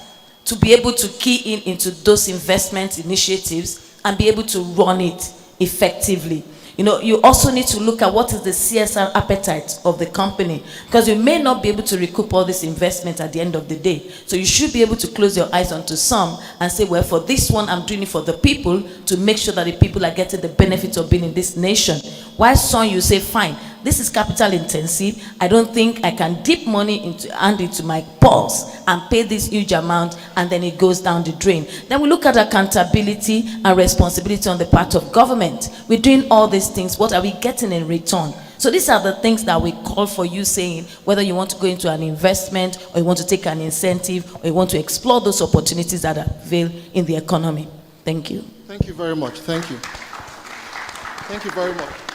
to be able to key into those investment initiatives and be able to run it effectively. You know, you also need to look at what is the CSR appetite of the company, because you may not be able to recoup all this investment at the end of the day. So you should be able to close your eyes onto some and say, well, for this one, I'm doing it for the people, to make sure that the people are getting the benefits of being in this nation. While some you say, fine, this is capital intensive, I don't think I can dip money into my purse and pay this huge amount, and then it goes down the drain. Then we look at accountability and responsibility on the part of government. We're doing all these things, what are we getting in return? So these are the things that we call for you, saying whether you want to go into an investment, or you want to take an incentive, or you want to explore those opportunities that are available in the economy. Thank you.
Thank you very much. Thank you. Thank you very much.